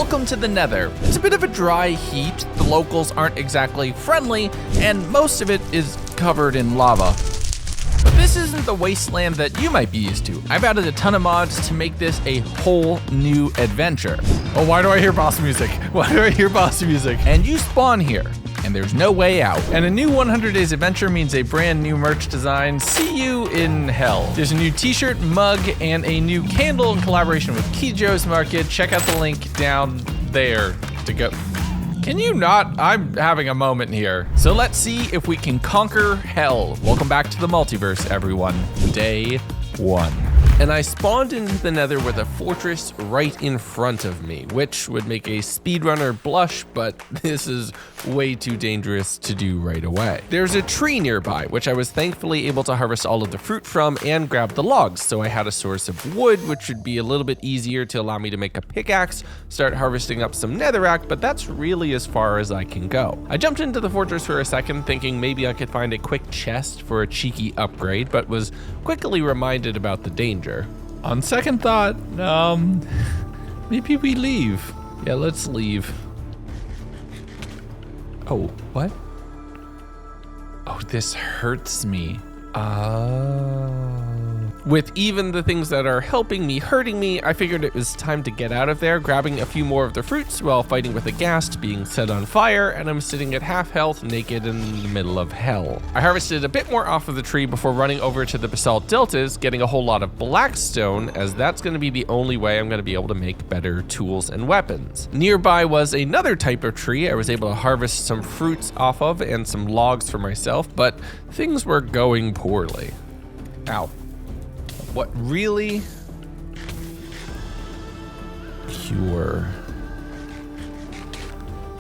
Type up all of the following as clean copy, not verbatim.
Welcome to the Nether. It's a bit of a dry heat, the locals aren't exactly friendly, and most of it is covered in lava. But this isn't the wasteland that you might be used to. I've added a ton of mods to make this a whole new adventure. Oh, why do I hear boss music? Why do I hear boss music? And you spawn here, and there's no way out. And a new 100 Days adventure means a brand new merch design. See you in hell. There's a new t-shirt, mug, and a new candle in collaboration with Kijo's Market. Check out the link down there to go. Can you not? I'm having a moment here. So let's see if we can conquer hell. Welcome back to the multiverse, everyone. Day 1. And I spawned into the Nether with a fortress right in front of me, which would make a speedrunner blush, but this is way too dangerous to do right away. There's a tree nearby, which I was thankfully able to harvest all of the fruit from and grab the logs, so I had a source of wood, which would be a little bit easier to allow me to make a pickaxe, start harvesting up some netherrack, but that's really as far as I can go. I jumped into the fortress for a second, thinking maybe I could find a quick chest for a cheeky upgrade, but was quickly reminded about the danger. On second thought, maybe we leave. Yeah, let's leave. Oh, what? Oh, this hurts me. With even the things that are helping me hurting me, I figured it was time to get out of there, grabbing a few more of the fruits while fighting with a ghast being set on fire, and I'm sitting at half health, naked in the middle of hell. I harvested a bit more off of the tree before running over to the basalt deltas, getting a whole lot of blackstone, as that's going to be the only way I'm going to be able to make better tools and weapons. Nearby was another type of tree I was able to harvest some fruits off of and some logs for myself, but things were going poorly. Ow. What, really? Cure.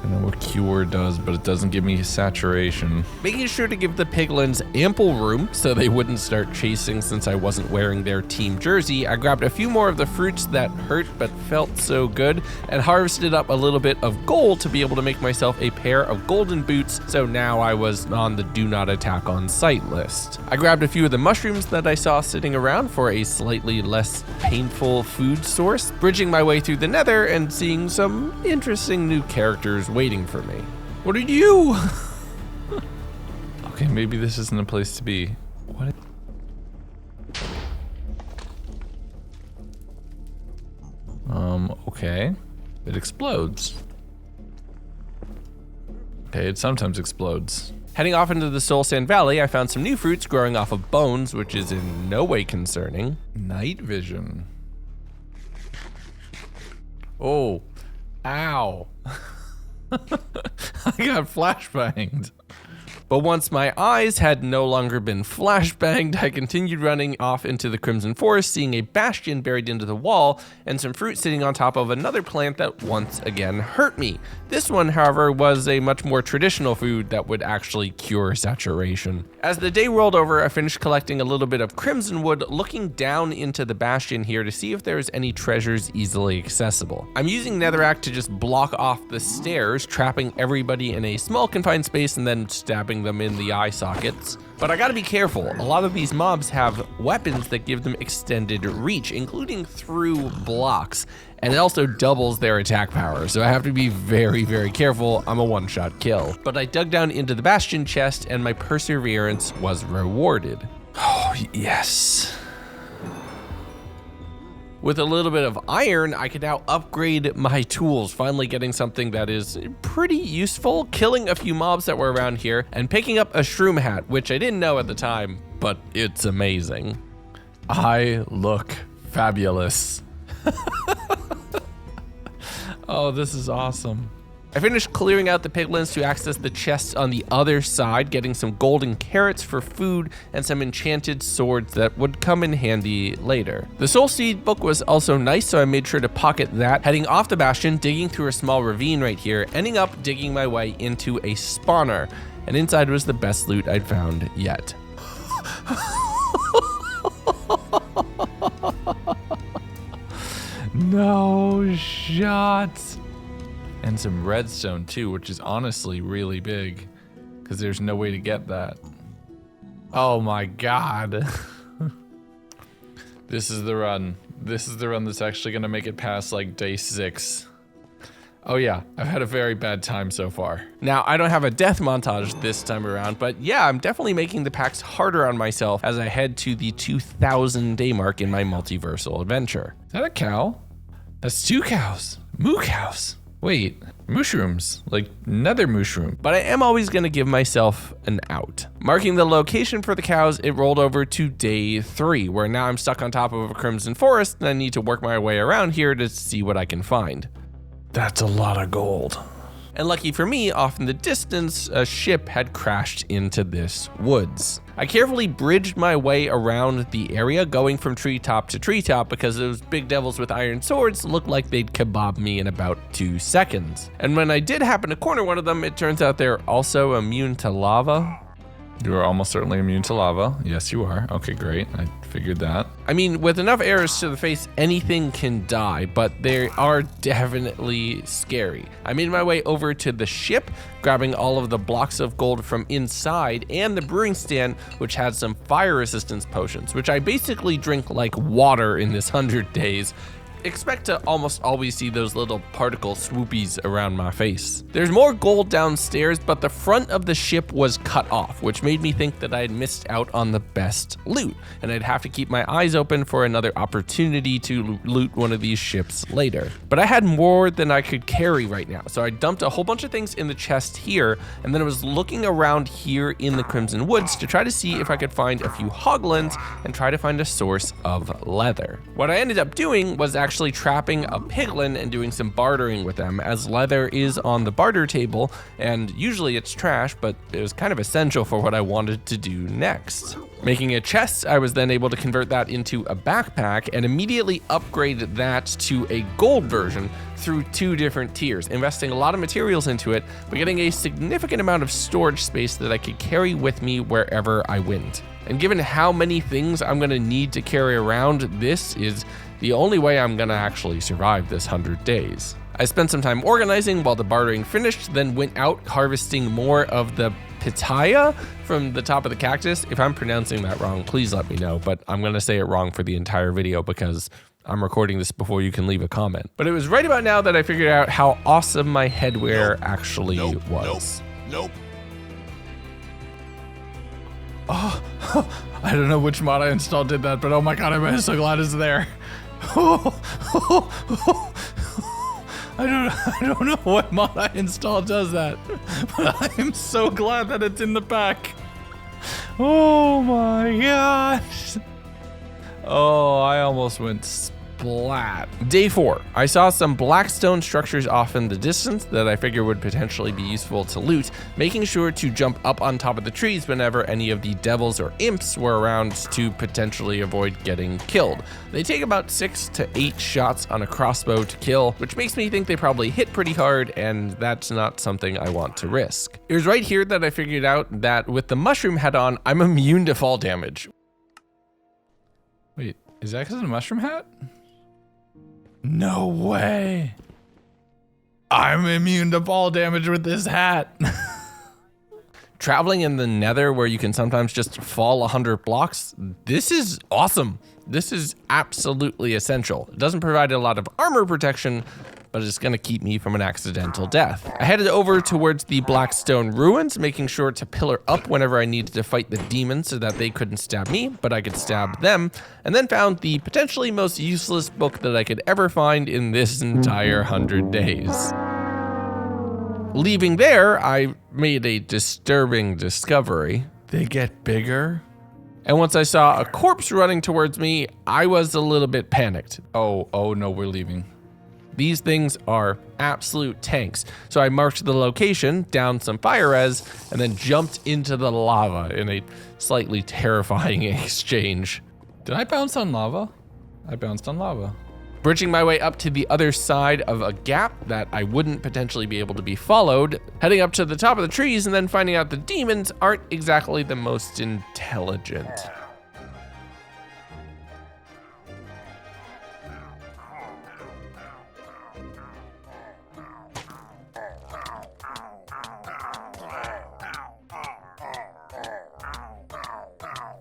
I know what cure does, but it doesn't give me saturation. Making sure to give the piglins ample room so they wouldn't start chasing since I wasn't wearing their team jersey, I grabbed a few more of the fruits that hurt but felt so good and harvested up a little bit of gold to be able to make myself a pair of golden boots, so now I was on the do not attack on sight list. I grabbed a few of the mushrooms that I saw sitting around for a slightly less painful food source, bridging my way through the Nether and seeing some interesting new characters waiting for me. What are you? Okay, maybe this isn't a place to be. What? Okay. It explodes. Okay, it sometimes explodes. Heading off into the Soul Sand Valley, I found some new fruits growing off of bones, which is in no way concerning. Night vision. Oh, ow. I got flashbanged. But once my eyes had no longer been flashbanged, I continued running off into the Crimson Forest, seeing a bastion buried into the wall and some fruit sitting on top of another plant that once again hurt me. This one, however, was a much more traditional food that would actually cure saturation. As the day rolled over, I finished collecting a little bit of crimson wood, looking down into the bastion here to see if there's any treasures easily accessible. I'm using netherrack to just block off the stairs, trapping everybody in a small confined space and then stabbing them in the eye sockets. But I gotta be careful. A lot of these mobs have weapons that give them extended reach, including through blocks, and it also doubles their attack power, so I have to be very, very careful. I'm a one-shot kill. But I dug down into the bastion chest and my perseverance was rewarded. Oh, yes. With a little bit of iron, I can now upgrade my tools, finally getting something that is pretty useful, killing a few mobs that were around here, and picking up a shroom hat, which I didn't know at the time, but it's amazing. I look fabulous. Oh, this is awesome. I finished clearing out the piglins to access the chests on the other side, getting some golden carrots for food and some enchanted swords that would come in handy later. The Soul Seed book was also nice, so I made sure to pocket that, heading off the bastion, digging through a small ravine right here, ending up digging my way into a spawner, and inside was the best loot I'd found yet. No shots. And some redstone too, which is honestly really big because there's no way to get that. Oh my God. This is the run. This is the run that's actually gonna make it past like day 6. Oh yeah, I've had a very bad time so far. Now, I don't have a death montage this time around, but yeah, I'm definitely making the packs harder on myself as I head to the 2,000 day mark in my multiversal adventure. Is that a cow? That's 2 cows. Moo cows. Wait, mushrooms, like nether mushroom. But I am always gonna give myself an out. Marking the location for the cows, it rolled over to day 3, where now I'm stuck on top of a crimson forest and I need to work my way around here to see what I can find. That's a lot of gold. And lucky for me, off in the distance, a ship had crashed into this woods. I carefully bridged my way around the area, going from treetop to treetop because those big devils with iron swords looked like they'd kebab me in about 2 seconds. And when I did happen to corner one of them, it turns out they're also immune to lava. You are almost certainly immune to lava. Yes, you are. Okay, great. I figured that. I mean, with enough arrows to the face, anything can die, but they are definitely scary. I made my way over to the ship, grabbing all of the blocks of gold from inside and the brewing stand, which had some fire resistance potions, which I basically drink like water in this 100 days. Expect to almost always see those little particle swoopies around my face. There's more gold downstairs, but the front of the ship was cut off, which made me think that I had missed out on the best loot, and I'd have to keep my eyes open for another opportunity to loot one of these ships later. But I had more than I could carry right now, so I dumped a whole bunch of things in the chest here, and then I was looking around here in the Crimson Woods to try to see if I could find a few hoglins and try to find a source of leather. What I ended up doing was actually trapping a piglin and doing some bartering with them, as leather is on the barter table, and usually it's trash, but it was kind of essential for what I wanted to do next. Making a chest, I was then able to convert that into a backpack and immediately upgrade that to a gold version through 2 different tiers, investing a lot of materials into it, but getting a significant amount of storage space that I could carry with me wherever I went. And given how many things I'm gonna need to carry around, this is the only way I'm gonna actually survive this 100 days. I spent some time organizing while the bartering finished, then went out harvesting more of the pitaya from the top of the cactus. If I'm pronouncing that wrong, please let me know, but I'm gonna say it wrong for the entire video because I'm recording this before you can leave a comment. But it was right about now that I figured out how awesome my headwear actually was. Nope. Oh, I don't know which mod I installed did that, but oh my god, I'm so glad it's there. I don't know what mod I installed does that, but I am so glad that it's in the pack. Oh my gosh. Oh, I almost went splat. Day 4, I saw some black stone structures off in the distance that I figured would potentially be useful to loot, making sure to jump up on top of the trees whenever any of the devils or imps were around to potentially avoid getting killed. They take about 6 to 8 shots on a crossbow to kill, which makes me think they probably hit pretty hard, and that's not something I want to risk. It was right here that I figured out that with the mushroom head on, I'm immune to fall damage. Wait, is that because of the mushroom hat? No way. I'm immune to fall damage with this hat. Traveling in the Nether where you can sometimes just fall 100 blocks, this is awesome. This is absolutely essential. It doesn't provide a lot of armor protection, but it's gonna keep me from an accidental death. I headed over towards the Blackstone ruins, making sure to pillar up whenever I needed to fight the demons so that they couldn't stab me, but I could stab them, and then found the potentially most useless book that I could ever find in this entire 100 days. Leaving there, I made a disturbing discovery. They get bigger. And once I saw a corpse running towards me, I was a little bit panicked. Oh no, we're leaving. These things are absolute tanks. So I marked the location, downed some fire res, and then jumped into the lava in a slightly terrifying exchange. Did I bounce on lava? I bounced on lava. Bridging my way up to the other side of a gap that I wouldn't potentially be able to be followed, heading up to the top of the trees and then finding out the demons aren't exactly the most intelligent.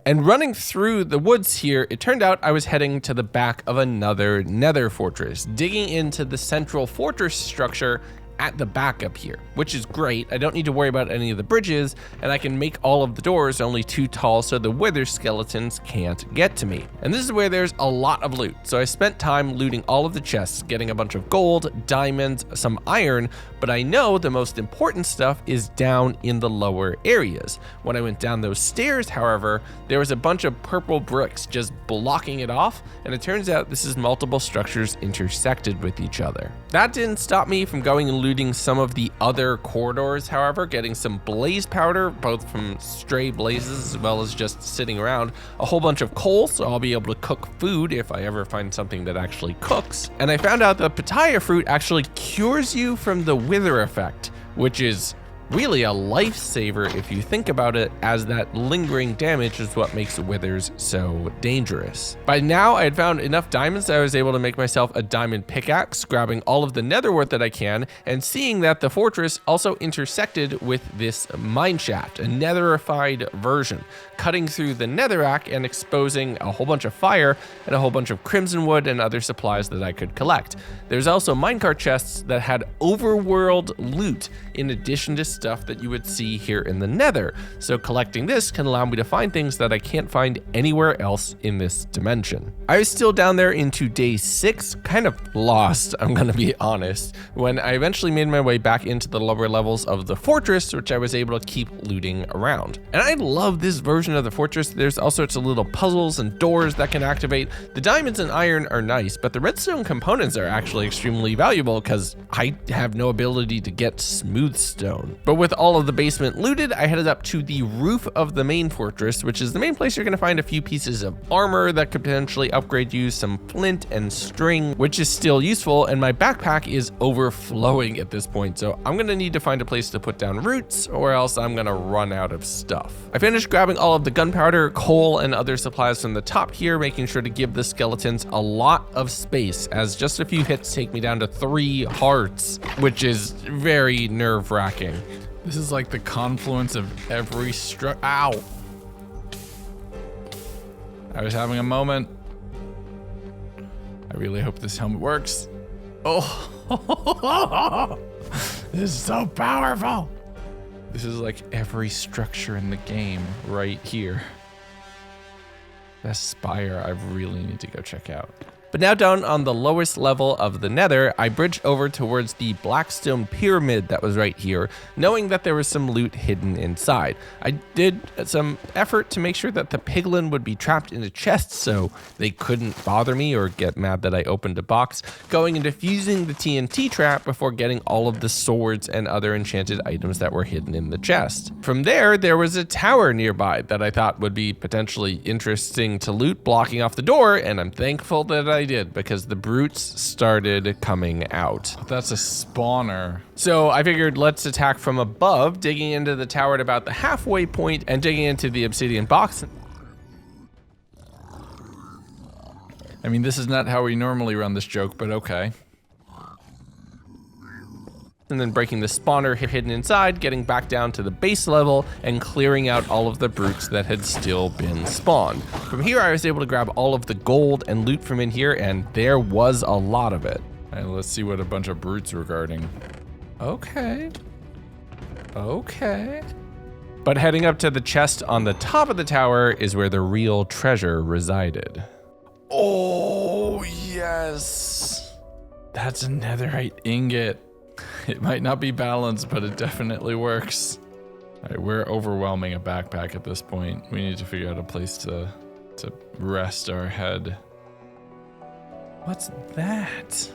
And running through the woods here, it turned out I was heading to the back of another Nether fortress, digging into the central fortress structure at the back up here, which is great. I don't need to worry about any of the bridges, and I can make all of the doors only too tall so the wither skeletons can't get to me. And this is where there's a lot of loot. So I spent time looting all of the chests, getting a bunch of gold, diamonds, some iron, but I know the most important stuff is down in the lower areas. When I went down those stairs, however, there was a bunch of purple bricks just blocking it off, and it turns out this is multiple structures intersected with each other. That didn't stop me from going and looting some of the other corridors, however, getting some blaze powder, both from stray blazes as well as just sitting around, a whole bunch of coal, so I'll be able to cook food if I ever find something that actually cooks. And I found out that pitaya fruit actually cures you from the wither effect, which is really a lifesaver if you think about it, as that lingering damage is what makes withers so dangerous. By now, I had found enough diamonds that I was able to make myself a diamond pickaxe, grabbing all of the nether wart that I can, and seeing that the fortress also intersected with this mine shaft, a netherified version, cutting through the netherrack and exposing a whole bunch of fire and a whole bunch of crimson wood and other supplies that I could collect. There's also minecart chests that had overworld loot in addition to stuff that you would see here in the nether. So collecting this can allow me to find things that I can't find anywhere else in this dimension. I was still down there into day 6, kind of lost, I'm gonna be honest, when I eventually made my way back into the lower levels of the fortress, which I was able to keep looting around. And I love this version of the fortress. There's all sorts of little puzzles and doors that can activate. The diamonds and iron are nice, but the redstone components are actually extremely valuable because I have no ability to get smooth stone. But with all of the basement looted, I headed up to the roof of the main fortress, which is the main place you're gonna find a few pieces of armor that could potentially upgrade you, some flint and string, which is still useful, and my backpack is overflowing at this point, so I'm gonna need to find a place to put down roots, or else I'm gonna run out of stuff. I finished grabbing all of the gunpowder, coal, and other supplies from the top here, making sure to give the skeletons a lot of space, as just a few hits take me down to 3 hearts, which is very nerve-wracking. This is like the confluence of every Ow! I was having a moment. I really hope this helmet works. Oh, this is so powerful. This is like every structure in the game right here. That spire I really need to go check out. But now down on the lowest level of the nether, I bridged over towards the blackstone pyramid that was right here, knowing that there was some loot hidden inside. I did some effort to make sure that the piglin would be trapped in a chest so they couldn't bother me or get mad that I opened a box, going and defusing the TNT trap before getting all of the swords and other enchanted items that were hidden in the chest. From there was a tower nearby that I thought would be potentially interesting to loot, blocking off the door, and I'm thankful that I did, because the brutes started coming out. That's a spawner. So I figured let's attack from above, digging into the tower at about the halfway point and digging into the obsidian box. I mean, this is not how we normally run this joke, but okay. And then breaking the spawner hidden inside, getting back down to the base level, and clearing out all of the brutes that had still been spawned. From here, I was able to grab all of the gold and loot from in here, and there was a lot of it. All right, let's see what a bunch of brutes were guarding. Okay. But heading up to the chest on the top of the tower is where the real treasure resided. Oh, yes. That's a netherite ingot. It might not be balanced, but it definitely works. All right, we're overwhelming a backpack at this point. We need to figure out a place to rest our head. What's that?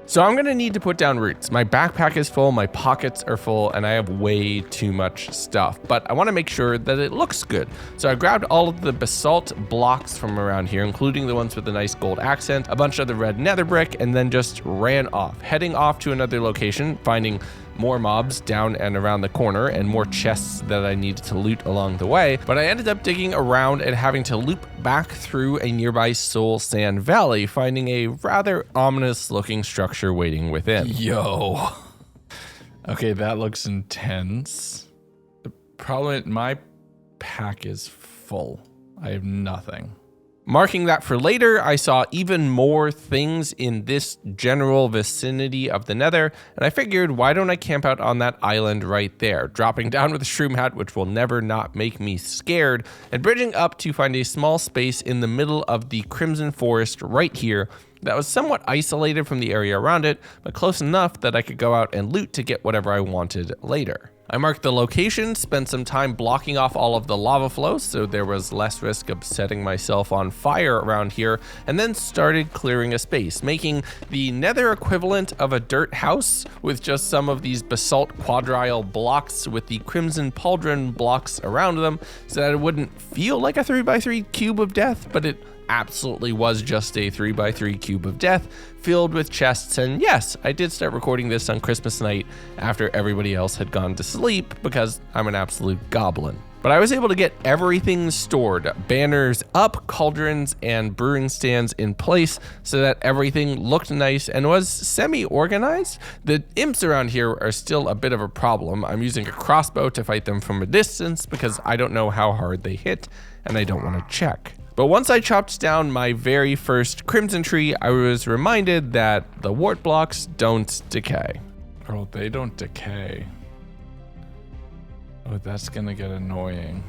So I'm gonna need to put down roots. My backpack is full, my pockets are full, and I have way too much stuff, but I wanna make sure that it looks good. So I grabbed all of the basalt blocks from around here, including the ones with the nice gold accent, a bunch of the red nether brick, and then just ran off, heading off to another location, finding more mobs down and around the corner and more chests that I needed to loot along the way. But I ended up digging around and having to loop back through a nearby soul sand valley, finding a rather ominous looking structure waiting within. Yo. Okay, that looks intense. The problem, my pack is full. I have nothing. Marking that for later, I saw even more things in this general vicinity of the Nether, and I figured, why don't I camp out on that island right there, dropping down with a shroom hat, which will never not make me scared, and bridging up to find a small space in the middle of the Crimson Forest right here that was somewhat isolated from the area around it, but close enough that I could go out and loot to get whatever I wanted later. I marked the location, spent some time blocking off all of the lava flows so there was less risk of setting myself on fire around here, and then started clearing a space, making the Nether equivalent of a dirt house with just some of these basalt quadrile blocks with the crimson pauldron blocks around them so that it wouldn't feel like a 3x3 cube of death, but it absolutely was just a 3x3 cube of death filled with chests. And yes, I did start recording this on Christmas night after everybody else had gone to sleep because I'm an absolute goblin. But I was able to get everything stored, banners up, cauldrons and brewing stands in place so that everything looked nice and was semi-organized. The imps around here are still a bit of a problem. I'm using a crossbow to fight them from a distance because I don't know how hard they hit and I don't want to check. But once I chopped down my very first crimson tree, I was reminded that the wart blocks don't decay. Oh, they don't decay. Oh, that's gonna get annoying.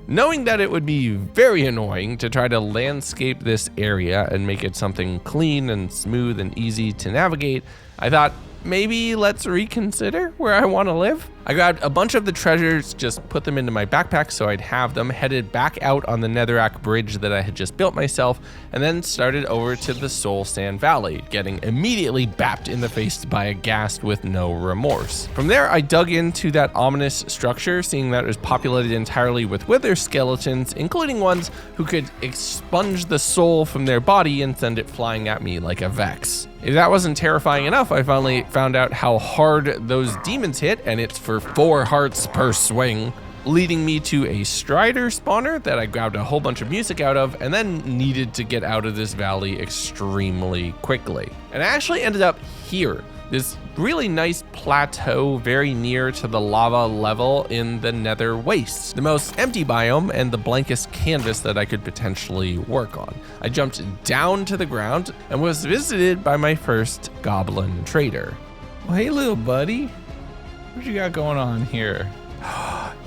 Knowing that it would be very annoying to try to landscape this area and make it something clean and smooth and easy to navigate, I thought, maybe let's reconsider where I want to live. I grabbed a bunch of the treasures, just put them into my backpack so I'd have them, headed back out on the Netherrack bridge that I had just built myself, and then started over to the Soul Sand Valley, getting immediately bapped in the face by a ghast with no remorse. From there, I dug into that ominous structure, seeing that it was populated entirely with wither skeletons, including ones who could expunge the soul from their body and send it flying at me like a Vex. If that wasn't terrifying enough, I finally found out how hard those demons hit, and it's for 4 hearts per swing, leading me to a Strider spawner that I grabbed a whole bunch of music out of and then needed to get out of this valley extremely quickly. And I actually ended up here, this really nice plateau very near to the lava level in the Nether Wastes, the most empty biome and the blankest canvas that I could potentially work on. I jumped down to the ground and was visited by my first goblin trader. Well, hey, little buddy. What you got going on here?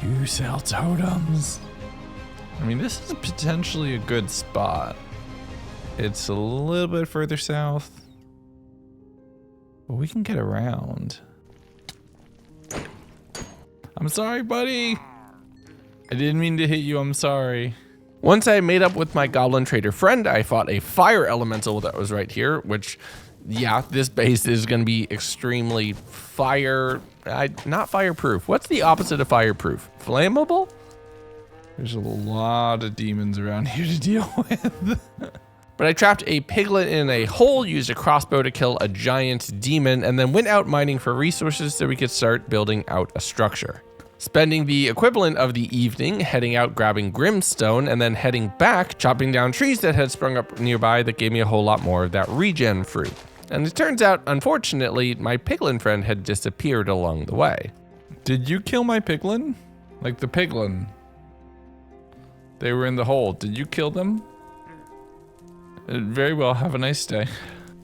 You sell totems. I mean, this is potentially a good spot. It's a little bit further south, but we can get around. I'm sorry, buddy. I didn't mean to hit you, I'm sorry. Once I made up with my goblin trader friend, I fought a fire elemental that was right here, which, yeah, this base is gonna be extremely not fireproof. What's the opposite of fireproof? Flammable? There's a lot of demons around here to deal with. But I trapped a piglet in a hole, used a crossbow to kill a giant demon, and then went out mining for resources so we could start building out a structure. Spending the equivalent of the evening heading out grabbing Grimstone and then heading back, chopping down trees that had sprung up nearby that gave me a whole lot more of that regen fruit. And it turns out, unfortunately, my piglin friend had disappeared along the way. Did you kill my piglin? Like the piglin? They were in the hole. Did you kill them? Very well, have a nice day.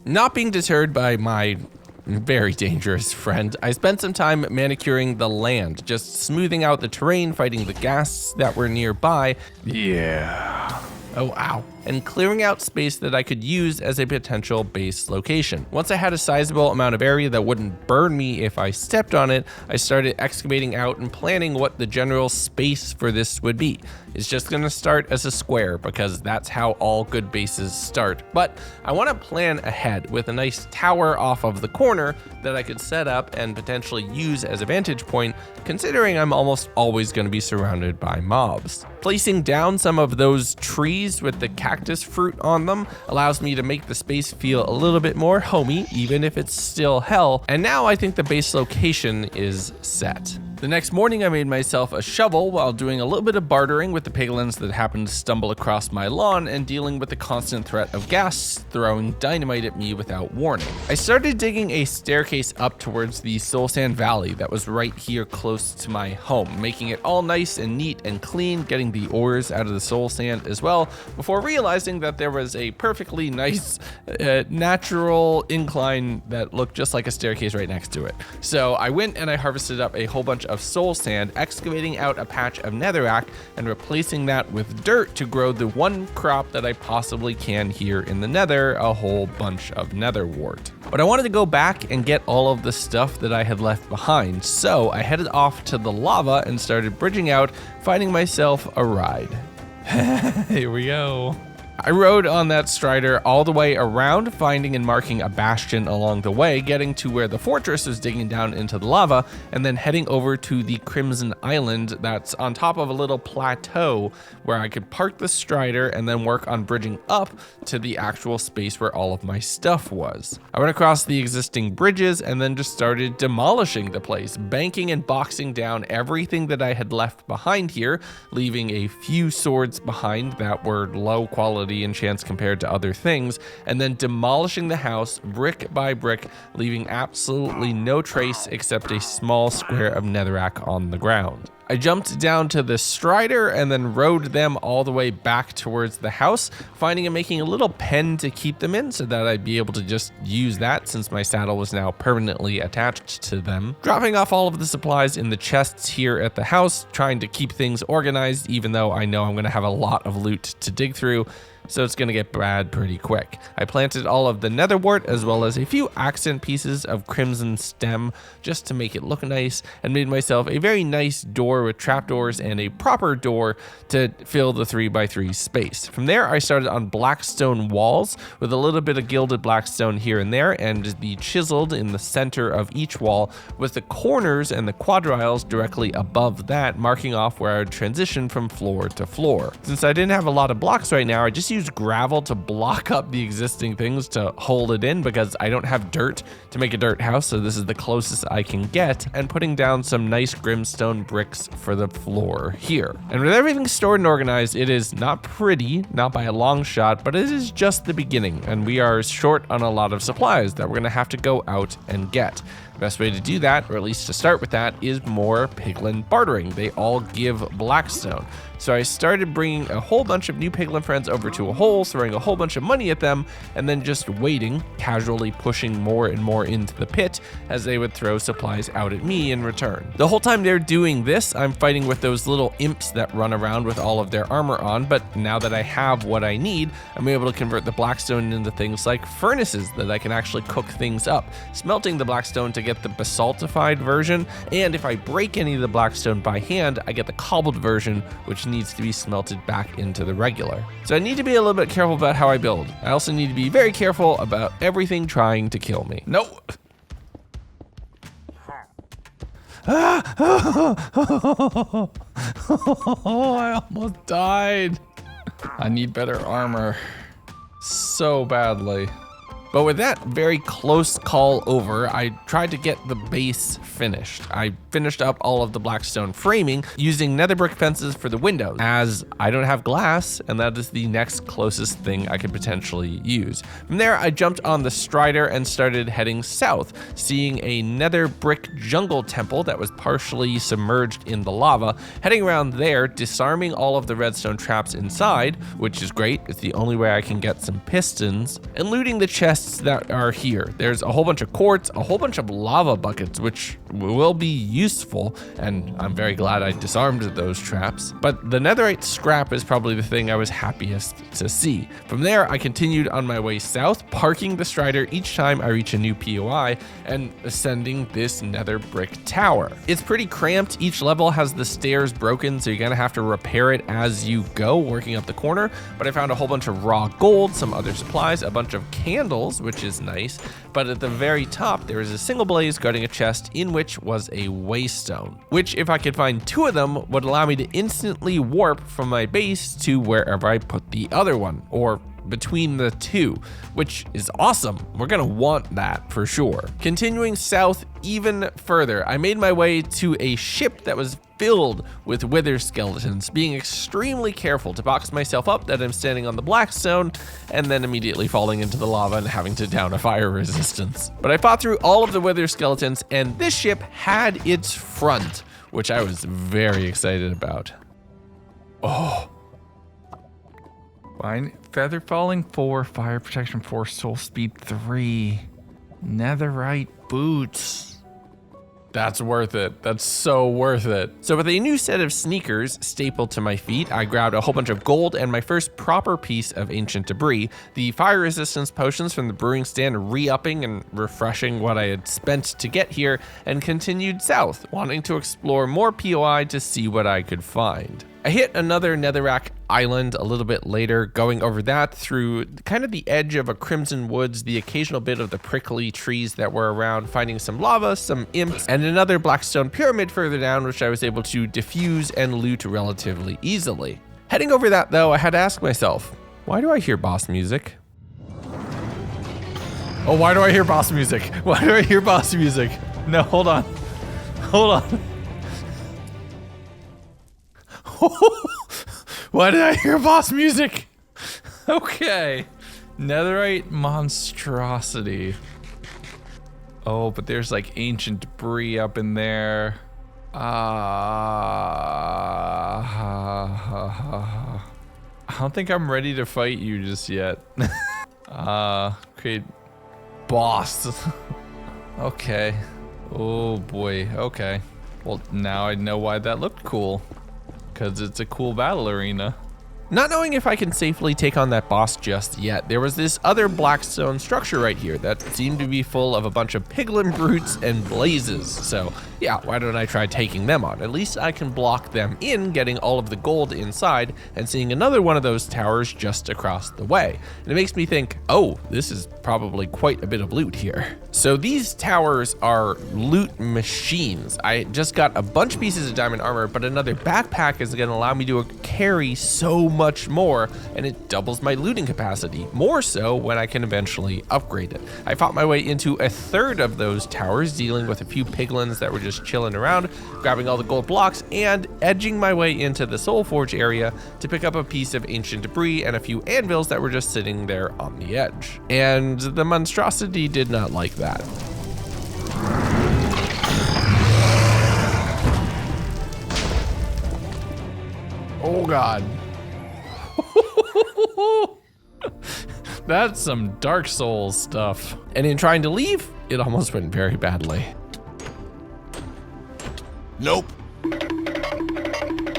Not being deterred by my very dangerous friend, I spent some time manicuring the land, just smoothing out the terrain, fighting the ghasts that were nearby. Yeah. Oh, ow. And clearing out space that I could use as a potential base location. Once I had a sizable amount of area that wouldn't burn me if I stepped on it, I started excavating out and planning what the general space for this would be. It's just gonna start as a square because that's how all good bases start. But I wanna plan ahead with a nice tower off of the corner that I could set up and potentially use as a vantage point, considering I'm almost always gonna be surrounded by mobs. Placing down some of those trees with the cactus fruit on them allows me to make the space feel a little bit more homey, even if it's still hell. And now I think the base location is set. The next morning, I made myself a shovel while doing a little bit of bartering with the piglins that happened to stumble across my lawn and dealing with the constant threat of ghast throwing dynamite at me without warning. I started digging a staircase up towards the soul sand valley that was right here close to my home, making it all nice and neat and clean, getting the ores out of the soul sand as well, before realizing that there was a perfectly nice natural incline that looked just like a staircase right next to it. So I went and I harvested up a whole bunch of soul sand, excavating out a patch of netherrack and replacing that with dirt to grow the one crop that I possibly can here in the nether, a whole bunch of netherwort. But I wanted to go back and get all of the stuff that I had left behind, so I headed off to the lava and started bridging out, finding myself a ride. Here we go. I rode on that strider all the way around, finding and marking a bastion along the way, getting to where the fortress was digging down into the lava, and then heading over to the Crimson Island that's on top of a little plateau where I could park the strider and then work on bridging up to the actual space where all of my stuff was. I went across the existing bridges and then just started demolishing the place, banking and boxing down everything that I had left behind here, leaving a few swords behind that were low quality enchants compared to other things, and then demolishing the house brick by brick, leaving absolutely no trace except a small square of netherrack on the ground. I jumped down to the strider and then rode them all the way back towards the house, finding and making a little pen to keep them in so that I'd be able to just use that since my saddle was now permanently attached to them. Dropping off all of the supplies in the chests here at the house, trying to keep things organized even though I know I'm going to have a lot of loot to dig through, so it's going to get bad pretty quick. I planted all of the netherwort as well as a few accent pieces of crimson stem just to make it look nice, and made myself a very nice door with trapdoors and a proper door to fill the 3x3 space. From there, I started on blackstone walls with a little bit of gilded blackstone here and there, and the chiseled in the center of each wall, with the corners and the quadriles directly above that, marking off where I would transition from floor to floor. Since I didn't have a lot of blocks right now, I just used gravel to block up the existing things to hold it in because I don't have dirt to make a dirt house, so this is the closest I can get, and putting down some nice grimstone bricks for the floor here. And with everything stored and organized, it is not pretty, not by a long shot, but it is just the beginning, and we are short on a lot of supplies that we're gonna have to go out and get. The best way to do that, or at least to start with that, is more piglin bartering. They all give blackstone. So I started bringing a whole bunch of new piglin friends over to a hole, throwing a whole bunch of money at them, and then just waiting, casually pushing more and more into the pit as they would throw supplies out at me in return. The whole time they're doing this, I'm fighting with those little imps that run around with all of their armor on, but now that I have what I need, I'm able to convert the blackstone into things like furnaces that I can actually cook things up, smelting the blackstone to get the basaltified version, and if I break any of the blackstone by hand, I get the cobbled version, which needs to be smelted back into the regular. So I need to be a little bit careful about how I build. I also need to be very careful about everything trying to kill me. No. I almost died. I need better armor so badly. But with that very close call over, I tried to get the base finished. I finished up all of the blackstone framing using nether brick fences for the windows, as I don't have glass, and that is the next closest thing I could potentially use. From there, I jumped on the strider and started heading south, seeing a nether brick jungle temple that was partially submerged in the lava, heading around there, disarming all of the redstone traps inside, which is great, it's the only way I can get some pistons, and looting the chests that are here. There's a whole bunch of quartz, a whole bunch of lava buckets, which will be useful, and I'm very glad I disarmed those traps. But the netherite scrap is probably the thing I was happiest to see. From there, I continued on my way south, parking the strider each time I reach a new POI, and ascending this nether brick tower. It's pretty cramped. Each level has the stairs broken, so you're gonna have to repair it as you go, working up the corner. But I found a whole bunch of raw gold, some other supplies, a bunch of candles, which is nice, but at the very top there is a single blaze guarding a chest in which was a waystone, which if I could find 2 of them would allow me to instantly warp from my base to wherever I put the other one, or between the two, which is awesome. We're gonna want that for sure. Continuing south even further, I made my way to a ship that was filled with wither skeletons, being extremely careful to box myself up that I'm standing on the blackstone and then immediately falling into the lava and having to down a fire resistance. But I fought through all of the wither skeletons, and this ship had its front, which I was very excited about. Oh. Feather falling 4, fire protection 4, soul speed 3, netherite boots. That's worth it. That's so worth it. So with a new set of sneakers stapled to my feet, I grabbed a whole bunch of gold and my first proper piece of ancient debris, the fire resistance potions from the brewing stand, re-upping and refreshing what I had spent to get here, and continued south, wanting to explore more POI to see what I could find. I hit another netherrack island a little bit later, going over that through kind of the edge of a crimson woods, the occasional bit of the prickly trees that were around, finding some lava, some imps, and another blackstone pyramid further down, which I was able to defuse and loot relatively easily. Heading over that though, I had to ask myself, why do I hear boss music? Oh, why do I hear boss music? Why do I hear boss music? No, hold on. Hold on. Why did I hear boss music? Okay. Netherite monstrosity. Oh, but there's like ancient debris up in there. I don't think I'm ready to fight you just yet. Create boss. Okay. Oh boy, okay. Well, now I know why that looked cool. Because it's a cool battle arena. Not knowing if I can safely take on that boss just yet, there was this other blackstone structure right here that seemed to be full of a bunch of piglin brutes and blazes. So yeah, why don't I try taking them on? At least I can block them in, getting all of the gold inside and seeing another one of those towers just across the way. And it makes me think, oh, this is probably quite a bit of loot here. So these towers are loot machines. I just got a bunch of pieces of diamond armor, but another backpack is gonna allow me to carry so much more, and it doubles my looting capacity, more so when I can eventually upgrade it. I fought my way into a third of those towers, dealing with a few piglins that were just chilling around, grabbing all the gold blocks, and edging my way into the Soul Forge area to pick up a piece of ancient debris and a few anvils that were just sitting there on the edge. And the monstrosity did not like that. Oh god. That's some Dark Souls stuff. And in trying to leave, it almost went very badly. Nope.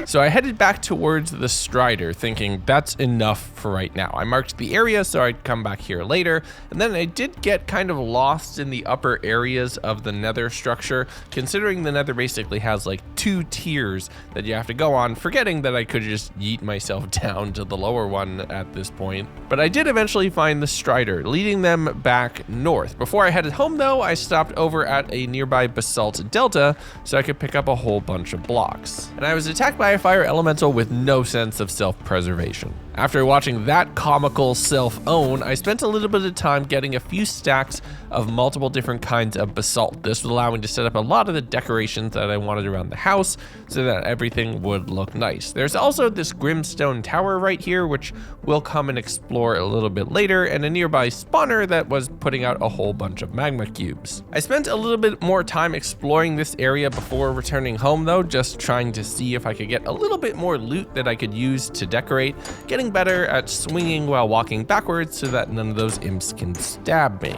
So I headed back towards the Strider, thinking that's enough for right now. I marked the area so I'd come back here later, and then I did get kind of lost in the upper areas of the Nether structure, considering the Nether basically has like 2 tiers that you have to go on, forgetting that I could just yeet myself down to the lower one at this point. But I did eventually find the Strider, leading them back north. Before I headed home though, I stopped over at a nearby basalt delta so I could pick up a whole bunch of blocks. And I was attacked by a fire elemental with no sense of self-preservation. After watching that comical self-own, I spent a little bit of time getting a few stacks of multiple different kinds of basalt. This would allow me to set up a lot of the decorations that I wanted around the house so that everything would look nice. There's also this Grimstone Tower right here, which we'll come and explore a little bit later, and a nearby spawner that was putting out a whole bunch of magma cubes. I spent a little bit more time exploring this area before returning home though, just trying to see if I could get a little bit more loot that I could use to decorate, getting better at swinging while walking backwards so that none of those imps can stab me.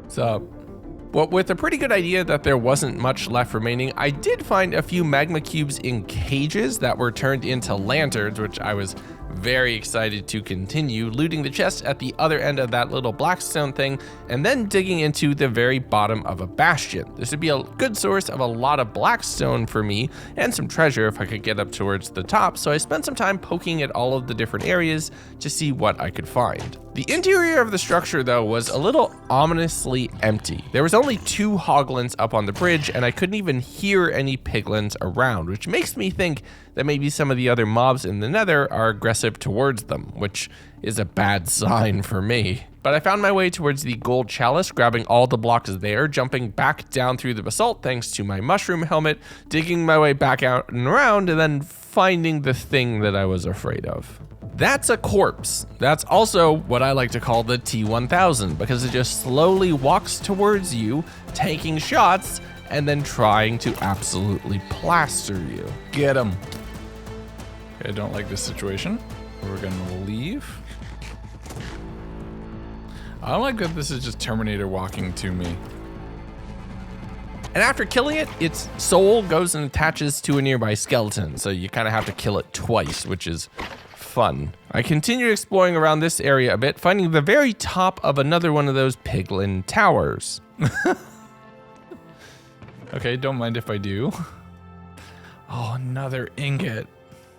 So, well, with a pretty good idea that there wasn't much left remaining, I did find a few magma cubes in cages that were turned into lanterns, which I was very excited to continue, looting the chest at the other end of that little blackstone thing, and then digging into the very bottom of a bastion. This would be a good source of a lot of blackstone for me, and some treasure if I could get up towards the top, so I spent some time poking at all of the different areas to see what I could find. The interior of the structure though was a little ominously empty. There was only 2 hoglins up on the bridge, and I couldn't even hear any piglins around, which makes me think that maybe some of the other mobs in the Nether are aggressive repulsive towards them, which is a bad sign for me. But I found my way towards the gold chalice, grabbing all the blocks there, jumping back down through the basalt thanks to my mushroom helmet, digging my way back out and around, and then finding the thing that I was afraid of. That's a corpse. That's also what I like to call the T-1000, because it just slowly walks towards you, taking shots, and then trying to absolutely plaster you. Get him. Okay, I don't like this situation. We're gonna leave. I don't like that this is just Terminator walking to me. And after killing it, its soul goes and attaches to a nearby skeleton, so you kind of have to kill it twice, which is fun. I continued exploring around this area a bit, finding the very top of another one of those piglin towers. Okay, don't mind if I do. Oh, another ingot.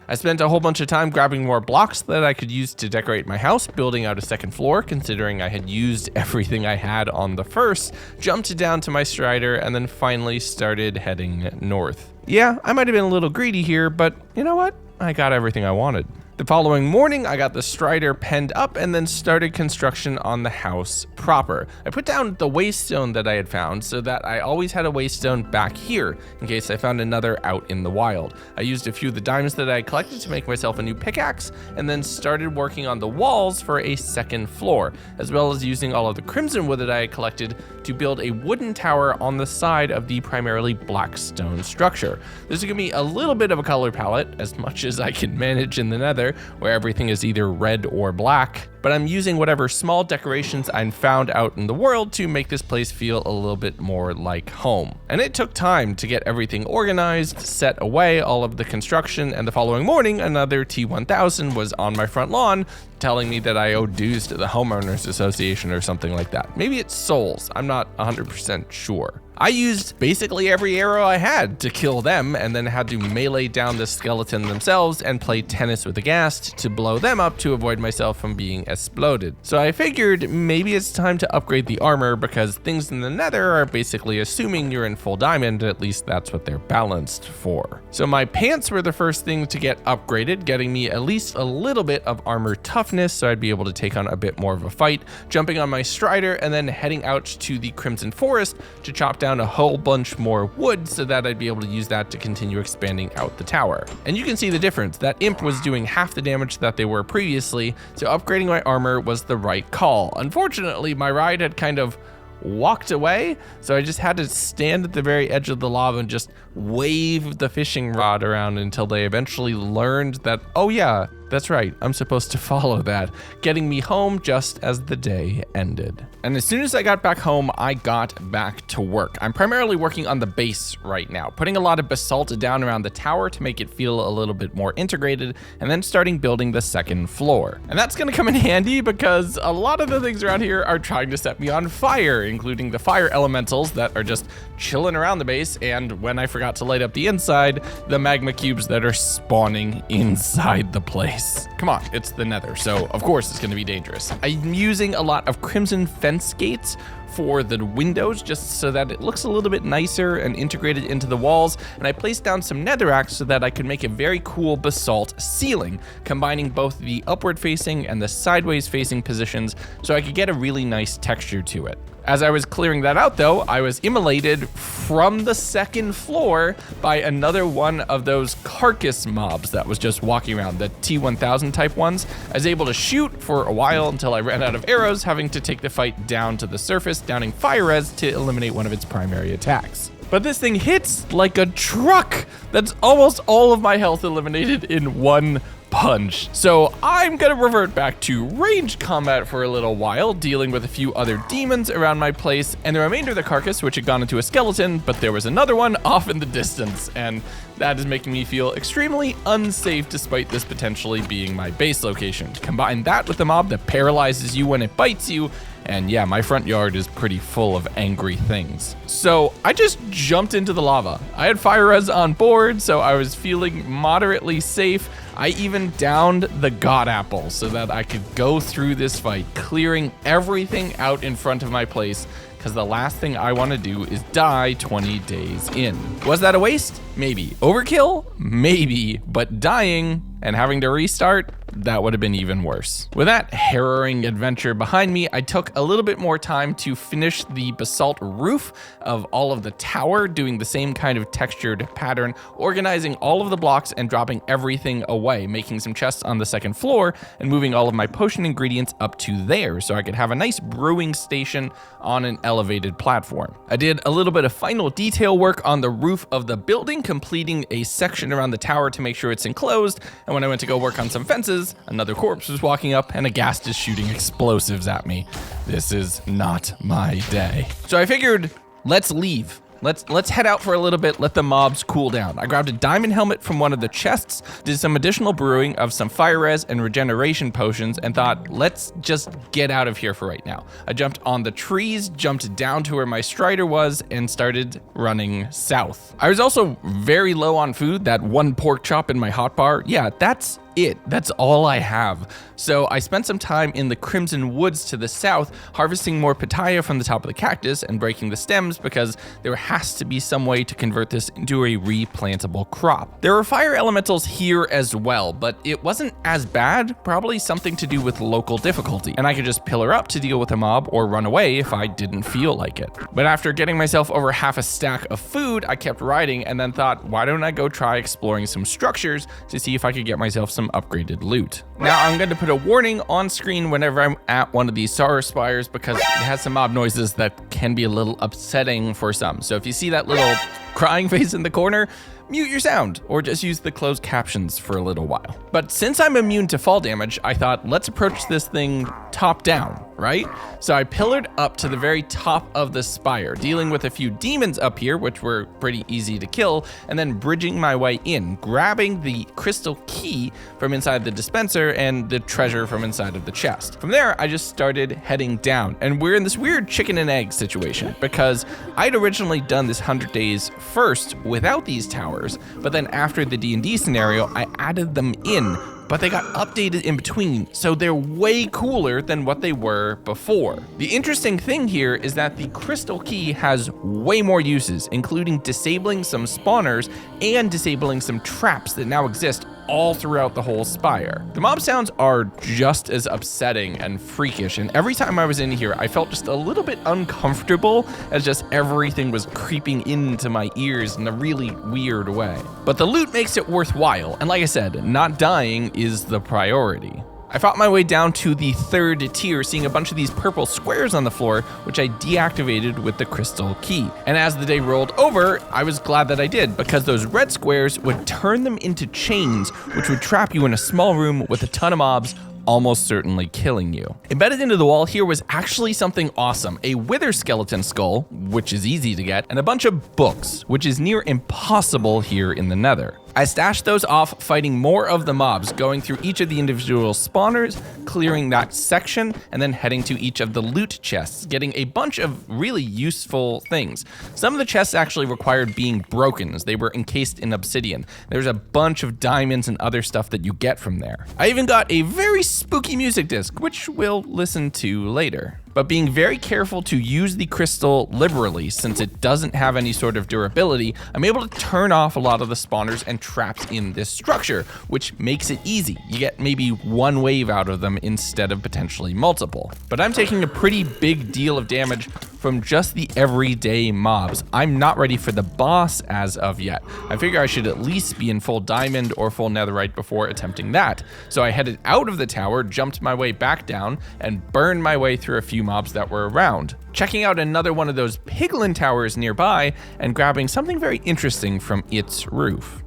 I spent a whole bunch of time grabbing more blocks that I could use to decorate my house, building out a second floor, considering I had used everything I had on the first, jumped down to my strider, and then finally started heading north. Yeah, I might have been a little greedy here, but you know what? I got everything I wanted. The following morning, I got the strider penned up and then started construction on the house proper. I put down the waystone that I had found so that I always had a waystone back here in case I found another out in the wild. I used a few of the diamonds that I had collected to make myself a new pickaxe and then started working on the walls for a second floor, as well as using all of the crimson wood that I had collected to build a wooden tower on the side of the primarily black stone structure. This is going to be a little bit of a color palette, as much as I can manage in the Nether, where everything is either red or black, but I'm using whatever small decorations I found out in the world to make this place feel a little bit more like home. And it took time to get everything organized, set away all of the construction, and the following morning, another T-1000 was on my front lawn telling me that I owed dues to the Homeowners Association or something like that. Maybe it's souls, I'm not 100% sure. I used basically every arrow I had to kill them and then had to melee down the skeleton themselves and play tennis with the ghast to blow them up to avoid myself from being exploded. So I figured maybe it's time to upgrade the armor because things in the Nether are basically assuming you're in full diamond, at least that's what they're balanced for. So my pants were the first thing to get upgraded, getting me at least a little bit of armor toughness so I'd be able to take on a bit more of a fight, jumping on my strider and then heading out to the Crimson Forest to chop down a whole bunch more wood so that I'd be able to use that to continue expanding out the tower. And you can see the difference. That imp was doing half the damage that they were previously, so upgrading my armor was the right call. Unfortunately, my ride had kind of walked away, so I just had to stand at the very edge of the lava and just wave the fishing rod around until they eventually learned that, oh yeah, that's right, I'm supposed to follow that, getting me home just as the day ended. And as soon as I got back home, I got back to work. I'm primarily working on the base right now, putting a lot of basalt down around the tower to make it feel a little bit more integrated, and then starting building the second floor. And that's gonna come in handy because a lot of the things around here are trying to set me on fire, including the fire elementals that are just chilling around the base, and when I forgot to light up the inside, the magma cubes that are spawning inside the place. Come on, it's the Nether, so of course it's gonna be dangerous. I'm using a lot of crimson fence gates for the windows just so that it looks a little bit nicer and integrated into the walls, and I placed down some netherrack so that I could make a very cool basalt ceiling, combining both the upward facing and the sideways facing positions so I could get a really nice texture to it. As I was clearing that out though, I was immolated from the second floor by another one of those carcass mobs that was just walking around, the T-1000 type ones. I was able to shoot for a while until I ran out of arrows, having to take the fight down to the surface, downing fire res to eliminate one of its primary attacks. But this thing hits like a truck. That's almost all of my health eliminated in one punch. So I'm gonna revert back to ranged combat for a little while, dealing with a few other demons around my place, and the remainder of the carcass, which had gone into a skeleton, but there was another one off in the distance, and that is making me feel extremely unsafe despite this potentially being my base location. Combine that with the mob that paralyzes you when it bites you, and yeah, my front yard is pretty full of angry things. So I just jumped into the lava. I had fire res on board, so I was feeling moderately safe. I even downed the god apple so that I could go through this fight, clearing everything out in front of my place, because the last thing I want to do is die 20 days in. Was that a waste? Maybe. Overkill? Maybe. But dying and having to restart? that would have been even worse. With that harrowing adventure behind me, I took a little bit more time to finish the basalt roof of all of the tower, doing the same kind of textured pattern, organizing all of the blocks and dropping everything away, making some chests on the second floor and moving all of my potion ingredients up to there so I could have a nice brewing station on an elevated platform. I did a little bit of final detail work on the roof of the building, completing a section around the tower to make sure it's enclosed, and when I went to go work on some fences, another corpse was walking up and a ghast is shooting explosives at me. This is not my day. So I figured, let's leave. Let's head out for a little bit, let the mobs cool down. I grabbed a diamond helmet from one of the chests, did some additional brewing of some fire res and regeneration potions, and thought, let's just get out of here for right now. I jumped on the trees, jumped down to where my strider was, and started running south. I was also very low on food. That one pork chop in my hotbar, yeah, that's it. That's all I have. So I spent some time in the Crimson Woods to the south, harvesting more pitaya from the top of the cactus and breaking the stems because there has to be some way to convert this into a replantable crop. There were fire elementals here as well, but it wasn't as bad, probably something to do with local difficulty, and I could just pillar up to deal with a mob or run away if I didn't feel like it. But after getting myself over half a stack of food, I kept riding and then thought, why don't I go try exploring some structures to see if I could get myself some upgraded loot. Now I'm going to put a warning on screen whenever I'm at one of these sorrow spires because it has some mob noises that can be a little upsetting for some. So if you see that little crying face in the corner, mute your sound or just use the closed captions for a little while. But since I'm immune to fall damage, I thought let's approach this thing top down, right? So I pillared up to the very top of the spire, dealing with a few demons up here, which were pretty easy to kill, and then bridging my way in, grabbing the crystal key from inside the dispenser and the treasure from inside of the chest. From there, I just started heading down, and we're in this weird chicken and egg situation because I'd originally done this 100 days first without these towers, but then after the D&D scenario, I added them in, but they got updated in between, so they're way cooler than what they were before. The interesting thing here is that the crystal key has way more uses, including disabling some spawners and disabling some traps that now exist all throughout the whole spire. The mob sounds are just as upsetting and freakish, and every time I was in here, I felt just a little bit uncomfortable as just everything was creeping into my ears in a really weird way. But the loot makes it worthwhile, and like I said, not dying is the priority. I fought my way down to the third tier, seeing a bunch of these purple squares on the floor, which I deactivated with the crystal key. And as the day rolled over, I was glad that I did, because those red squares would turn them into chains, which would trap you in a small room with a ton of mobs, almost certainly killing you. Embedded into the wall here was actually something awesome, a wither skeleton skull, which is easy to get, and a bunch of books, which is near impossible here in the Nether. I stashed those off fighting more of the mobs, going through each of the individual spawners, clearing that section, and then heading to each of the loot chests, getting a bunch of really useful things. Some of the chests actually required being broken as they were encased in obsidian. There's a bunch of diamonds and other stuff that you get from there. I even got a very spooky music disc, which we'll listen to later. But being very careful to use the crystal liberally, since it doesn't have any sort of durability, I'm able to turn off a lot of the spawners and traps in this structure, which makes it easy. You get maybe one wave out of them instead of potentially multiple. But I'm taking a pretty big deal of damage from just the everyday mobs. I'm not ready for the boss as of yet. I figure I should at least be in full diamond or full netherite before attempting that. So I headed out of the tower, jumped my way back down, and burned my way through a few mobs that were around, checking out another one of those piglin towers nearby and grabbing something very interesting from its roof.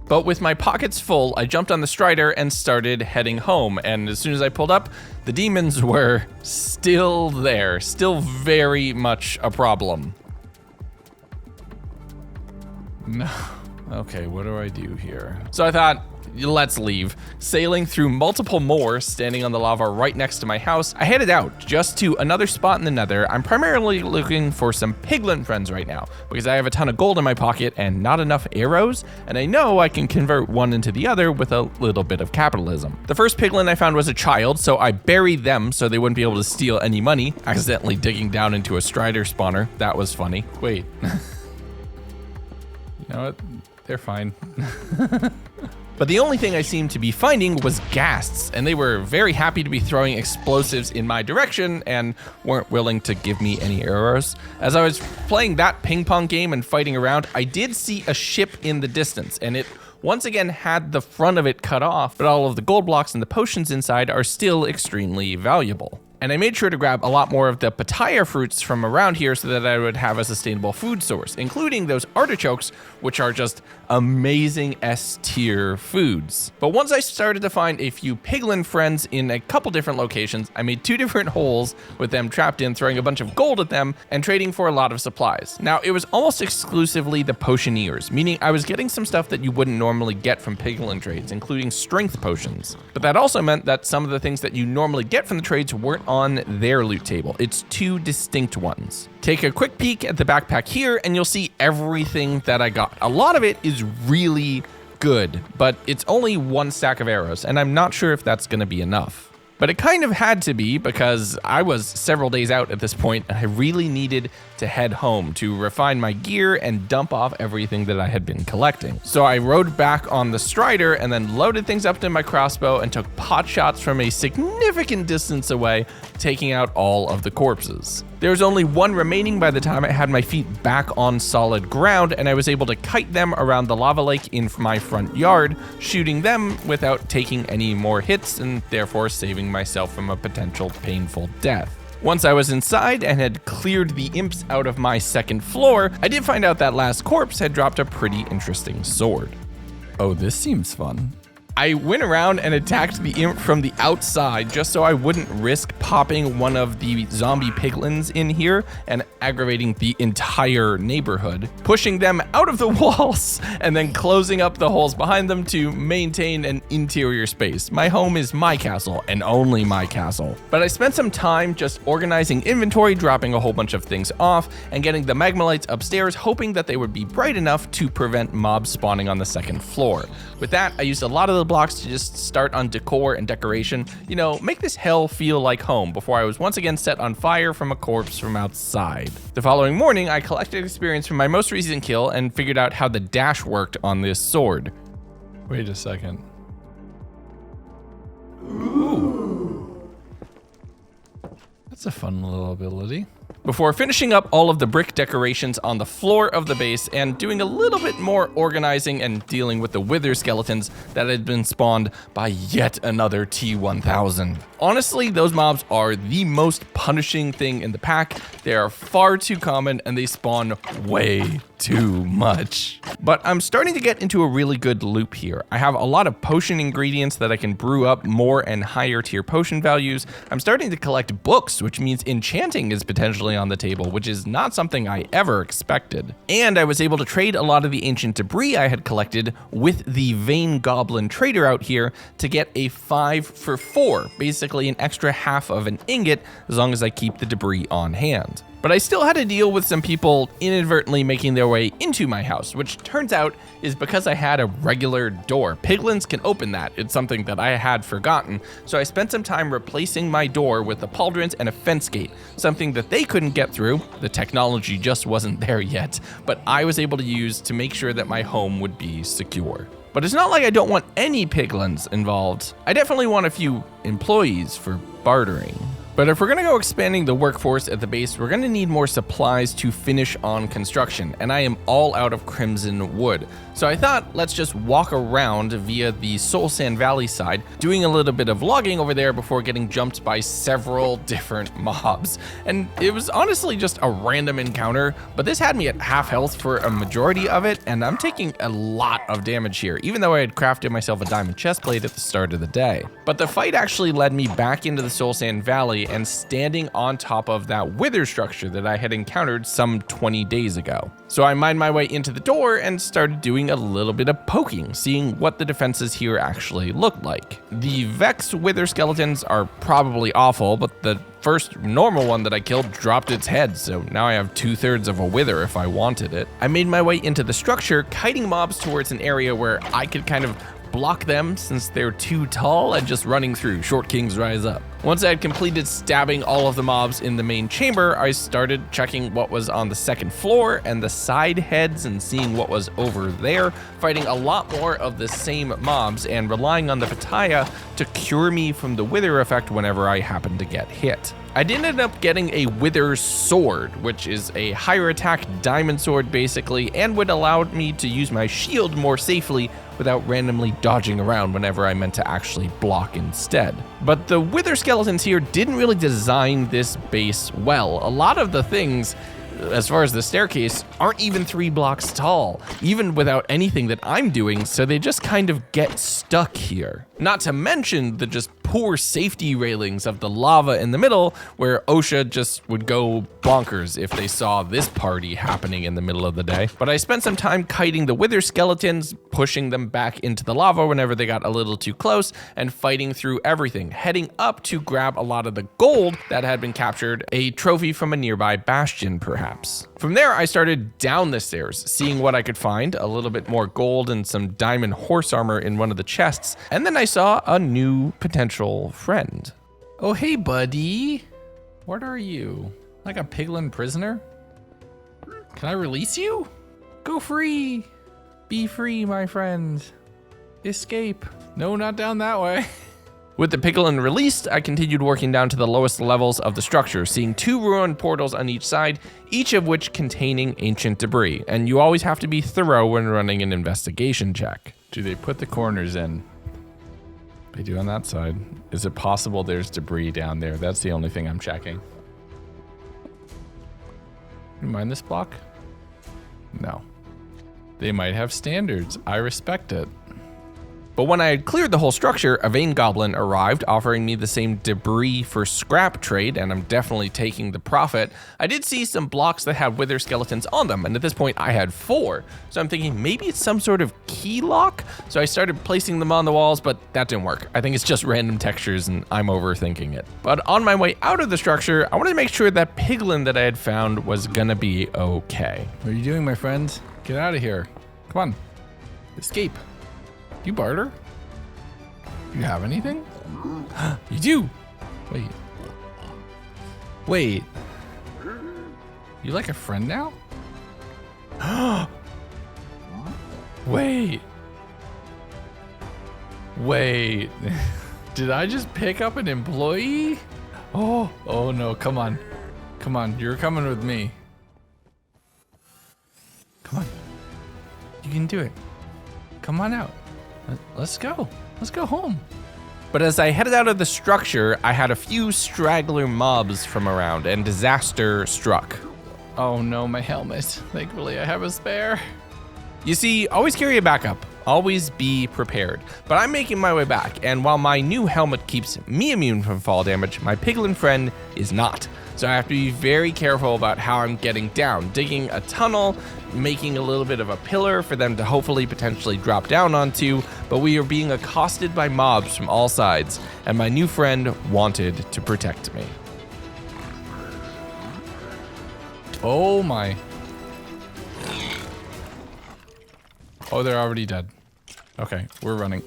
But with my pockets full, I jumped on the strider and started heading home, and as soon as I pulled up, the demons were still there, still very much a problem. No. Okay, what do I do here? So I thought, let's leave. Sailing through multiple moors, standing on the lava right next to my house, I headed out just to another spot in the Nether. I'm primarily looking for some piglin friends right now because I have a ton of gold in my pocket and not enough arrows, and I know I can convert one into the other with a little bit of capitalism. The first piglin I found was a child, so I buried them so they wouldn't be able to steal any money, accidentally digging down into a strider spawner. That was funny. Wait. You know what? They're fine. But the only thing I seemed to be finding was ghasts, and they were very happy to be throwing explosives in my direction and weren't willing to give me any arrows. As I was playing that ping pong game and fighting around, I did see a ship in the distance, and it once again had the front of it cut off, but all of the gold blocks and the potions inside are still extremely valuable. And I made sure to grab a lot more of the papaya fruits from around here so that I would have a sustainable food source, including those artichokes, which are just amazing S-tier foods. But once I started to find a few piglin friends in a couple different locations, I made 2 different holes with them trapped in, throwing a bunch of gold at them and trading for a lot of supplies. Now, it was almost exclusively the potioneers, meaning I was getting some stuff that you wouldn't normally get from piglin trades, including strength potions. But that also meant that some of the things that you normally get from the trades weren't on their loot table. It's 2 distinct ones. Take a quick peek at the backpack here and you'll see everything that I got. A lot of it is really good, but it's only 1 stack of arrows, and I'm not sure if that's going to be enough. But it kind of had to be because I was several days out at this point and I really needed to head home to refine my gear and dump off everything that I had been collecting. So I rode back on the Strider and then loaded things up to my crossbow and took pot shots from a significant distance away, taking out all of the corpses. There was only 1 remaining by the time I had my feet back on solid ground, and I was able to kite them around the lava lake in my front yard, shooting them without taking any more hits and therefore saving myself from a potential painful death. Once I was inside and had cleared the imps out of my 2nd floor, I did find out that last corpse had dropped a pretty interesting sword. Oh, this seems fun. I went around and attacked the imp from the outside just so I wouldn't risk popping one of the zombie piglins in here and aggravating the entire neighborhood, pushing them out of the walls and then closing up the holes behind them to maintain an interior space. My home is my castle and only my castle. But I spent some time just organizing inventory, dropping a whole bunch of things off, and getting the magma lights upstairs, hoping that they would be bright enough to prevent mobs spawning on the 2nd floor. With that, I used a lot of the blocks to just start on decor and decoration, you know, make this hell feel like home before I was once again set on fire from a corpse from outside. The following morning, I collected experience from my most recent kill and figured out how the dash worked on this sword. Wait a second. Ooh. That's a fun little ability. Before finishing up all of the brick decorations on the floor of the base and doing a little bit more organizing and dealing with the wither skeletons that had been spawned by yet another T-1000. Honestly, those mobs are the most punishing thing in the pack. They are far too common and they spawn way too much. But I'm starting to get into a really good loop here. I have a lot of potion ingredients that I can brew up more and higher tier potion values. I'm starting to collect books, which means enchanting is potentially on the table, which is not something I ever expected. And I was able to trade a lot of the ancient debris I had collected with the Vein Goblin trader out here to get a 5 for 4, basically an extra half of an ingot as long as I keep the debris on hand. But I still had to deal with some people inadvertently making their way into my house, which turns out is because I had a regular door. Piglins can open that. It's something that I had forgotten. So I spent some time replacing my door with the pauldrons and a fence gate, something that they couldn't get through. The technology just wasn't there yet, but I was able to use to make sure that my home would be secure. But it's not like I don't want any piglins involved. I definitely want a few employees for bartering. But if we're gonna go expanding the workforce at the base, we're gonna need more supplies to finish on construction, and I am all out of crimson wood. So I thought, let's just walk around via the Soul Sand Valley side, doing a little bit of logging over there before getting jumped by several different mobs. And it was honestly just a random encounter, but this had me at half health for a majority of it, and I'm taking a lot of damage here, even though I had crafted myself a diamond chestplate at the start of the day. But the fight actually led me back into the Soul Sand Valley and standing on top of that wither structure that I had encountered some 20 days ago. So I mined my way into the door and started doing a little bit of poking, seeing what the defenses here actually looked like. The Vex wither skeletons are probably awful, but the first normal one that I killed dropped its head, so now I have 2/3 of a wither if I wanted it. I made my way into the structure, kiting mobs towards an area where I could kind of block them since they're too tall, and just running through. Short kings rise up. Once I had completed stabbing all of the mobs in the main chamber, I started checking what was on the second floor and the side heads and seeing what was over there, fighting a lot more of the same mobs and relying on the Pataya to cure me from the wither effect whenever I happened to get hit. I did end up getting a wither sword, which is a higher attack diamond sword basically, and would allow me to use my shield more safely without randomly dodging around whenever I meant to actually block instead. But the wither skeletons here didn't really design this base well. A lot of the things, as far as the staircase, aren't even 3 blocks tall, even without anything that I'm doing, so they just kind of get stuck here. Not to mention the just poor safety railings of the lava in the middle, where OSHA just would go bonkers if they saw this party happening in the middle of the day. But I spent some time kiting the wither skeletons, pushing them back into the lava whenever they got a little too close, and fighting through everything, heading up to grab a lot of the gold that had been captured, a trophy from a nearby bastion perhaps. From there, I started down the stairs, seeing what I could find, a little bit more gold and some diamond horse armor in one of the chests, and then I saw a new potential friend. Oh, hey, buddy. What are you? Like a piglin prisoner? Can I release you? Go free. Be free, my friend. Escape. No, not down that way. With the piglin released, I continued working down to the lowest levels of the structure, seeing 2 ruined portals on each side, each of which containing ancient debris, and you always have to be thorough when running an investigation check. Do they put the corners in? They do on that side. Is it possible there's debris down there? That's the only thing I'm checking. You mind this block? No. They might have standards. I respect it. But when I had cleared the whole structure, a vein goblin arrived, offering me the same debris for scrap trade, and I'm definitely taking the profit. I did see some blocks that had wither skeletons on them, and at this point I had 4. So I'm thinking maybe it's some sort of key lock? So I started placing them on the walls, but that didn't work. I think it's just random textures and I'm overthinking it. But on my way out of the structure, I wanted to make sure that piglin that I had found was gonna be okay. What are you doing, my friend? Get out of here. Come on. Escape. Do you barter? Do you have anything? You do. Wait. Wait. You like a friend now? Wait. Wait. Did I just pick up an employee? Oh no, come on. Come on, you're coming with me. Come on. You can do it. Come on out. Let's go. Let's go home. But as I headed out of the structure, I had a few straggler mobs from around, and disaster struck. Oh no, my helmet. Thankfully, I have a spare. You see, always carry a backup. Always be prepared. But I'm making my way back, and while my new helmet keeps me immune from fall damage, my piglin friend is not. So I have to be very careful about how I'm getting down, digging a tunnel, making a little bit of a pillar for them to hopefully potentially drop down onto, but we are being accosted by mobs from all sides, and my new friend wanted to protect me. Oh my. Oh, they're already dead. Okay, we're running.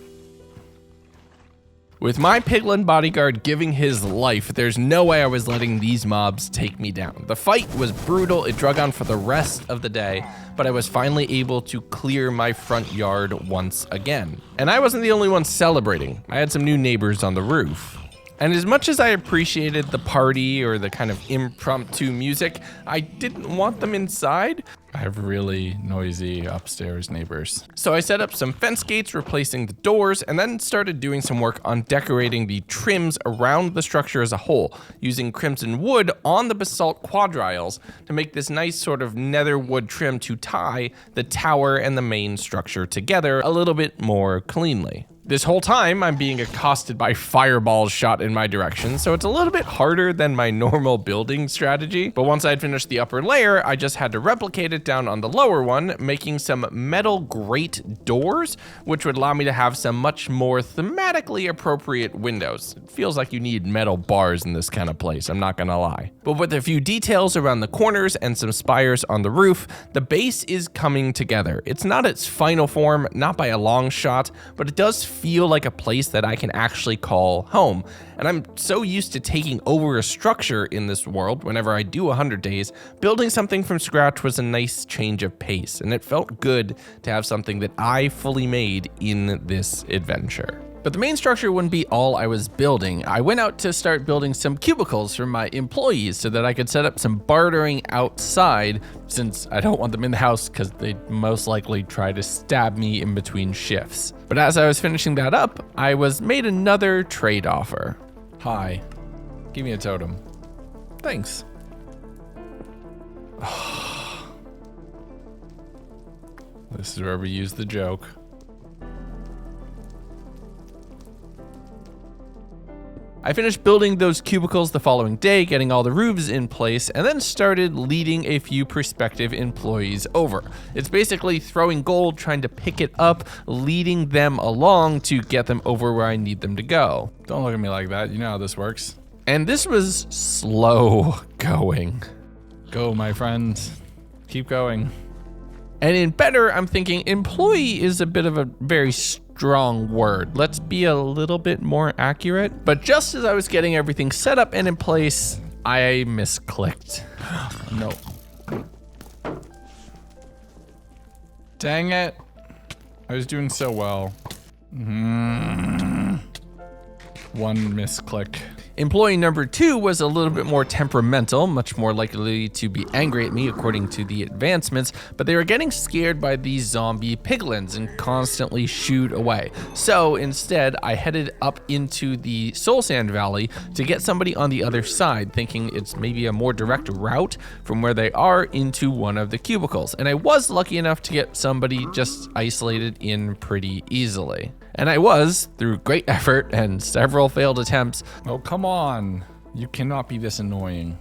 With my piglin bodyguard giving his life, there's no way I was letting these mobs take me down. The fight was brutal, it drug on for the rest of the day, but I was finally able to clear my front yard once again. And I wasn't the only one celebrating. I had some new neighbors on the roof. And as much as I appreciated the party or the kind of impromptu music, I didn't want them inside. I have really noisy upstairs neighbors. So I set up some fence gates, replacing the doors, and then started doing some work on decorating the trims around the structure as a whole, using crimson wood on the basalt quadriles to make this nice sort of nether wood trim to tie the tower and the main structure together a little bit more cleanly. This whole time, I'm being accosted by fireballs shot in my direction, so it's a little bit harder than my normal building strategy. But once I'd finished the upper layer, I just had to replicate it down on the lower one, making some metal grate doors, which would allow me to have some much more thematically appropriate windows. It feels like you need metal bars in this kind of place, I'm not gonna lie. But with a few details around the corners and some spires on the roof, the base is coming together. It's not its final form, not by a long shot, but it does feel like a place that I can actually call home. And I'm so used to taking over a structure in this world whenever I do 100 days, building something from scratch was a nice change of pace, and it felt good to have something that I fully made in this adventure. But the main structure wouldn't be all I was building. I went out to start building some cubicles for my employees so that I could set up some bartering outside, since I don't want them in the house because they'd most likely try to stab me in between shifts. But as I was finishing that up, I was made another trade offer. Hi. Give me a totem. Thanks. This is where we use the joke. I finished building those cubicles the following day, getting all the roofs in place, and then started leading a few prospective employees over. It's basically throwing gold, trying to pick it up, leading them along to get them over where I need them to go. Don't look at me like that. You know how this works. And this was slow going. Go, my friend. Keep going. And in better, I'm thinking employee is a bit of a very strong word. Let's be a little bit more accurate. But just as I was getting everything set up and in place, I misclicked. No. Dang it. I was doing so well. One misclick. Employee number 2 was a little bit more temperamental, much more likely to be angry at me according to the advancements, but they were getting scared by these zombie piglins and constantly shooed away. So instead, I headed up into the Soul Sand Valley to get somebody on the other side, thinking it's maybe a more direct route from where they are into one of the cubicles. And I was lucky enough to get somebody just isolated in pretty easily. And I was, through great effort and several failed attempts, Oh, come on. You cannot be this annoying.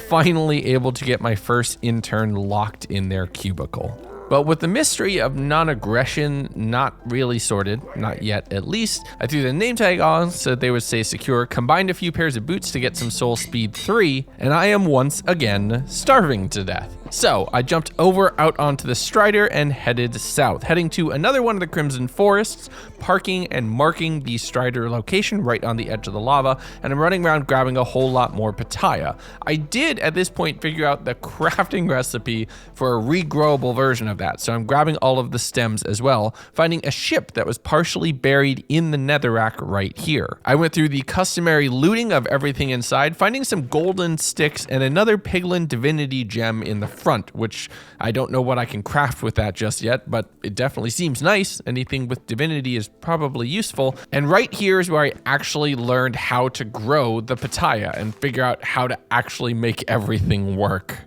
finally able to get my first intern locked in their cubicle. But with the mystery of non-aggression not really sorted, not yet at least, I threw the name tag on so that they would stay secure, combined a few pairs of boots to get some soul speed 3, and I am once again starving to death. So I jumped over out onto the Strider and headed south, heading to another one of the Crimson Forests, parking and marking the Strider location right on the edge of the lava, and I'm running around grabbing a whole lot more pitaya. I did at this point figure out the crafting recipe for a regrowable version of that, so I'm grabbing all of the stems as well, finding a ship that was partially buried in the netherrack right here. I went through the customary looting of everything inside, finding some golden sticks and another piglin divinity gem in the front, which I don't know what I can craft with that just yet, but it definitely seems nice. Anything with divinity is probably useful. And right here is where I actually learned how to grow the pitaya and figure out how to actually make everything work.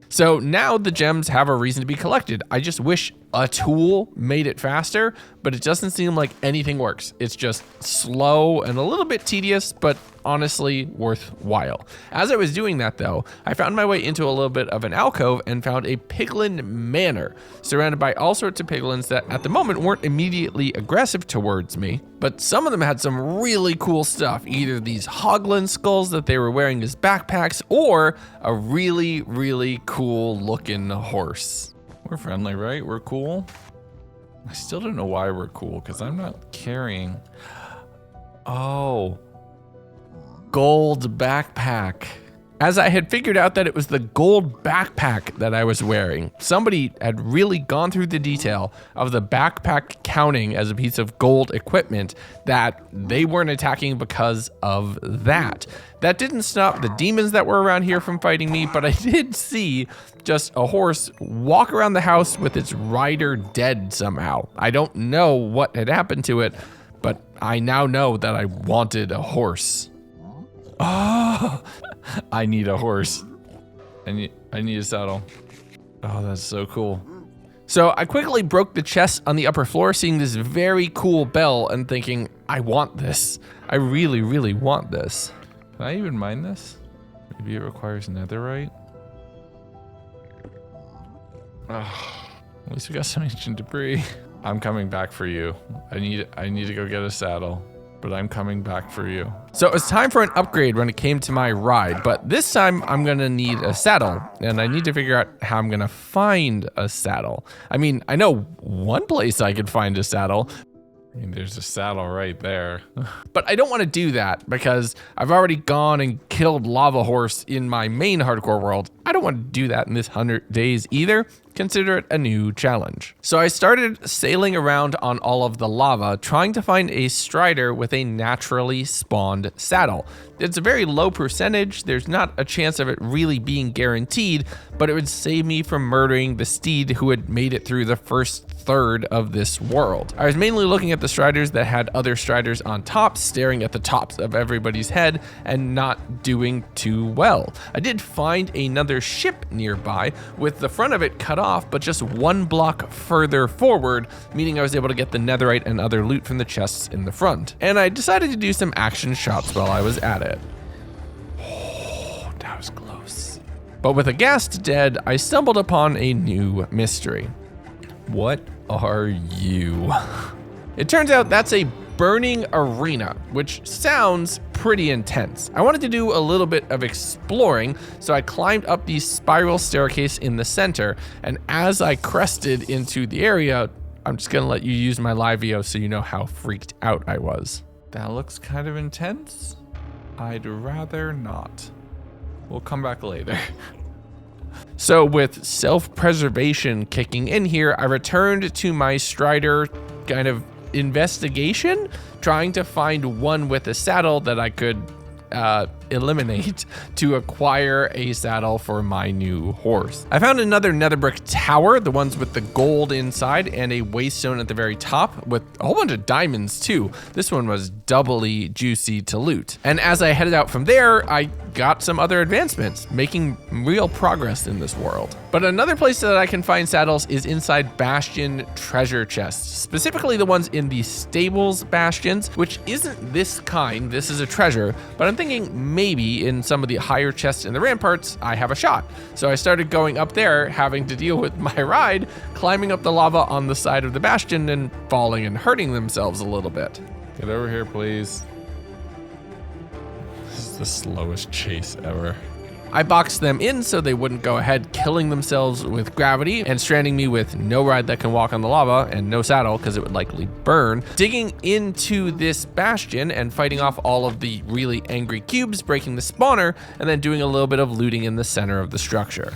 So now the gems have a reason to be collected. I just wish a tool made it faster, but it doesn't seem like anything works. It's just slow and a little bit tedious, but honestly worthwhile. As I was doing that though, I found my way into a little bit of an alcove and found a piglin manor, surrounded by all sorts of piglins that at the moment weren't immediately aggressive towards me, but some of them had some really cool stuff, either these hoglin skulls that they were wearing as backpacks or a really, really cool looking horse. We're friendly, right? We're cool. I still don't know why we're cool, because I'm not carrying. Oh. Gold backpack. As I had figured out that it was the gold backpack that I was wearing, somebody had really gone through the detail of the backpack counting as a piece of gold equipment, that they weren't attacking because of that. That didn't stop the demons that were around here from fighting me, but I did see just a horse walk around the house with its rider dead somehow. I don't know what had happened to it, but I now know that I wanted a horse. Oh, I need a horse. I need a saddle. Oh, that's so cool. So I quickly broke the chest on the upper floor, seeing this very cool bell and thinking, I want this. I really, really want this. Can I even mine this? Maybe it requires netherite. Oh, at least we got some ancient debris. I'm coming back for you. I need to go get a saddle, but I'm coming back for you. So it was time for an upgrade when it came to my ride, but this time I'm gonna need a saddle, and I need to figure out how I'm gonna find a saddle. I mean, I know one place I could find a saddle. I mean, there's a saddle right there. But I don't want to do that because I've already gone and killed Lava Horse in my main hardcore world. I don't want to do that in this 100 days either. Consider it a new challenge. So I started sailing around on all of the lava, trying to find a strider with a naturally spawned saddle. It's a very low percentage. There's not a chance of it really being guaranteed, but it would save me from murdering the steed who had made it through the first third of this world. I was mainly looking at the striders that had other striders on top, staring at the tops of everybody's head and not doing too well. I did find another ship nearby with the front of it cut off, but just one block further forward, meaning I was able to get the netherite and other loot from the chests in the front. And I decided to do some action shots while I was at it. Oh, that was close. But with a ghast dead, I stumbled upon a new mystery. What are you? It turns out that's a burning arena, which sounds pretty intense. I wanted to do a little bit of exploring, so I climbed up the spiral staircase in the center, and as I crested into the area, I'm just gonna let you use my live VO so you know how freaked out I was. That looks kind of intense. I'd rather not. We'll come back later. So with self-preservation kicking in here, I returned to my strider kind of investigation, trying to find one with a saddle that I could eliminate to acquire a saddle for my new horse. I found another nether brick tower, the ones with the gold inside, and a waystone at the very top with a whole bunch of diamonds too. This one was doubly juicy to loot. And as I headed out from there, I got some other advancements, making real progress in this world. But another place that I can find saddles is inside bastion treasure chests, specifically the ones in the stables bastions, which isn't this kind. This is a treasure, but I'm thinking maybe in some of the higher chests in the ramparts, I have a shot. So I started going up there, having to deal with my ride, climbing up the lava on the side of the bastion and falling and hurting themselves a little bit. Get over here, please. This is the slowest chase ever. I boxed them in so they wouldn't go ahead killing themselves with gravity and stranding me with no ride that can walk on the lava and no saddle because it would likely burn. Digging into this bastion and fighting off all of the really angry cubes, breaking the spawner, and then doing a little bit of looting in the center of the structure.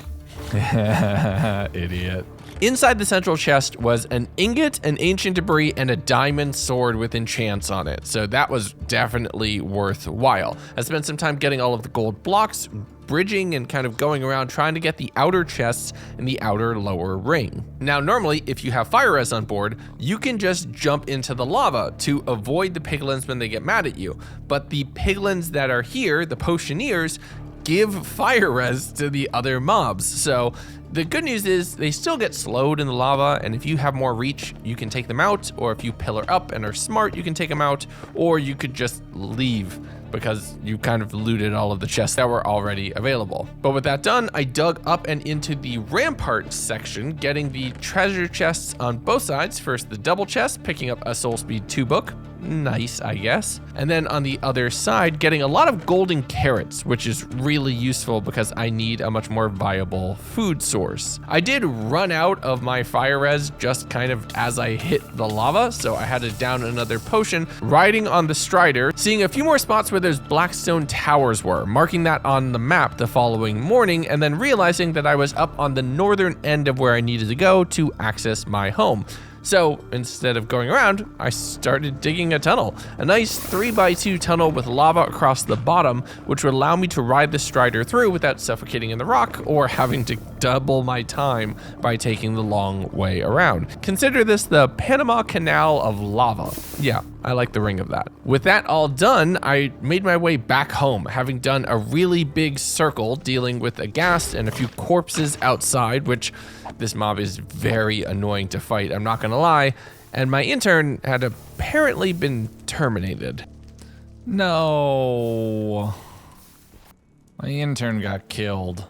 Idiot. Inside the central chest was an ingot, an ancient debris, and a diamond sword with enchants on it. So that was definitely worthwhile. I spent some time getting all of the gold blocks, bridging and kind of going around trying to get the outer chests in the outer lower ring. Now, normally, if you have fire res on board, you can just jump into the lava to avoid the piglins when they get mad at you. But the piglins that are here, the potioneers, give fire res to the other mobs. So the good news is they still get slowed in the lava, and if you have more reach, you can take them out, or if you pillar up and are smart, you can take them out, or you could just leave because you kind of looted all of the chests that were already available. But with that done, I dug up and into the rampart section, getting the treasure chests on both sides. First the double chest, picking up a Soul Speed 2 book. Nice, I guess. And then on the other side, getting a lot of golden carrots, which is really useful because I need a much more viable food source. I did run out of my fire res just kind of as I hit the lava, so I had to down another potion, riding on the strider, seeing a few more spots where those Blackstone towers were, marking that on the map the following morning, and then realizing that I was up on the northern end of where I needed to go to access my home. So instead of going around, I started digging a tunnel, a nice 3x2 tunnel with lava across the bottom, which would allow me to ride the strider through without suffocating in the rock or having to double my time by taking the long way around. Consider this the Panama Canal of lava. Yeah, I like the ring of that. With that all done, I made my way back home, having done a really big circle dealing with a ghast and a few corpses outside, which this mob is very annoying to fight, I'm not gonna lie, and my intern had apparently been terminated. No. My intern got killed.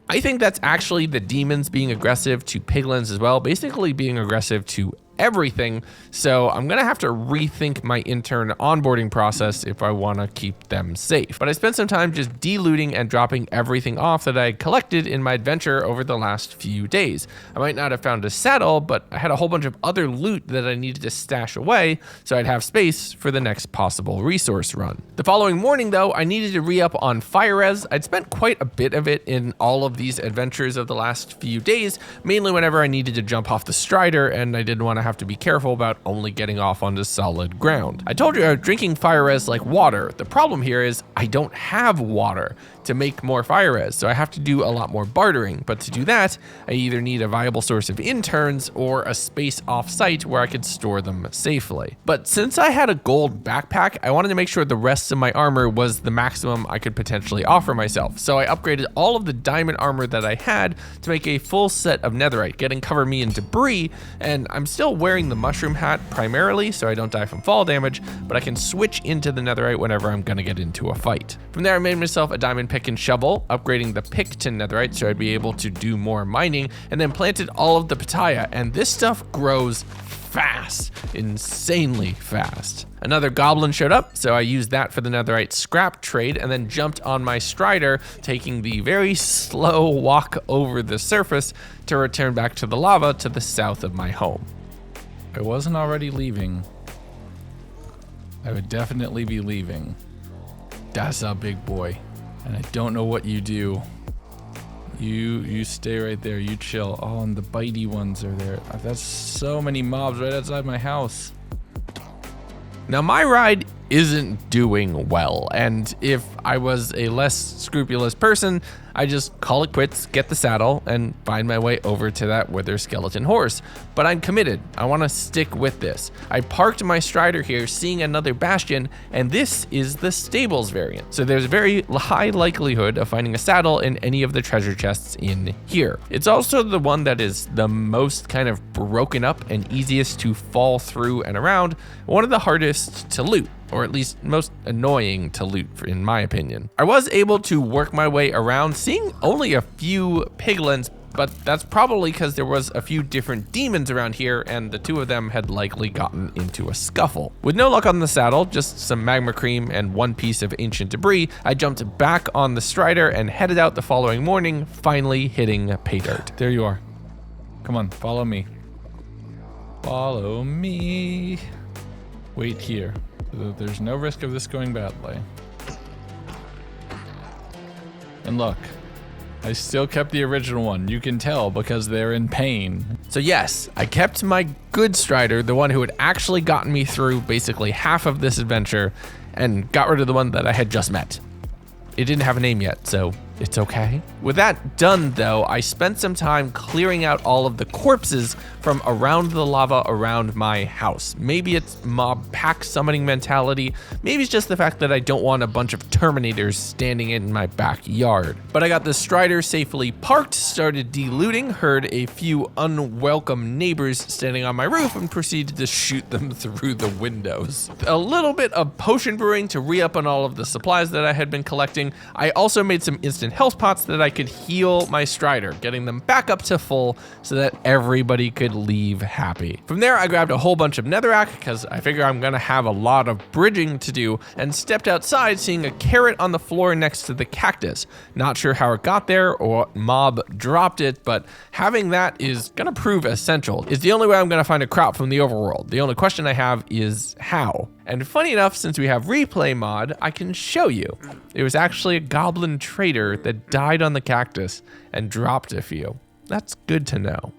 I think that's actually the demons being aggressive to piglins as well, basically being aggressive to everything. So I'm gonna have to rethink my intern onboarding process if I wanna keep them safe. But I spent some time just delooting and dropping everything off that I collected in my adventure over the last few days. I might not have found a saddle, but I had a whole bunch of other loot that I needed to stash away so I'd have space for the next possible resource run. The following morning though, I needed to re-up on fire res. I'd spent quite a bit of it in all of these adventures of the last few days, mainly whenever I needed to jump off the strider and I didn't want to have to be careful about only getting off onto solid ground. I told you I was drinking fire res like water. The problem here is I don't have water to make more fire res, so I have to do a lot more bartering. But to do that, I either need a viable source of interns or a space off-site where I could store them safely. But since I had a gold backpack, I wanted to make sure the rest of my armor was the maximum I could potentially offer myself. So I upgraded all of the diamond armor that I had to make a full set of netherite, getting cover me in debris, and I'm still wearing the mushroom hat primarily so I don't die from fall damage, but I can switch into the netherite whenever I'm gonna get into a fight. From there, I made myself a diamond pick and shovel, upgrading the pick to netherite so I'd be able to do more mining, and then planted all of the pitaya, and this stuff grows fast, insanely fast. Another goblin showed up, so I used that for the netherite scrap trade and then jumped on my strider, taking the very slow walk over the surface to return back to the lava to the south of my home. I wasn't already leaving. I would definitely be leaving. That's a big boy. And I don't know what you do. You stay right there, you chill. Oh, and the bitey ones are there. That's so many mobs right outside my house. Now my ride isn't doing well, and if I was a less scrupulous person, I just call it quits, get the saddle, and find my way over to that wither skeleton horse. But I'm committed. I want to stick with this. I parked my strider here, seeing another bastion, and this is the stables variant. So there's a very high likelihood of finding a saddle in any of the treasure chests in here. It's also the one that is the most kind of broken up and easiest to fall through and around, one of the hardest to loot, or at least most annoying to loot in my opinion. I was able to work my way around, seeing only a few piglins, but that's probably because there was a few different demons around here and the two of them had likely gotten into a scuffle. With no luck on the saddle, just some magma cream and one piece of ancient debris, I jumped back on the strider and headed out the following morning, finally hitting pay dirt. There you are. Come on, follow me. Follow me. Wait here. There's no risk of this going badly. And look, I still kept the original one. You can tell because they're in pain. So yes, I kept my good strider, the one who had actually gotten me through basically half of this adventure, and got rid of the one that I had just met. It didn't have a name yet, so it's okay. With that done though, I spent some time clearing out all of the corpses from around the lava around my house. Maybe it's mob pack summoning mentality. Maybe it's just the fact that I don't want a bunch of Terminators standing in my backyard. But I got the strider safely parked, started delooting, heard a few unwelcome neighbors standing on my roof, and proceeded to shoot them through the windows. A little bit of potion brewing to re-up on all of the supplies that I had been collecting. I also made some instant health pots that I could heal my strider, getting them back up to full so that everybody could leave happy. From there, I grabbed a whole bunch of netherrack because I figure I'm gonna have a lot of bridging to do, and stepped outside seeing a carrot on the floor next to the cactus. Not sure how it got there or what mob dropped it, but having that is gonna prove essential. It's the only way I'm gonna find a crop from the overworld. The only question I have is how. And funny enough, since we have ReplayMod, I can show you. It was actually a goblin trader that died on the cactus and dropped a few. That's good to know.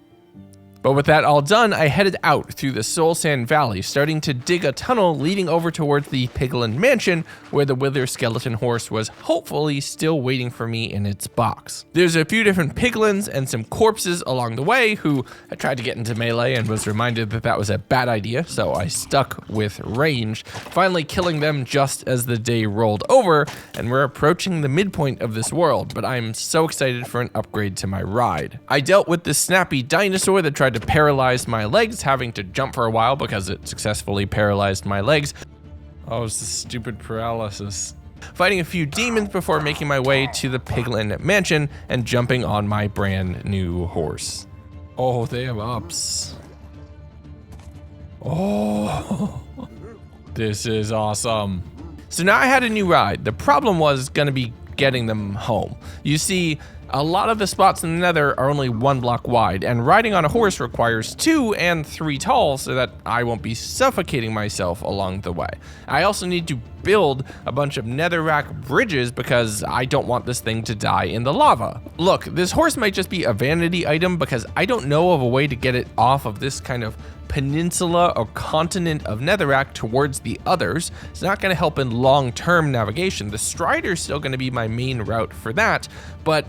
But with that all done, I headed out through the Soul Sand Valley, starting to dig a tunnel leading over towards the Piglin Mansion, where the Wither Skeleton Horse was hopefully still waiting for me in its box. There's a few different piglins and some corpses along the way who I tried to get into melee and was reminded that that was a bad idea, so I stuck with ranged, finally killing them just as the day rolled over, and we're approaching the midpoint of this world, but I'm so excited for an upgrade to my ride. I dealt with the snappy dinosaur that tried to paralyze my legs, having to jump for a while because it successfully paralyzed my legs. Oh, it's the stupid paralysis. Fighting a few demons before making my way to the Piglin Mansion and jumping on my brand new horse. Oh, they have ups. Oh, this is awesome. So now I had a new ride. The problem was gonna be getting them home. You see, a lot of the spots in the Nether are only 1 block wide, and riding on a horse requires 2 and 3 tall so that I won't be suffocating myself along the way. I also need to build a bunch of netherrack bridges because I don't want this thing to die in the lava. Look, this horse might just be a vanity item because I don't know of a way to get it off of this kind of peninsula or continent of netherrack towards the others. It's not going to help in long-term navigation. The Strider's still going to be my main route for that, but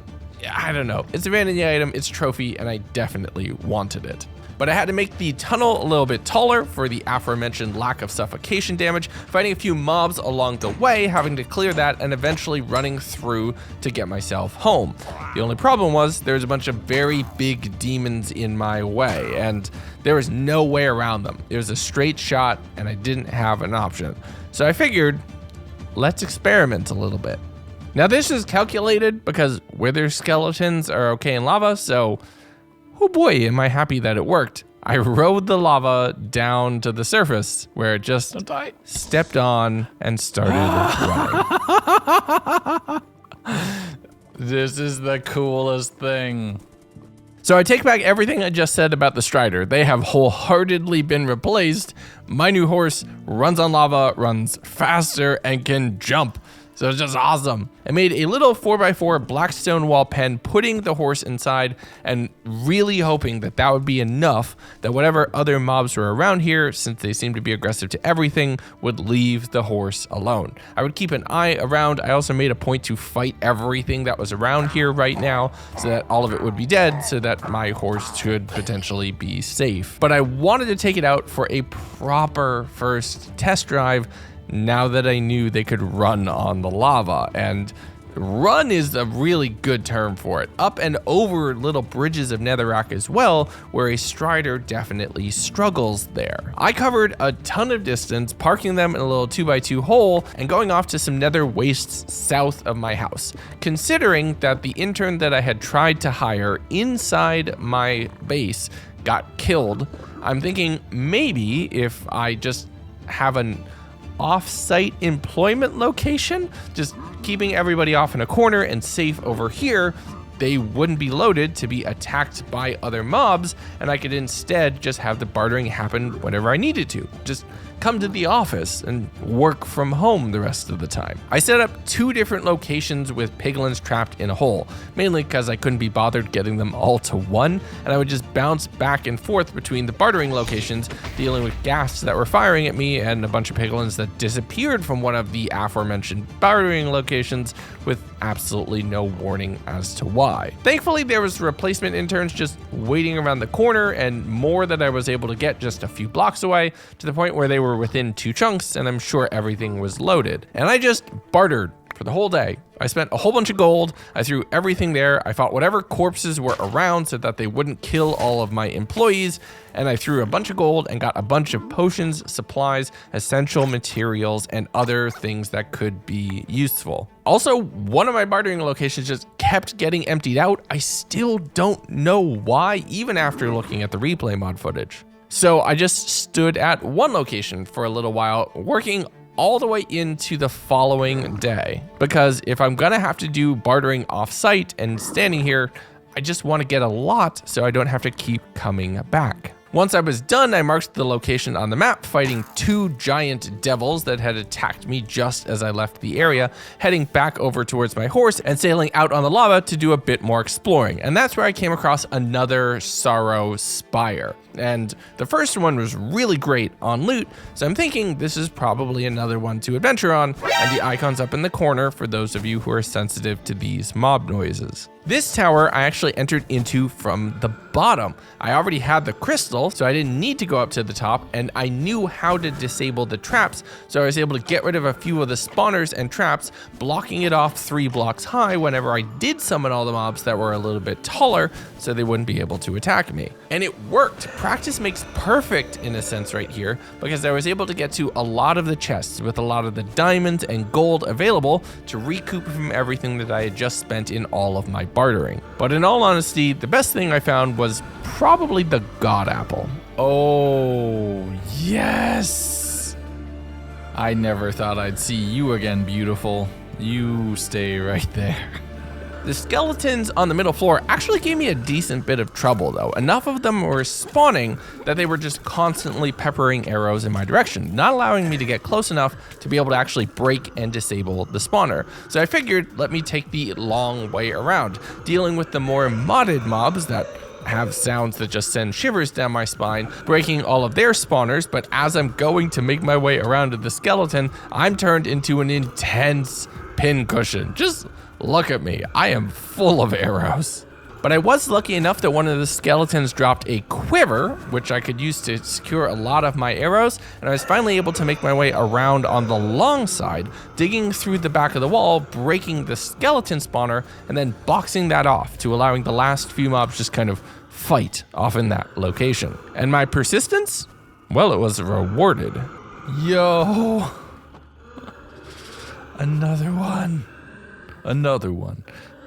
I don't know. It's a vanity item, it's trophy, and I definitely wanted it. But I had to make the tunnel a little bit taller for the aforementioned lack of suffocation damage, fighting a few mobs along the way, having to clear that, and eventually running through to get myself home. The only problem was there's a bunch of very big demons in my way, and there was no way around them. It was a straight shot, and I didn't have an option. So I figured, let's experiment a little bit. Now this is calculated because wither skeletons are okay in lava, so oh boy, am I happy that it worked. I rode the lava down to the surface where it just stepped on and started running. This is the coolest thing. So I take back everything I just said about the Strider. They have wholeheartedly been replaced. My new horse runs on lava, runs faster, and can jump. So it's just awesome. I made a little 4x4 black stone wall pen, putting the horse inside and really hoping that that would be enough that whatever other mobs were around here, since they seem to be aggressive to everything, would leave the horse alone. I would keep an eye around. I also made a point to fight everything that was around here right now so that all of it would be dead so that my horse should potentially be safe. But I wanted to take it out for a proper first test drive now that I knew they could run on the lava. And run is a really good term for it. Up and over little bridges of netherrack as well, where a Strider definitely struggles there. I covered a ton of distance, parking them in a little 2x2 hole and going off to some nether wastes south of my house. Considering that the intern that I had tried to hire inside my base got killed, I'm thinking maybe if I just have an off-site employment location, just keeping everybody off in a corner and safe over here, they wouldn't be loaded to be attacked by other mobs, and I could instead just have the bartering happen whenever I needed to. Just come to the office and work from home the rest of the time. I set up 2 different locations with piglins trapped in a hole, mainly because I couldn't be bothered getting them all to one, and I would just bounce back and forth between the bartering locations, dealing with ghasts that were firing at me and a bunch of piglins that disappeared from one of the aforementioned bartering locations with absolutely no warning as to why. Thankfully, there was replacement interns just waiting around the corner and more that I was able to get just a few blocks away, to the point where they were within 2 chunks and I'm sure everything was loaded. And I just bartered for the whole day. I spent a whole bunch of gold. I threw everything there. I fought whatever corpses were around so that they wouldn't kill all of my employees. And I threw a bunch of gold and got a bunch of potions, supplies, essential materials, and other things that could be useful. Also, one of my bartering locations just kept getting emptied out. I still don't know why, even after looking at the ReplayMod footage. So I just stood at one location for a little while, working all the way into the following day. Because if I'm gonna have to do bartering off-site and standing here, I just want to get a lot so I don't have to keep coming back. Once I was done, I marked the location on the map, fighting 2 giant devils that had attacked me just as I left the area, heading back over towards my horse and sailing out on the lava to do a bit more exploring. And that's where I came across another Sorrow Spire. And the first one was really great on loot, so I'm thinking this is probably another one to adventure on, and the icon's up in the corner for those of you who are sensitive to these mob noises. This tower I actually entered into from the bottom. I already had the crystal, so I didn't need to go up to the top, and I knew how to disable the traps, so I was able to get rid of a few of the spawners and traps, blocking it off 3 blocks high whenever I did summon all the mobs that were a little bit taller, so they wouldn't be able to attack me. And it worked. Practice makes perfect in a sense right here, because I was able to get to a lot of the chests with a lot of the diamonds and gold available to recoup from everything that I had just spent in all of my bartering. But in all honesty, the best thing I found was probably the God Apple. Oh, yes. I never thought I'd see you again, beautiful. You stay right there. The skeletons on the middle floor actually gave me a decent bit of trouble though. Enough of them were spawning that they were just constantly peppering arrows in my direction, not allowing me to get close enough to be able to actually break and disable the spawner. So I figured, let me take the long way around, dealing with the more modded mobs that have sounds that just send shivers down my spine, breaking all of their spawners. But as I'm going to make my way around to the skeleton, I'm turned into an intense pincushion. Just look at me, I am full of arrows. But I was lucky enough that one of the skeletons dropped a quiver, which I could use to secure a lot of my arrows, and I was finally able to make my way around on the long side, digging through the back of the wall, breaking the skeleton spawner, and then boxing that off to allowing the last few mobs just kind of fight off in that location. And my persistence? Well, it was rewarded. Yo. Another one. Another one.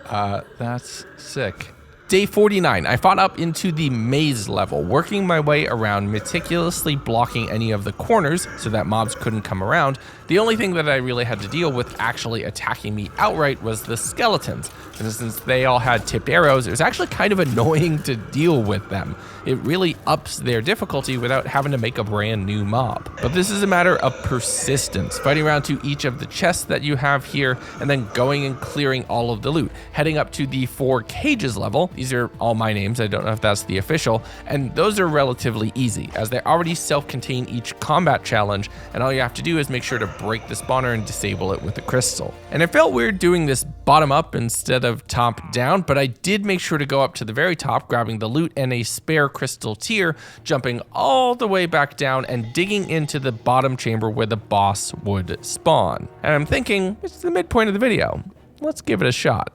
That's sick. Day 49, I fought up into the maze level, working my way around, meticulously blocking any of the corners so that mobs couldn't come around. The only thing that I really had to deal with actually attacking me outright was the skeletons. And since they all had tipped arrows, it was actually kind of annoying to deal with them. It really ups their difficulty without having to make a brand new mob. But this is a matter of persistence, fighting around to each of the chests that you have here, and then going and clearing all of the loot, heading up to the 4 cages level. These are all my names, I don't know if that's the official, and those are relatively easy, as they already self-contain each combat challenge, and all you have to do is make sure to break the spawner and disable it with the crystal. And it felt weird doing this bottom up instead of top down, but I did make sure to go up to the very top, grabbing the loot and a spare crystal tier, jumping all the way back down and digging into the bottom chamber where the boss would spawn. And I'm thinking, it's the midpoint of the video. Let's give it a shot.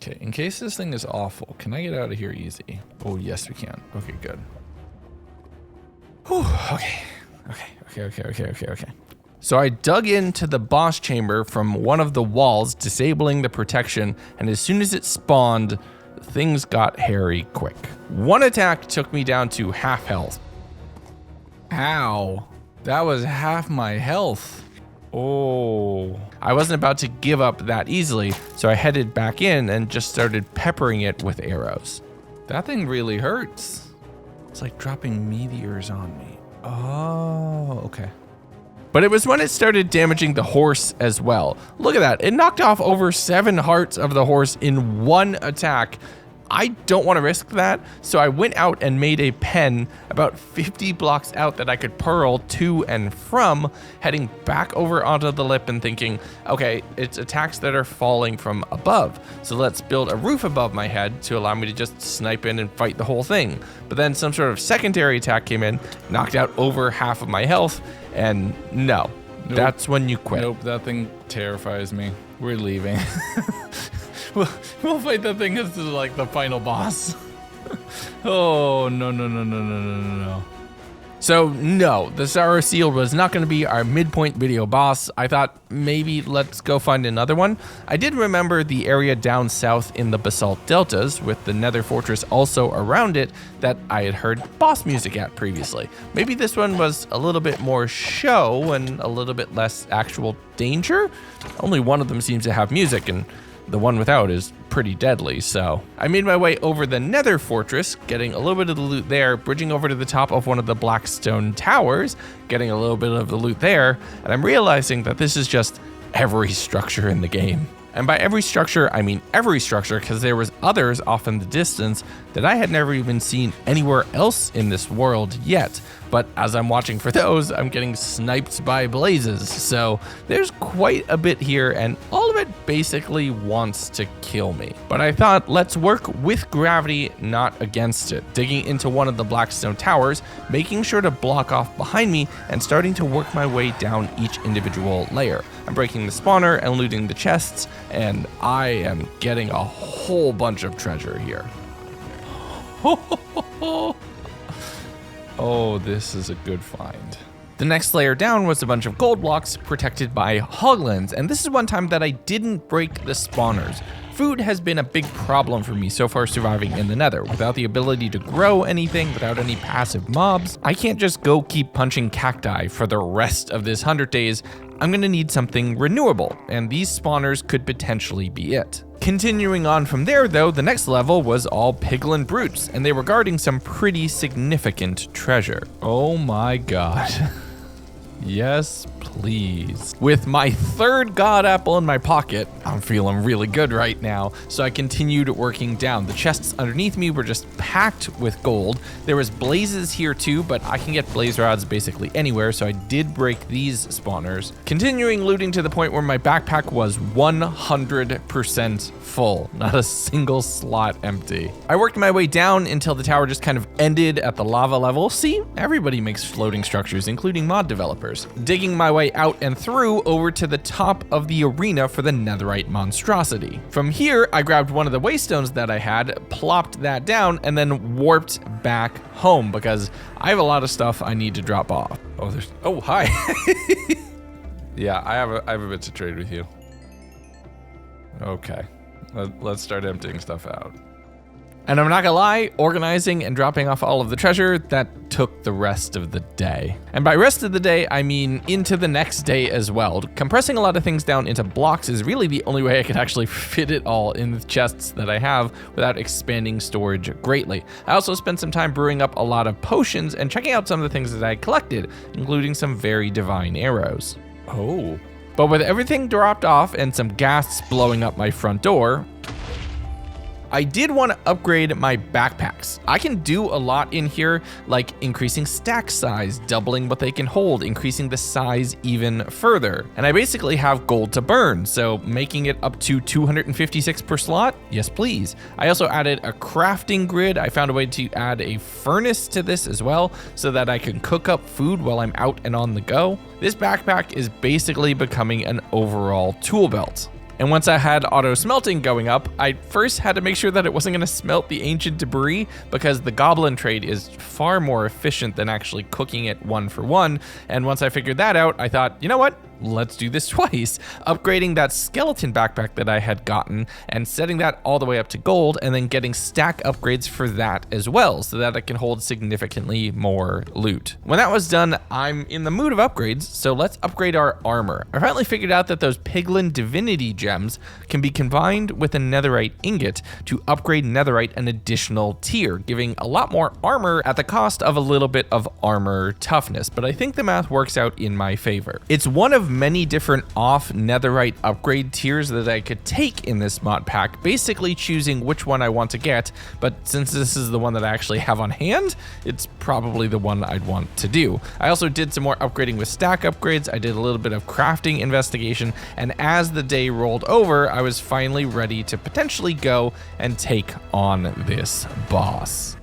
Okay, in case this thing is awful, can I get out of here easy? Oh, yes, we can. Okay, good. Whew, okay. So I dug into the boss chamber from one of the walls, disabling the protection, and as soon as it spawned, things got hairy quick. One attack took me down to half health. Ow. That was half my health. Oh. I wasn't about to give up that easily, so I headed back in and just started peppering it with arrows. That thing really hurts. It's like dropping meteors on me. Oh, okay. But it was when it started damaging the horse as well. Look at that. It knocked off over 7 hearts of the horse in one attack. I don't want to risk that, so I went out and made a pen about 50 blocks out that I could pearl to and from, heading back over onto the lip and thinking, okay, it's attacks that are falling from above, so let's build a roof above my head to allow me to just snipe in and fight the whole thing. But then some sort of secondary attack came in, knocked out over half of my health, and no, that's when you quit. Nope, that thing terrifies me. We're leaving. We'll fight that thing as like the final boss. Oh, no. So no, the Sorrow Seal was not going to be our midpoint video boss. I thought maybe let's go find another one. I did remember the area down south in the Basalt Deltas with the Nether Fortress also around it that I had heard boss music at previously. Maybe this one was a little bit more show and a little bit less actual danger. Only one of them seems to have music and the one without is pretty deadly, so I made my way over the Nether fortress, getting a little bit of the loot there, bridging over to the top of one of the blackstone towers, getting a little bit of the loot there, and I'm realizing that this is just every structure in the game. And by every structure, I mean every structure, because there was others off in the distance that I had never even seen anywhere else in this world yet. But as I'm watching for those, I'm getting sniped by blazes. So there's quite a bit here, and all of it basically wants to kill me. But I thought, let's work with gravity, not against it. Digging into one of the blackstone towers, making sure to block off behind me, and starting to work my way down each individual layer. I'm breaking the spawner and looting the chests, and I am getting a whole bunch of treasure here. Oh, this is a good find. The next layer down was a bunch of gold blocks protected by hoglins, and this is one time that I didn't break the spawners. Food has been a big problem for me so far surviving in the Nether. Without the ability to grow anything, without any passive mobs, I can't just go keep punching cacti for the rest of this 100 days. I'm gonna need something renewable, and these spawners could potentially be it. Continuing on from there though, the next level was all piglin brutes, and they were guarding some pretty significant treasure. Oh my god. Yes, please. With my third god apple in my pocket, I'm feeling really good right now, so I continued working down. The chests underneath me were just packed with gold. There was blazes here too, but I can get blaze rods basically anywhere, so I did break these spawners. Continuing looting to the point where my backpack was 100% full, not a single slot empty. I worked my way down until the tower just kind of ended at the lava level. See, everybody makes floating structures, including mod developers. Digging my way out and through over to the top of the arena for the netherite monstrosity. From here, I grabbed one of the waystones that I had, plopped that down, and then warped back home because I have a lot of stuff I need to drop off. Oh, hi. Yeah, I have a bit to trade with you. Okay, let's start emptying stuff out. And I'm not gonna lie, organizing and dropping off all of the treasure, that took the rest of the day. And by rest of the day, I mean into the next day as well. Compressing a lot of things down into blocks is really the only way I could actually fit it all in the chests that I have without expanding storage greatly. I also spent some time brewing up a lot of potions and checking out some of the things that I collected, including some very divine arrows. Oh. But with everything dropped off and some ghasts blowing up my front door, I did want to upgrade my backpacks. I can do a lot in here, like increasing stack size, doubling what they can hold, increasing the size even further. And I basically have gold to burn, so making it up to 256 per slot, yes please. I also added a crafting grid. I found a way to add a furnace to this as well, so that I can cook up food while I'm out and on the go. This backpack is basically becoming an overall tool belt. And once I had auto smelting going up, I first had to make sure that it wasn't going to smelt the ancient debris because the goblin trade is far more efficient than actually cooking it one for one. And once I figured that out, I thought, you know what? Let's do this twice. Upgrading that skeleton backpack that I had gotten and setting that all the way up to gold, and then getting stack upgrades for that as well so that it can hold significantly more loot. When that was done, I'm in the mood of upgrades, so let's upgrade our armor. I finally figured out that those piglin divinity gems can be combined with a netherite ingot to upgrade netherite an additional tier, giving a lot more armor at the cost of a little bit of armor toughness, but I think the math works out in my favor. It's one of many different off netherite upgrade tiers that I could take in this mod pack, basically choosing which one I want to get, but since this is the one that I actually have on hand, it's probably the one I'd want to do. I also did some more upgrading with stack upgrades, I did a little bit of crafting investigation, and as the day rolled over, I was finally ready to potentially go and take on this boss.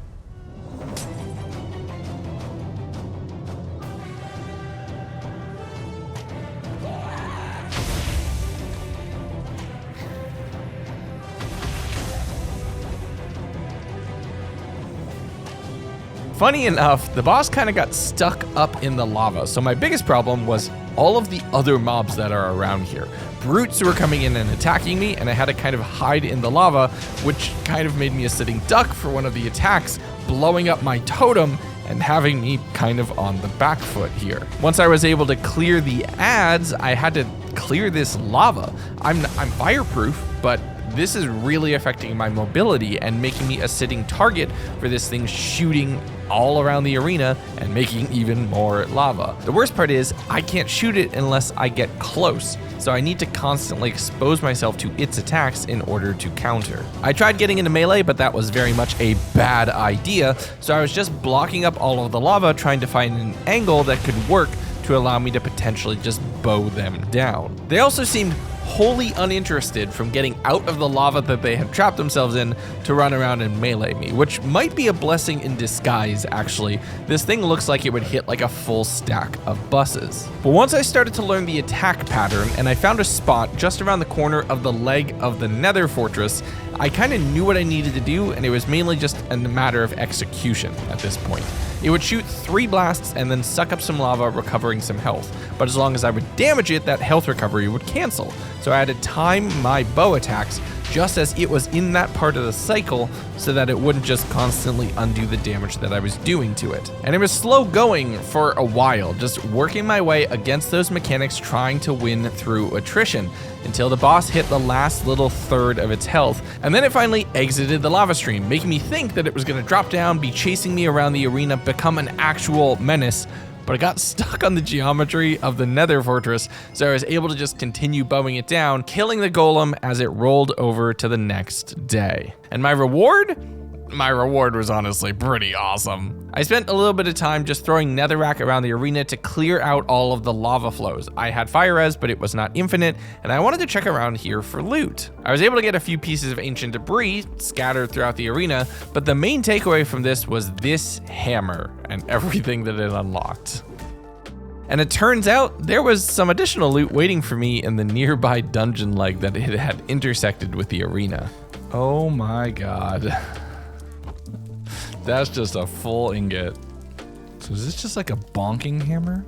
Funny enough, the boss kind of got stuck up in the lava, so my biggest problem was all of the other mobs that are around here. Brutes were coming in and attacking me, and I had to kind of hide in the lava, which kind of made me a sitting duck for one of the attacks, blowing up my totem and having me kind of on the back foot here. Once I was able to clear the ads, I had to clear this lava. I'm fireproof, but this is really affecting my mobility and making me a sitting target for this thing shooting all around the arena and making even more lava. The worst part is I can't shoot it unless I get close, so I need to constantly expose myself to its attacks in order to counter. I tried getting into melee, but that was very much a bad idea, so I was just blocking up all of the lava, trying to find an angle that could work to allow me to potentially just bow them down. They also seemed wholly uninterested from getting out of the lava that they had trapped themselves in to run around and melee me, which might be a blessing in disguise, actually. This thing looks like it would hit like a full stack of buses. But once I started to learn the attack pattern and I found a spot just around the corner of the leg of the Nether fortress, I kind of knew what I needed to do, and it was mainly just a matter of execution at this point. It would shoot 3 blasts and then suck up some lava, recovering some health. But as long as I would damage it, that health recovery would cancel. So I had to time my bow attacks just as it was in that part of the cycle so that it wouldn't just constantly undo the damage that I was doing to it. And it was slow going for a while, just working my way against those mechanics, trying to win through attrition until the boss hit the last little third of its health, and then it finally exited the lava stream, making me think that it was going to drop down, be chasing me around the arena, become an actual menace. But I got stuck on the geometry of the Nether fortress, so I was able to just continue bowing it down, killing the golem as it rolled over to the next day. And my reward? My reward was honestly pretty awesome. I spent a little bit of time just throwing netherrack around the arena to clear out all of the lava flows. I had fire res, but it was not infinite, and I wanted to check around here for loot. I was able to get a few pieces of ancient debris scattered throughout the arena, but the main takeaway from this was this hammer and everything that it unlocked. And it turns out there was some additional loot waiting for me in the nearby dungeon leg that it had intersected with the arena. Oh my god. That's just a full ingot. So is this just like a bonking hammer?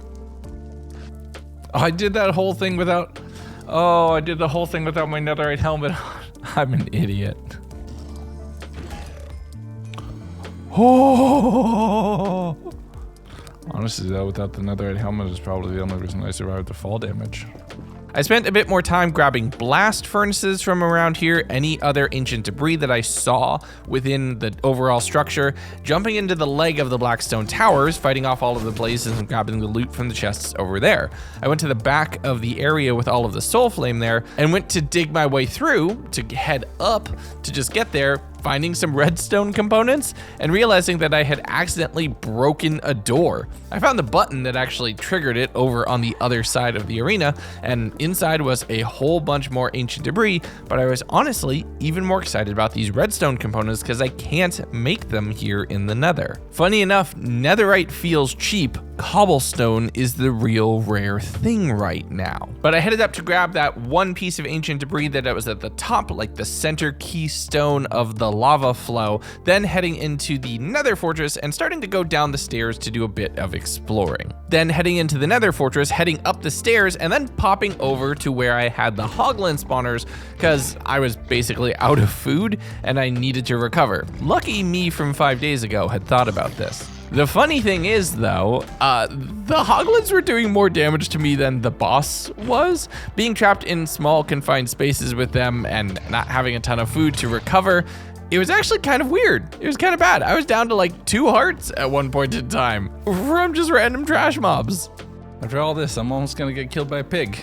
Oh, I did that whole thing without... Oh, I did the whole thing without my netherite helmet on. I'm an idiot. Oh! Honestly, though, without the netherite helmet is probably the only reason I survived the fall damage. I spent a bit more time grabbing blast furnaces from around here, any other ancient debris that I saw within the overall structure, jumping into the leg of the Blackstone Towers, fighting off all of the blazes and grabbing the loot from the chests over there. I went to the back of the area with all of the soul flame there and went to dig my way through to head up to just get there, finding some redstone components and realizing that I had accidentally broken a door. I found the button that actually triggered it over on the other side of the arena, and inside was a whole bunch more ancient debris, but I was honestly even more excited about these redstone components because I can't make them here in the Nether. Funny enough, netherite feels cheap. Cobblestone is the real rare thing right now. But I headed up to grab that one piece of ancient debris that was at the top, like the center keystone of the lava flow, then heading into the Nether fortress and starting to go down the stairs to do a bit of exploring. Then heading into the Nether fortress, heading up the stairs, and then popping over to where I had the hoglin spawners because I was basically out of food and I needed to recover. Lucky me from 5 days ago had thought about this. The funny thing is, though, the hoglins were doing more damage to me than the boss was. Being trapped in small confined spaces with them and not having a ton of food to recover, it was actually kind of weird. It was kind of bad. I was down to like 2 hearts at one point in time from just random trash mobs. After all this, I'm almost gonna get killed by a pig.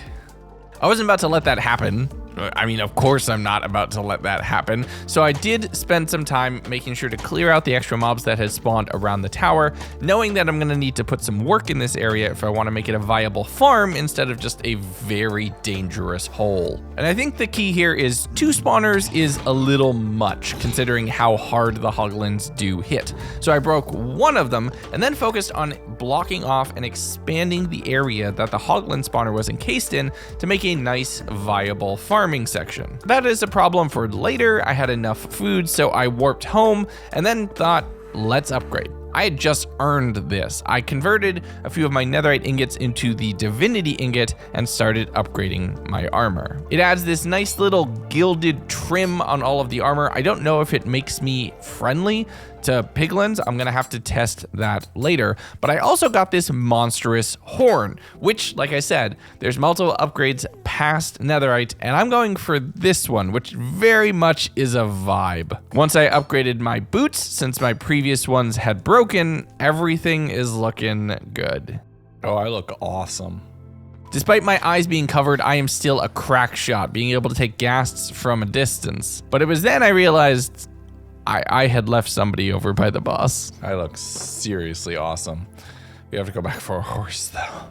I wasn't about to let that happen. I mean, of course I'm not about to let that happen. So I did spend some time making sure to clear out the extra mobs that had spawned around the tower, knowing that I'm gonna need to put some work in this area if I wanna make it a viable farm instead of just a very dangerous hole. And I think the key here is 2 spawners is a little much considering how hard the hoglins do hit. So I broke one of them and then focused on blocking off and expanding the area that the hoglin spawner was encased in to make a nice viable farming section. That is a problem for later. I had enough food, so I warped home and then thought, let's upgrade. I had just earned this. I converted a few of my netherite ingots into the divinity ingot and started upgrading my armor. It adds this nice little gilded trim on all of the armor. I don't know if it makes me friendly to piglins, I'm gonna have to test that later. But I also got this monstrous horn, which, like I said, there's multiple upgrades past netherite, and I'm going for this one, which very much is a vibe. Once I upgraded my boots, since my previous ones had broken, everything is looking good. Oh, I look awesome. Despite my eyes being covered, I am still a crack shot, being able to take ghasts from a distance. But it was then I realized I had left somebody over by the boss. I look seriously awesome. We have to go back for a horse, though.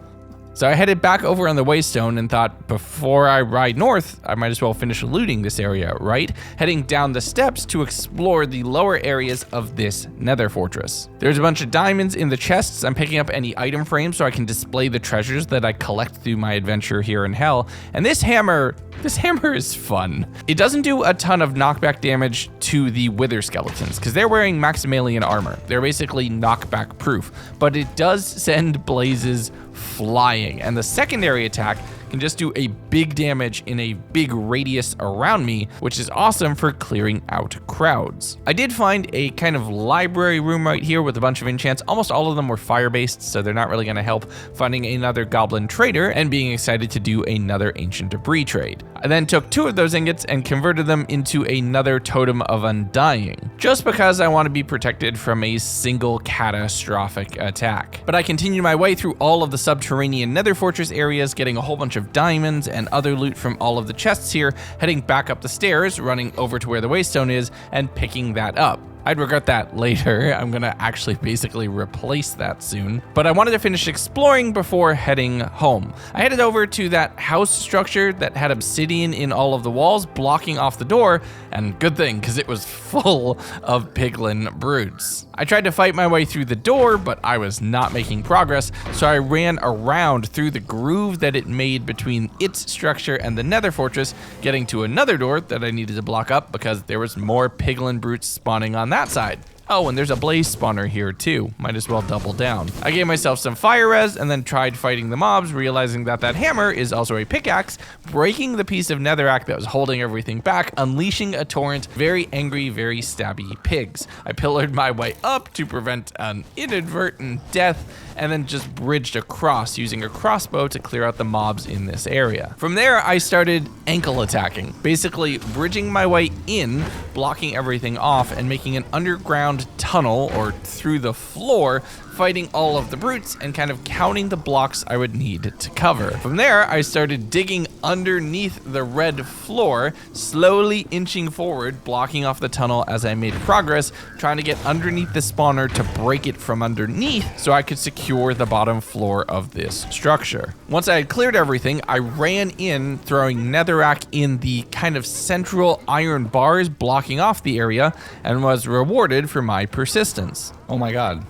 So I headed back over on the Waystone and thought, before I ride north, I might as well finish looting this area, right? Heading down the steps to explore the lower areas of this nether fortress. There's a bunch of diamonds in the chests. I'm picking up any item frames so I can display the treasures that I collect through my adventure here in hell. And this hammer is fun. It doesn't do a ton of knockback damage to the wither skeletons because they're wearing Maximalian armor. They're basically knockback proof, but it does send blazes flying, and the secondary attack can just do a big damage in a big radius around me, which is awesome for clearing out crowds. I did find a kind of library room right here with a bunch of enchants. Almost all of them were fire-based, so they're not really going to help finding another goblin trader and being excited to do another ancient debris trade. I then took 2 of those ingots and converted them into another totem of undying, just because I want to be protected from a single catastrophic attack. But I continued my way through all of the subterranean nether fortress areas, getting a whole bunch of diamonds and other loot from all of the chests here, heading back up the stairs, running over to where the Waystone is, and picking that up. I'd regret that later. I'm gonna actually basically replace that soon. But I wanted to finish exploring before heading home. I headed over to that house structure that had obsidian in all of the walls, blocking off the door, and good thing, because it was full of piglin brutes. I tried to fight my way through the door, but I was not making progress, so I ran around through the groove that it made between its structure and the nether fortress, getting to another door that I needed to block up because there was more piglin brutes spawning on that side. Oh, and there's a blaze spawner here too. Might as well double down. I gave myself some fire res and then tried fighting the mobs, realizing that that hammer is also a pickaxe, breaking the piece of netherrack that was holding everything back, unleashing a torrent, very angry, very stabby pigs. I pillared my way up to prevent an inadvertent death, and then just bridged across using a crossbow to clear out the mobs in this area. From there, I started ankle attacking, basically bridging my way in, blocking everything off, and making an underground tunnel, or through the floor, fighting all of the brutes and kind of counting the blocks I would need to cover. From there, I started digging underneath the red floor, slowly inching forward, blocking off the tunnel as I made progress, trying to get underneath the spawner to break it from underneath so I could secure the bottom floor of this structure. Once I had cleared everything, I ran in, throwing netherrack in the kind of central iron bars blocking off the area, and was rewarded for my persistence. Oh my god.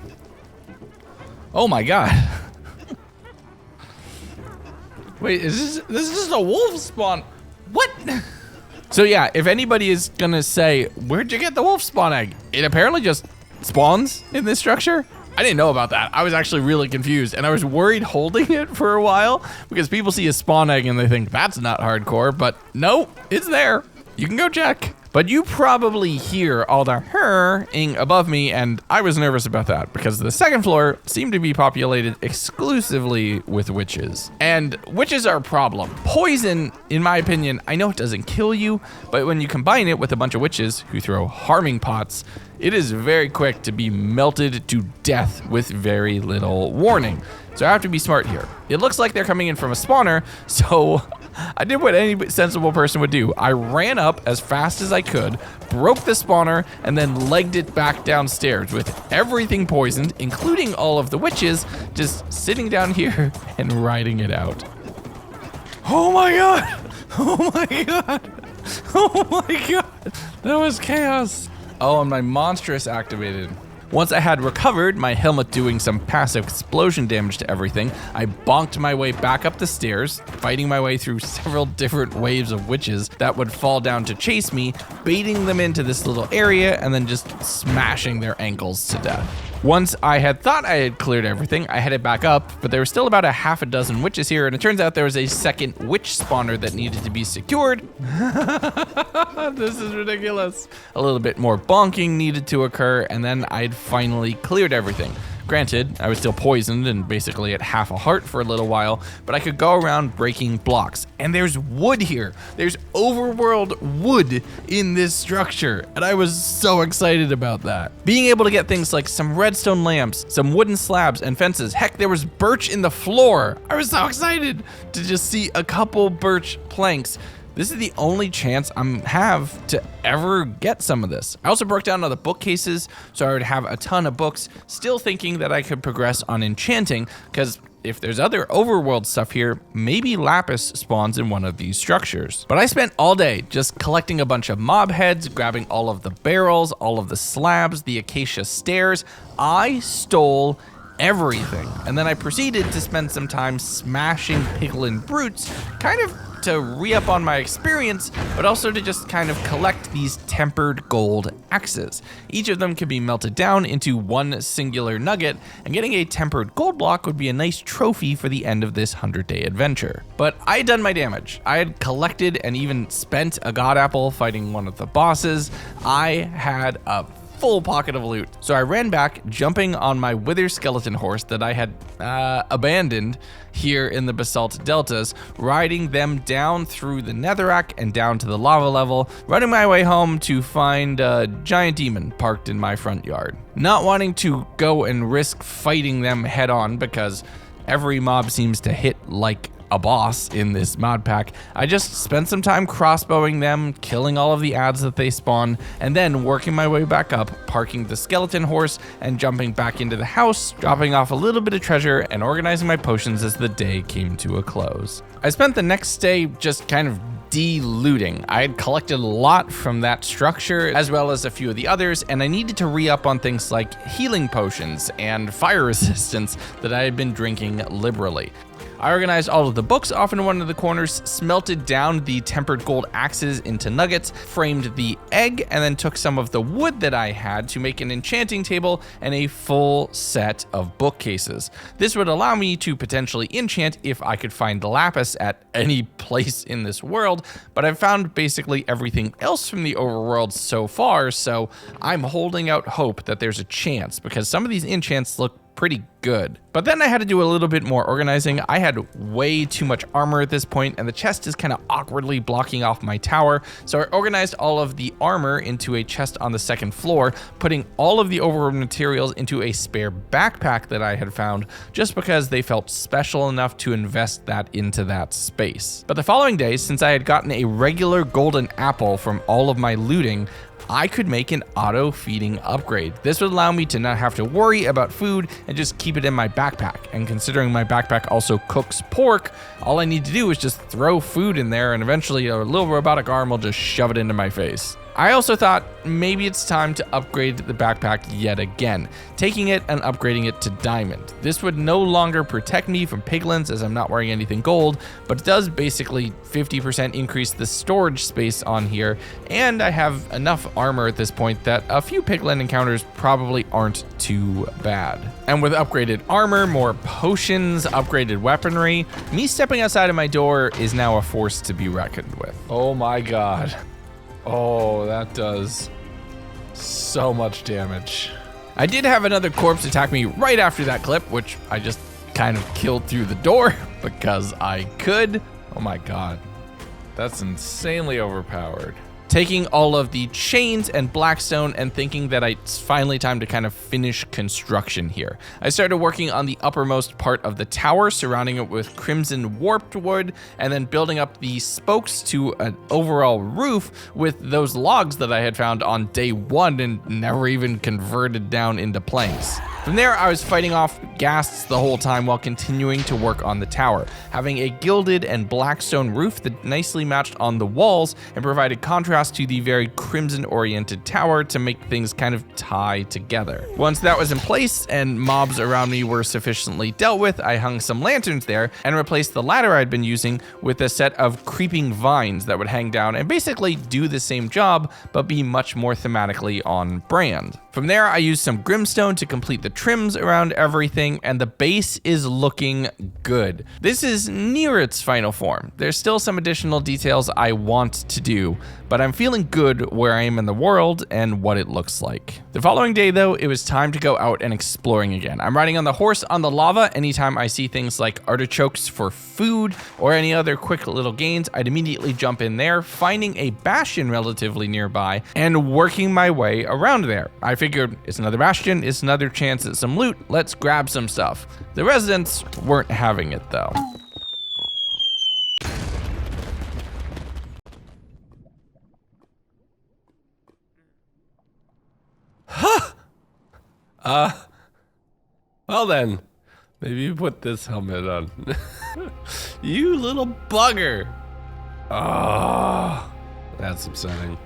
Oh my god. Wait, this is just a wolf spawn? What? So yeah, if anybody is gonna say, where'd you get the wolf spawn egg? It apparently just spawns in this structure. I didn't know about that. I was actually really confused, and I was worried holding it for a while because people see a spawn egg and they think that's not hardcore, but no, it's there. You can go check. But you probably hear all the her-ing above me, and I was nervous about that because the second floor seemed to be populated exclusively with witches. And witches are a problem. Poison, in my opinion, I know it doesn't kill you, but when you combine it with a bunch of witches who throw harming pots, it is very quick to be melted to death with very little warning. So I have to be smart here. It looks like they're coming in from a spawner, so I did what any sensible person would do. I ran up as fast as I could, broke the spawner, and then legged it back downstairs with everything poisoned, including all of the witches, just sitting down here and riding it out. Oh my god! Oh my god! Oh my god! That was chaos! Oh, and my monstrous activated. Once I had recovered, my helmet doing some passive explosion damage to everything, I bonked my way back up the stairs, fighting my way through several different waves of witches that would fall down to chase me, baiting them into this little area and then just smashing their ankles to death. Once I had thought I had cleared everything, I headed back up, but there were still about a half a dozen witches here, and it turns out there was a second witch spawner that needed to be secured. This is ridiculous. A little bit more bonking needed to occur, and then I'd finally cleared everything. Granted, I was still poisoned and basically at half a heart for a little while, but I could go around breaking blocks. And there's wood here. There's overworld wood in this structure, and I was so excited about that. Being able to get things like some redstone lamps, some wooden slabs and fences. Heck, there was birch in the floor. I was so excited to just see a couple birch planks. This is the only chance I have to ever get some of this. I also broke down all the bookcases, so I would have a ton of books, still thinking that I could progress on enchanting, because if there's other overworld stuff here, maybe lapis spawns in one of these structures. But I spent all day just collecting a bunch of mob heads, grabbing all of the barrels, all of the slabs, the acacia stairs. I stole everything. And then I proceeded to spend some time smashing piglin brutes, kind of to re-up on my experience, but also to just kind of collect these tempered gold axes. Each of them can be melted down into one singular nugget, and getting a tempered gold block would be a nice trophy for the end of this 100-day adventure. But I had done my damage. I had collected and even spent a god apple fighting one of the bosses. I had a full pocket of loot. So I ran back, jumping on my wither skeleton horse that I had abandoned here in the basalt deltas, riding them down through the netherrack and down to the lava level, running my way home to find a giant demon parked in my front yard. Not wanting to go and risk fighting them head on because every mob seems to hit like a boss in this mod pack, I just spent some time crossbowing them, killing all of the ads that they spawn, and then working my way back up, parking the skeleton horse and jumping back into the house, dropping off a little bit of treasure and organizing my potions as the day came to a close. I spent the next day just kind of de-looting. I had collected a lot from that structure as well as a few of the others, and I needed to re-up on things like healing potions and fire resistance that I had been drinking liberally. I organized all of the books off in one of the corners, smelted down the tempered gold axes into nuggets, framed the egg, and then took some of the wood that I had to make an enchanting table and a full set of bookcases. This would allow me to potentially enchant if I could find lapis at any place in this world, but I've found basically everything else from the overworld so far, so I'm holding out hope that there's a chance, because some of these enchants look pretty good. But then I had to do a little bit more organizing. I had way too much armor at this point, and the chest is kind of awkwardly blocking off my tower. So I organized all of the armor into a chest on the second floor, putting all of the overworld materials into a spare backpack that I had found, just because they felt special enough to invest that into that space. But the following day, since I had gotten a regular golden apple from all of my looting, I could make an auto-feeding upgrade. This would allow me to not have to worry about food and just keep it in my backpack. And considering my backpack also cooks pork, all I need to do is just throw food in there and eventually a little robotic arm will just shove it into my face. I also thought maybe it's time to upgrade the backpack yet again, taking it and upgrading it to diamond. This would no longer protect me from piglins as I'm not wearing anything gold, but it does basically 50% increase the storage space on here, and I have enough armor at this point that a few piglin encounters probably aren't too bad. And with upgraded armor, more potions, upgraded weaponry, me stepping outside of my door is now a force to be reckoned with. Oh my god. Oh, that does so much damage. I did have another corpse attack me right after that clip, which I just kind of killed through the door because I could. Oh my god. That's insanely overpowered. Taking all of the chains and blackstone and thinking that it's finally time to kind of finish construction here. I started working on the uppermost part of the tower, surrounding it with crimson warped wood, and then building up the spokes to an overall roof with those logs that I had found on day one and never even converted down into planks. From there, I was fighting off ghasts the whole time while continuing to work on the tower, having a gilded and blackstone roof that nicely matched on the walls and provided contrast to the very crimson-oriented tower to make things kind of tie together. Once that was in place and mobs around me were sufficiently dealt with, I hung some lanterns there and replaced the ladder I'd been using with a set of creeping vines that would hang down and basically do the same job, but be much more thematically on brand. From there, I used some grimstone to complete the trims around everything, and the base is looking good. This is near its final form. There's still some additional details I want to do, but I'm feeling good where I am in the world and what it looks like. The following day, though, it was time to go out and exploring again. I'm riding on the horse on the lava. Anytime I see things like artichokes for food or any other quick little gains, I'd immediately jump in there, finding a bastion relatively nearby and working my way around there. I figured it's another bastion, it's another chance at some loot, let's grab some stuff. The residents weren't having it though. Well then, maybe you put this helmet on. You little bugger. Oh, that's upsetting.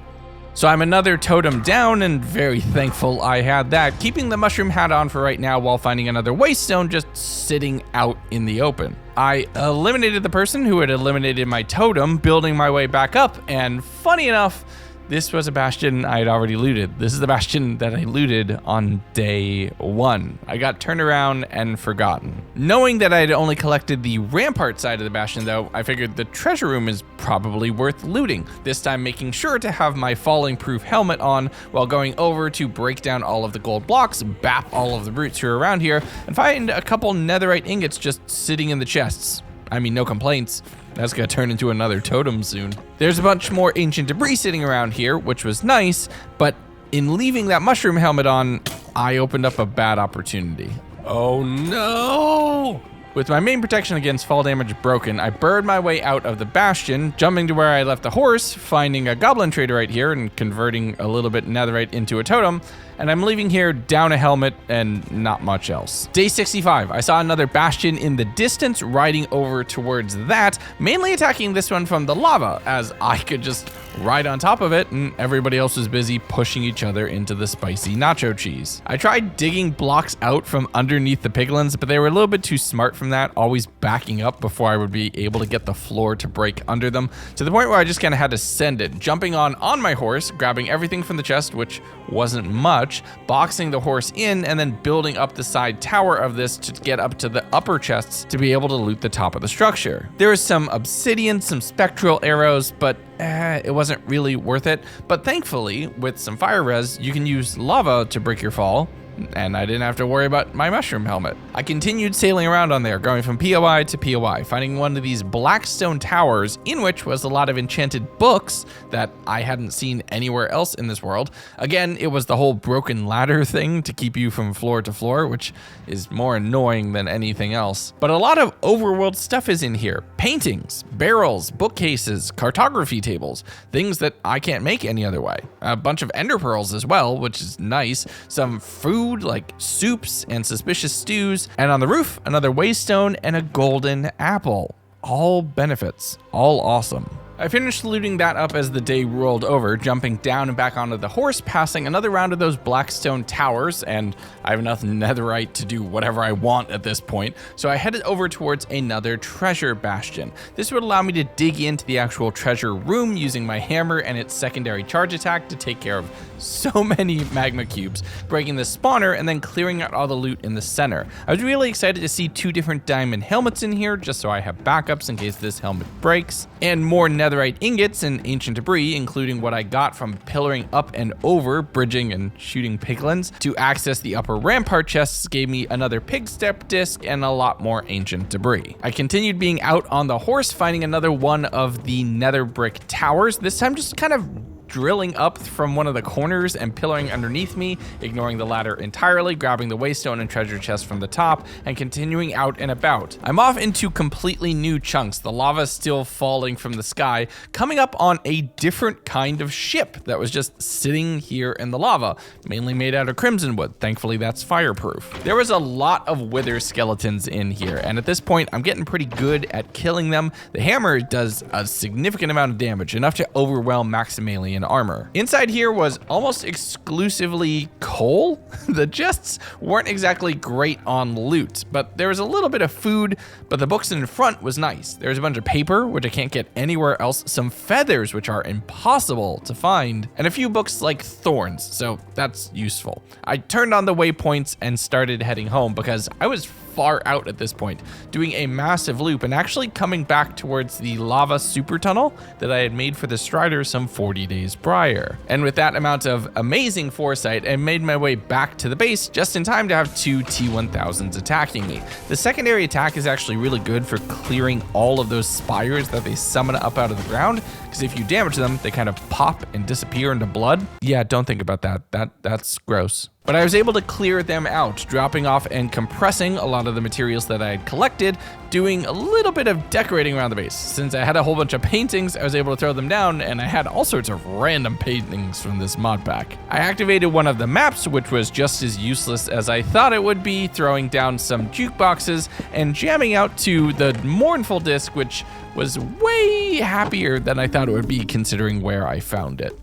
So I'm another totem down and very thankful I had that, keeping the mushroom hat on for right now while finding another waystone just sitting out in the open. I eliminated the person who had eliminated my totem, building my way back up, and funny enough, this was a bastion I had already looted. This is the bastion that I looted on day 1. I got turned around and forgotten. Knowing that I had only collected the rampart side of the bastion though, I figured the treasure room is probably worth looting. This time making sure to have my falling proof helmet on while going over to break down all of the gold blocks, bap all of the brutes who are around here, and find a couple netherite ingots just sitting in the chests. I mean, no complaints. That's gonna turn into another totem soon. There's a bunch more ancient debris sitting around here, which was nice, but in leaving that mushroom helmet on, I opened up a bad opportunity. Oh no! With my main protection against fall damage broken, I burrowed my way out of the bastion, jumping to where I left the horse, finding a goblin trader right here and converting a little bit netherite into a totem, and I'm leaving here down a helmet and not much else. Day 65, I saw another bastion in the distance, riding over towards that, mainly attacking this one from the lava, as I could just ride on top of it and everybody else was busy pushing each other into the spicy nacho cheese. I tried digging blocks out from underneath the piglins, but they were a little bit too smart from that, always backing up before I would be able to get the floor to break under them, to the point where I just kind of had to send it, jumping on my horse, grabbing everything from the chest, which wasn't much, boxing the horse in, and then building up the side tower of this to get up to the upper chests to be able to loot the top of the structure. There was some obsidian, some spectral arrows, but it wasn't really worth it. But thankfully, with some fire res, you can use lava to break your fall, and I didn't have to worry about my mushroom helmet. I continued sailing around on there, going from POI to POI, finding one of these black stone towers in which was a lot of enchanted books that I hadn't seen anywhere else in this world. Again, it was the whole broken ladder thing to keep you from floor to floor, which is more annoying than anything else. But a lot of overworld stuff is in here. Paintings, barrels, bookcases, cartography tables, things that I can't make any other way. A bunch of ender pearls as well, which is nice. Some food like soups and suspicious stews, and on the roof, another waystone and a golden apple. All benefits, all awesome. I finished looting that up as the day rolled over, jumping down and back onto the horse, passing another round of those blackstone towers, and I have enough netherite to do whatever I want at this point, so I headed over towards another treasure bastion. This would allow me to dig into the actual treasure room using my hammer and its secondary charge attack to take care of so many magma cubes, breaking the spawner and then clearing out all the loot in the center. I was really excited to see 2 different diamond helmets in here, just so I have backups in case this helmet breaks, and more netherite ingots and ancient debris, including what I got from pillaring up and over, bridging and shooting piglins. To access the upper rampart chests gave me another pig step disc and a lot more ancient debris. I continued being out on the horse, finding another one of the nether brick towers, this time just kind of drilling up from one of the corners and pillaring underneath me, ignoring the ladder entirely, grabbing the waystone and treasure chest from the top, and continuing out and about. I'm off into completely new chunks, the lava still falling from the sky, coming up on a different kind of ship that was just sitting here in the lava, mainly made out of crimson wood. Thankfully, that's fireproof. There was a lot of wither skeletons in here, and at this point, I'm getting pretty good at killing them. The hammer does a significant amount of damage, enough to overwhelm Maximilian, in armor. Inside here was almost exclusively coal. The chests weren't exactly great on loot, but there was a little bit of food, but the books in front was nice. There was a bunch of paper, which I can't get anywhere else, some feathers, which are impossible to find, and a few books like thorns, so that's useful. I turned on the waypoints and started heading home because I was far out at this point, doing a massive loop and actually coming back towards the lava super tunnel that I had made for the Strider some 40 days prior. And with that amount of amazing foresight, I made my way back to the base just in time to have 2 T-1000s attacking me. The secondary attack is actually really good for clearing all of those spires that they summon up out of the ground, because if you damage them, they kind of pop and disappear into blood. Yeah, don't think about that. That's gross. But I was able to clear them out, dropping off and compressing a lot of the materials that I had collected, doing a little bit of decorating around the base. Since I had a whole bunch of paintings, I was able to throw them down, and I had all sorts of random paintings from this mod pack. I activated one of the maps, which was just as useless as I thought it would be, throwing down some jukeboxes and jamming out to the mournful disc, which was way happier than I thought it would be considering where I found it.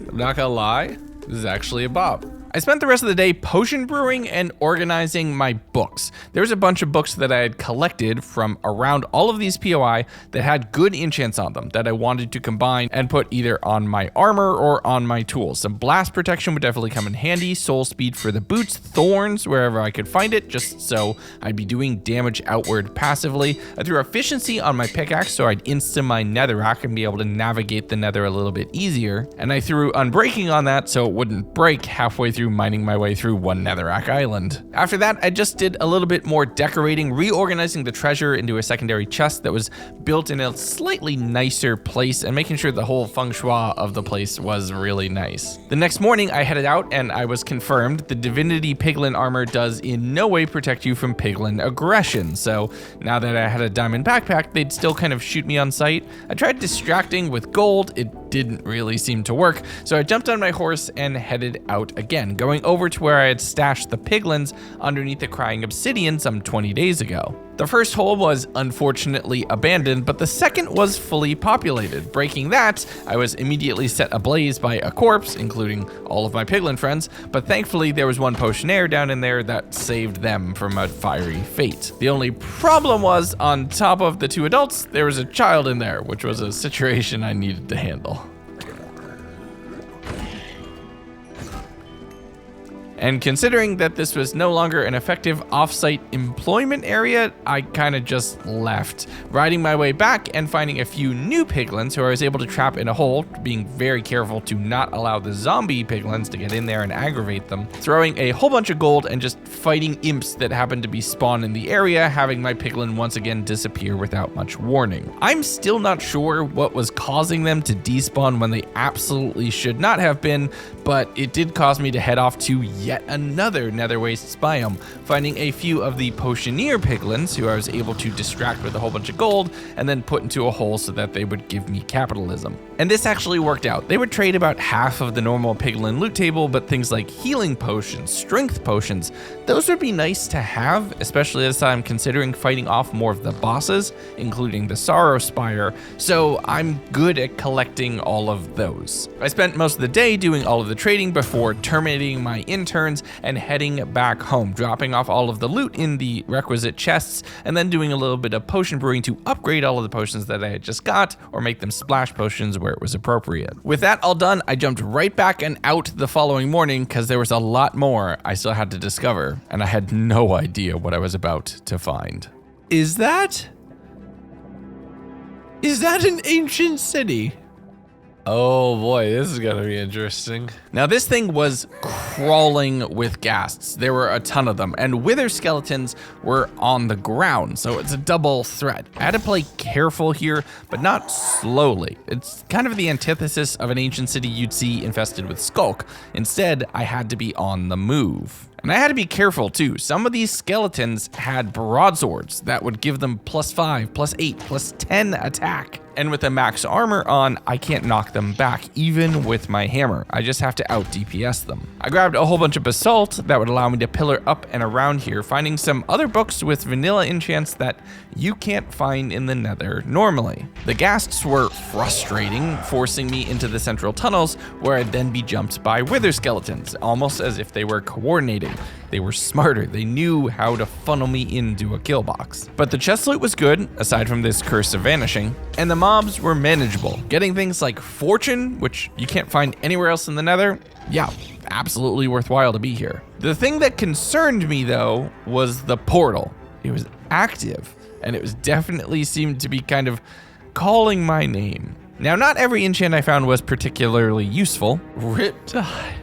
I'm not gonna lie, this is actually a bop. I spent the rest of the day potion brewing and organizing my books. There was a bunch of books that I had collected from around all of these POI that had good enchants on them that I wanted to combine and put either on my armor or on my tools. Some blast protection would definitely come in handy, soul speed for the boots, thorns wherever I could find it, just so I'd be doing damage outward passively. I threw efficiency on my pickaxe so I'd insta my netherrack and be able to navigate the nether a little bit easier. And I threw unbreaking on that so it wouldn't break halfway through mining my way through one netherrack island. After that, I just did a little bit more decorating, reorganizing the treasure into a secondary chest that was built in a slightly nicer place and making sure the whole feng shui of the place was really nice. The next morning, I headed out and I was confirmed the Divinity Piglin armor does in no way protect you from Piglin aggression. So now that I had a diamond backpack, they'd still kind of shoot me on sight. I tried distracting with gold. It didn't really seem to work. So I jumped on my horse and headed out again, going over to where I had stashed the piglins underneath the crying obsidian some 20 days ago. The first hole was unfortunately abandoned, but the second was fully populated. Breaking that, I was immediately set ablaze by a corpse, including all of my piglin friends, but thankfully there was one potionaire down in there that saved them from a fiery fate. The only problem was, on top of the 2 adults, there was a child in there, which was a situation I needed to handle. And considering that this was no longer an effective off-site employment area, I kind of just left, riding my way back and finding a few new piglins who I was able to trap in a hole, being very careful to not allow the zombie piglins to get in there and aggravate them, throwing a whole bunch of gold and just fighting imps that happened to be spawned in the area, having my piglin once again disappear without much warning. I'm still not sure what was causing them to despawn when they absolutely should not have been, but it did cause me to head off to yet another nether wastes biome, finding a few of the potioneer piglins who I was able to distract with a whole bunch of gold and then put into a hole so that they would give me capitalism. And this actually worked out. They would trade about half of the normal piglin loot table, but things like healing potions, strength potions, those would be nice to have, especially as I'm considering fighting off more of the bosses, including the Sorrow Spire, so I'm good at collecting all of those. I spent most of the day doing all of the trading before terminating my interns and heading back home, dropping off all of the loot in the requisite chests, and then doing a little bit of potion brewing to upgrade all of the potions that I had just got, or make them splash potions where it was appropriate. With that all done, I jumped right back and out the following morning because there was a lot more I still had to discover, and I had no idea what I was about to find. Is that an ancient city? Oh boy, this is gonna be interesting. Now this thing was crawling with ghasts. There were a ton of them, and wither skeletons were on the ground, so it's a double threat. I had to play careful here, but not slowly. It's kind of the antithesis of an ancient city you'd see infested with skulk. Instead, I had to be on the move. And I had to be careful too. Some of these skeletons had broadswords that would give them +5, +8, +10 attack. and with a max armor on, I can't knock them back, even with my hammer. I just have to out DPS them. I grabbed a whole bunch of basalt that would allow me to pillar up and around here, finding some other books with vanilla enchants that you can't find in the Nether normally. The ghasts were frustrating, forcing me into the central tunnels where I'd then be jumped by wither skeletons, almost as if they were coordinating. They were smarter. They knew how to funnel me into a kill box. But the chest loot was good, aside from this curse of vanishing, and the mobs were manageable. Getting things like fortune, which you can't find anywhere else in the Nether, yeah, absolutely worthwhile to be here. The thing that concerned me though was the portal. It was active, and it was definitely seemed to be kind of calling my name. Now, not every enchant I found was particularly useful. Riptide.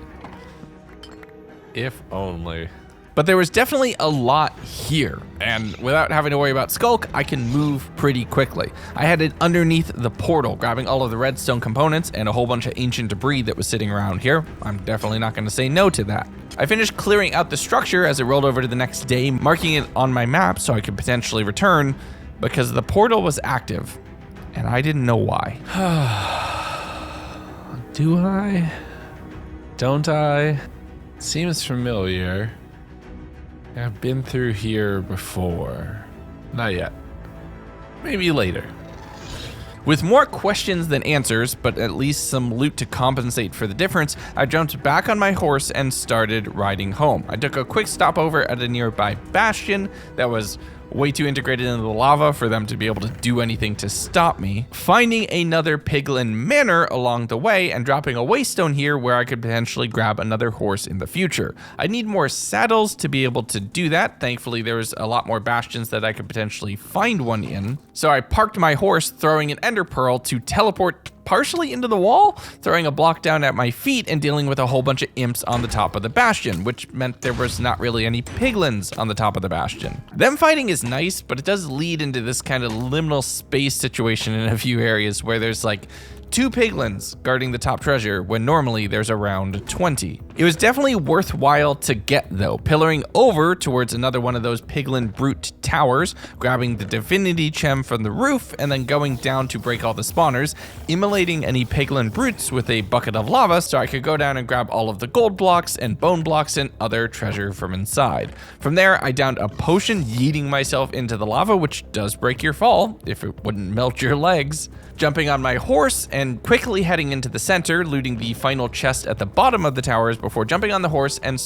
If only. But there was definitely a lot here, and without having to worry about Skulk, I can move pretty quickly. I headed underneath the portal, grabbing all of the redstone components and a whole bunch of ancient debris that was sitting around here. I'm definitely not going to say no to that. I finished clearing out the structure as it rolled over to the next day, marking it on my map so I could potentially return, because the portal was active, and I didn't know why. Do I? Don't I? Seems familiar. I've been through here before. Not yet. Maybe later. With more questions than answers, but at least some loot to compensate for the difference, I jumped back on my horse and started riding home. I took a quick stopover at a nearby bastion that was way too integrated into the lava for them to be able to do anything to stop me, finding another piglin manor along the way and dropping a waystone here where I could potentially grab another horse in the future. I need more saddles to be able to do that. Thankfully, there was a lot more bastions that I could potentially find one in. So I parked my horse, throwing an ender pearl to teleport partially into the wall, throwing a block down at my feet and dealing with a whole bunch of imps on the top of the bastion, which meant there was not really any piglins on the top of the bastion. Them fighting is nice, but it does lead into this kind of liminal space situation in a few areas where there's like 2 piglins guarding the top treasure when normally there's around 20. It was definitely worthwhile to get though, pillaring over towards another one of those piglin brute towers, grabbing the divinity gem from the roof, and then going down to break all the spawners, immolating any piglin brutes with a bucket of lava so I could go down and grab all of the gold blocks and bone blocks and other treasure from inside. From there, I downed a potion, yeeting myself into the lava, which does break your fall if it wouldn't melt your legs. Jumping on my horse and quickly heading into the center, looting the final chest at the bottom of the towers before jumping on the horse and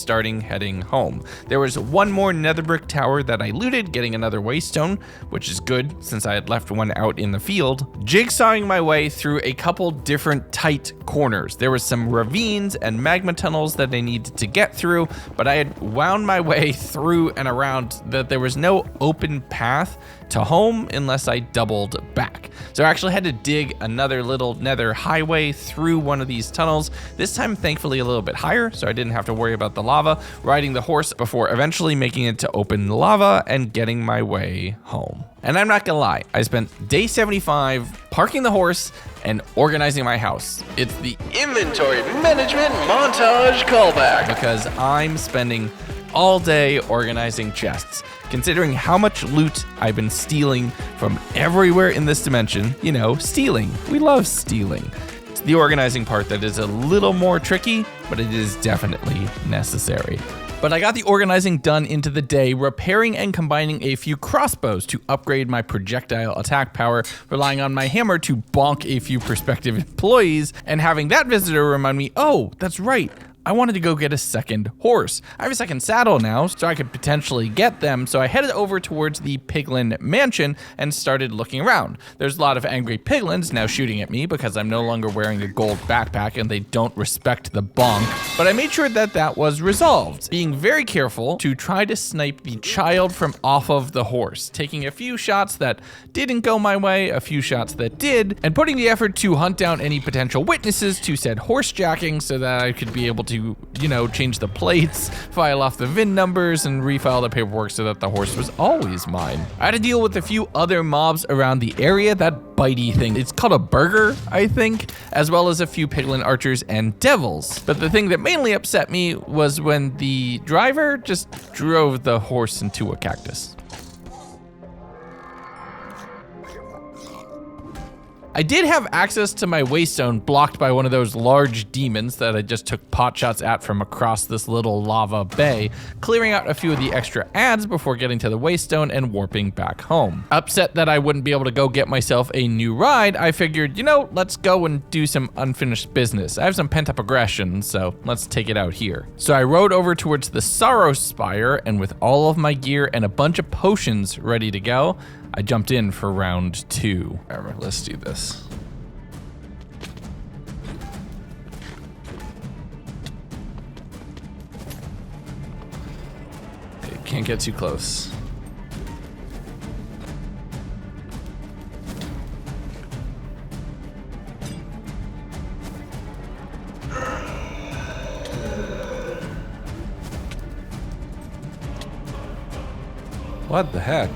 heading home. There was one more nether brick tower that I looted, getting another waystone, which is good since I had left one out in the field. Jigsawing my way through a couple different tight corners. There was some ravines and magma tunnels that I needed to get through, but I had wound my way through and around that there was no open path to home unless I doubled back. So I actually had to dig another little nether highway through one of these tunnels, this time thankfully a little bit higher, so I didn't have to worry about the lava, riding the horse before eventually making it to open lava and getting my way home. And I'm not gonna lie, I spent day 75 parking the horse and organizing my house. It's the inventory management montage callback, because I'm spending all day organizing chests. Considering how much loot I've been stealing from everywhere in this dimension, you know, stealing. We love stealing. It's the organizing part that is a little more tricky, but it is definitely necessary. But I got the organizing done into the day, repairing and combining a few crossbows to upgrade my projectile attack power, relying on my hammer to bonk a few prospective employees, and having that visitor remind me, oh, that's right, I wanted to go get a second horse. I have a second saddle now, so I could potentially get them, so I headed over towards the piglin mansion and started looking around. There's a lot of angry piglins now shooting at me because I'm no longer wearing a gold backpack and they don't respect the bonk, but I made sure that that was resolved, being very careful to try to snipe the child from off of the horse, taking a few shots that didn't go my way, a few shots that did, and putting the effort to hunt down any potential witnesses to said horsejacking so that I could be able to, you know, change the plates, file off the VIN numbers, and refile the paperwork so that the horse was always mine. I had to deal with a few other mobs around the area, that bitey thing, it's called a burger, I think, as well as a few piglin archers and devils. But the thing that mainly upset me was when the driver just drove the horse into a cactus. I did have access to my waystone blocked by one of those large demons that I just took pot shots at from across this little lava bay, clearing out a few of the extra ads before getting to the waystone and warping back home. Upset that I wouldn't be able to go get myself a new ride, I figured, you know, let's go and do some unfinished business. I have some pent-up aggression, so let's take it out here. So I rode over towards the Sorrow Spire, and with all of my gear and a bunch of potions ready to go, I jumped in for round 2. All right, let's do this. Okay, can't get too close. What the heck?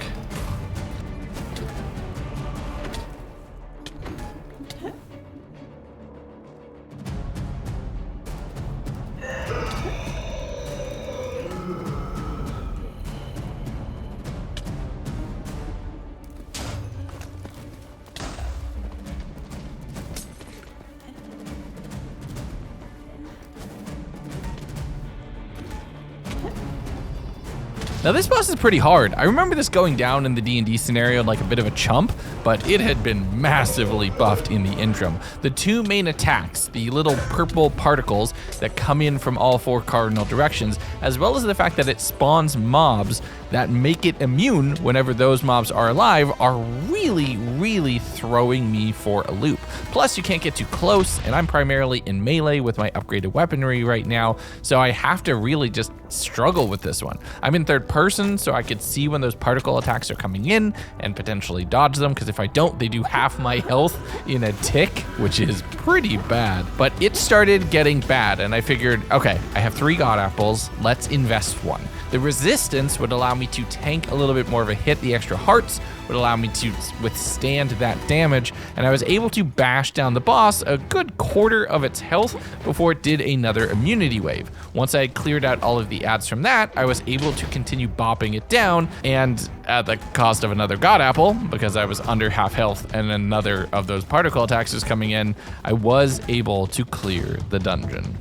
Now this boss is pretty hard. I remember this going down in the D&D scenario like a bit of a chump, but it had been massively buffed in the interim. The two main attacks, the little purple particles that come in from all 4 cardinal directions, as well as the fact that it spawns mobs that make it immune whenever those mobs are alive, are really throwing me for a loop. Plus, you can't get too close, and I'm primarily in melee with my upgraded weaponry right now, so I have to really just struggle with this one. I'm in third person, so I could see when those particle attacks are coming in and potentially dodge them, because if I don't, they do half my health in a tick, which is pretty bad. But it started getting bad, and I figured, okay, I have 3 god apples, let's invest 1. The resistance would allow me to tank a little bit more of a hit. The extra hearts would allow me to withstand that damage, and I was able to bash down the boss a good quarter of its health before it did another immunity wave. Once I had cleared out all of the ads from that, I was able to continue bopping it down, and at the cost of another god apple, because I was under half health and another of those particle attacks was coming in, I was able to clear the dungeon.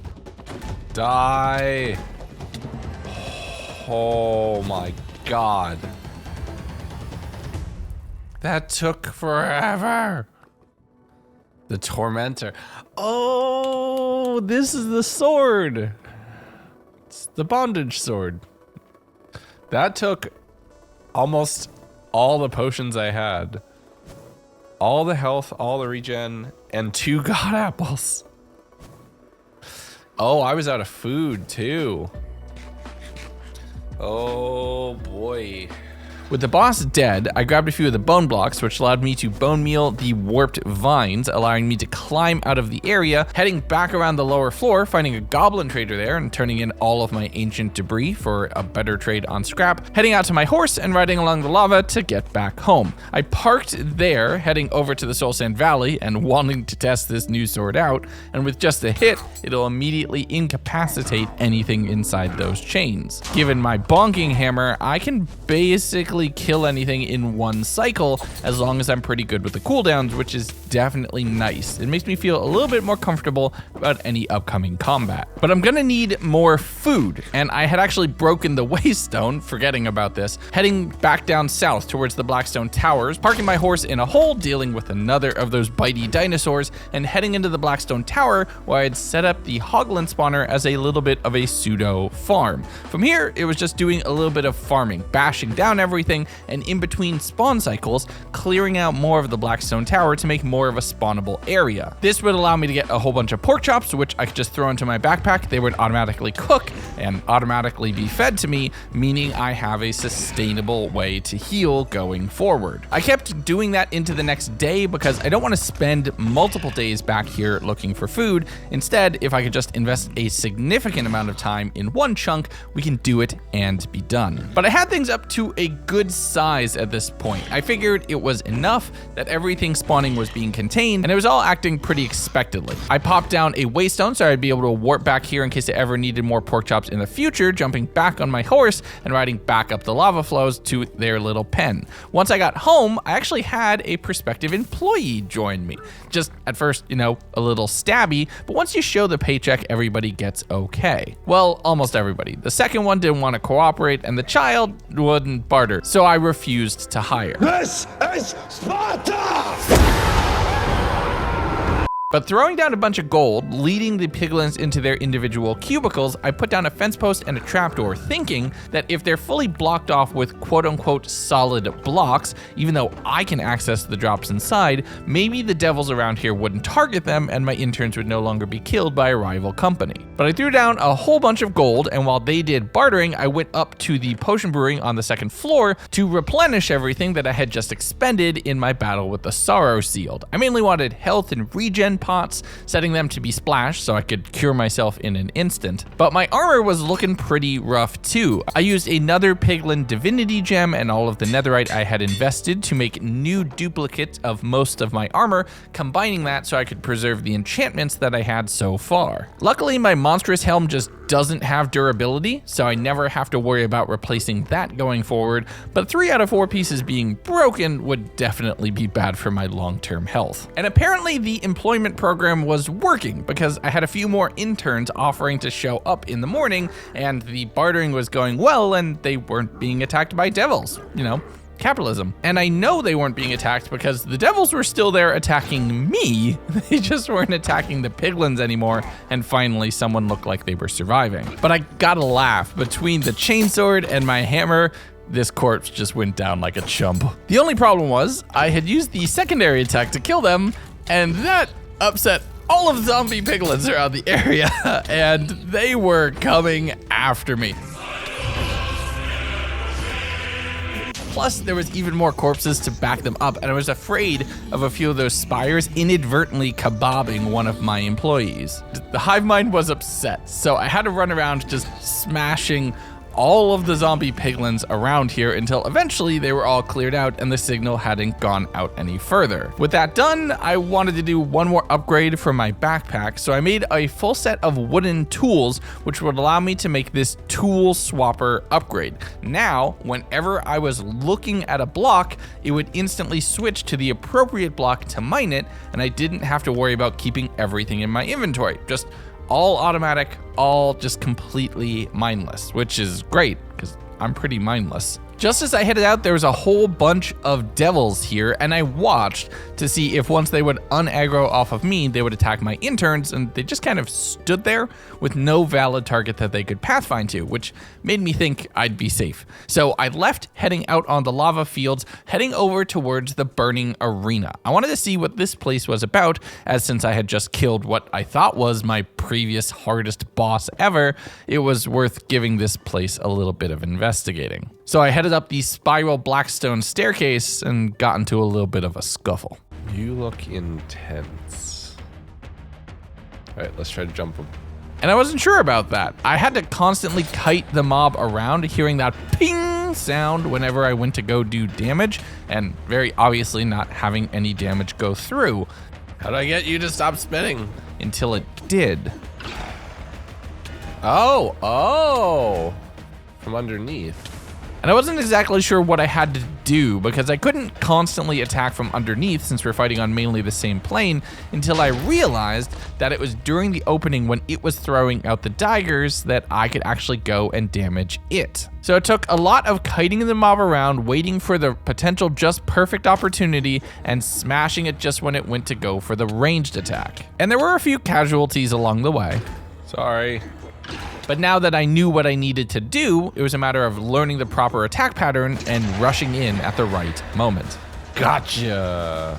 Die. Oh my god. That took forever. The Tormentor. Oh, this is the sword. It's the bondage sword. That took almost all the potions I had. All the health, all the regen, and 2 god apples. Oh, I was out of food too. Oh boy. With the boss dead, I grabbed a few of the bone blocks, which allowed me to bone meal the warped vines, allowing me to climb out of the area, heading back around the lower floor, finding a goblin trader there and turning in all of my ancient debris for a better trade on scrap, heading out to my horse and riding along the lava to get back home. I parked there, heading over to the Soul Sand Valley and wanting to test this new sword out, and with just a hit, it'll immediately incapacitate anything inside those chains. Given my bonking hammer, I can basically kill anything in 1 cycle as long as I'm pretty good with the cooldowns, which is definitely nice. It makes me feel a little bit more comfortable about any upcoming combat. But I'm gonna need more food, and I had actually broken the waystone, forgetting about this, heading back down south towards the Blackstone Towers, parking my horse in a hole, dealing with another of those bitey dinosaurs, and heading into the Blackstone Tower where I had set up the Hoglin spawner as a little bit of a pseudo farm. From here, it was just doing a little bit of farming, bashing down everything, and in between spawn cycles, clearing out more of the Blackstone Tower to make more of a spawnable area. This would allow me to get a whole bunch of pork chops, which I could just throw into my backpack. They would automatically cook and automatically be fed to me, meaning I have a sustainable way to heal going forward. I kept doing that into the next day because I don't want to spend multiple days back here looking for food. Instead, if I could just invest a significant amount of time in 1 chunk, we can do it and be done. But I had things up to a good size at this point. I figured it was enough that everything spawning was being contained, and it was all acting pretty expectedly. I popped down a waystone so I'd be able to warp back here in case I ever needed more pork chops in the future, jumping back on my horse and riding back up the lava flows to their little pen. Once I got home, I actually had a prospective employee join me. Just at first, you know, a little stabby, but once you show the paycheck, everybody gets okay. Well, almost everybody. The second one didn't want to cooperate, and the child wouldn't barter, so I refused to hire. This is Sparta! But throwing down a bunch of gold, leading the piglins into their individual cubicles, I put down a fence post and a trapdoor, thinking that if they're fully blocked off with quote-unquote solid blocks, even though I can access the drops inside, maybe the devils around here wouldn't target them and my interns would no longer be killed by a rival company. But I threw down a whole bunch of gold, and while they did bartering, I went up to the potion brewing on the second floor to replenish everything that I had just expended in my battle with the Sorrow Sealed. I mainly wanted health and regen pots, setting them to be splashed so I could cure myself in an instant. But my armor was looking pretty rough too. I used another piglin divinity gem and all of the netherite I had invested to make new duplicates of most of my armor, combining that so I could preserve the enchantments that I had so far. Luckily, my monstrous helm just doesn't have durability, so I never have to worry about replacing that going forward, but 3 out of 4 pieces being broken would definitely be bad for my long-term health. And apparently the employment program was working, because I had a few more interns offering to show up in the morning, and the bartering was going well, and they weren't being attacked by devils, you know. Capitalism. And I know they weren't being attacked because the devils were still there attacking me. They just weren't attacking the piglins anymore, and finally someone looked like they were surviving. But I gotta laugh, between the chainsword and my hammer, this corpse just went down like a chump. The only problem was I had used the secondary attack to kill them, and that upset all of the zombie piglins around the area, and they were coming after me. Plus, there was even more corpses to back them up, and I was afraid of a few of those spires inadvertently kebabbing one of my employees. The hive mind was upset, so I had to run around just smashing all of the zombie piglins around here until eventually they were all cleared out and the signal hadn't gone out any further. With that done, I wanted to do one more upgrade for my backpack, so I made a full set of wooden tools, which would allow me to make this tool swapper upgrade. Now, whenever I was looking at a block, it would instantly switch to the appropriate block to mine it, and I didn't have to worry about keeping everything in my inventory. Just all automatic, all just completely mindless, which is great because I'm pretty mindless. Just as I headed out, there was a whole bunch of devils here, and I watched to see if once they would unaggro off of me, they would attack my interns, and they just kind of stood there with no valid target that they could pathfind to, which made me think I'd be safe. So I left, heading out on the lava fields, heading over towards the burning arena. I wanted to see what this place was about, as since I had just killed what I thought was my previous hardest boss ever, it was worth giving this place a little bit of investigating. So I headed up the spiral blackstone staircase and got into a little bit of a scuffle. You look intense. All right, let's try to jump him. And I wasn't sure about that. I had to constantly kite the mob around, hearing that ping sound whenever I went to go do damage, and very obviously not having any damage go through. How'd I get you to stop spinning? Until it did. Oh, from underneath. And I wasn't exactly sure what I had to do, because I couldn't constantly attack from underneath since we're fighting on mainly the same plane, until I realized that it was during the opening when it was throwing out the daggers that I could actually go and damage it. So it took a lot of kiting the mob around, waiting for the potential just perfect opportunity, and smashing it just when it went to go for the ranged attack. And there were a few casualties along the way. Sorry. But now that I knew what I needed to do, it was a matter of learning the proper attack pattern and rushing in at the right moment. Gotcha.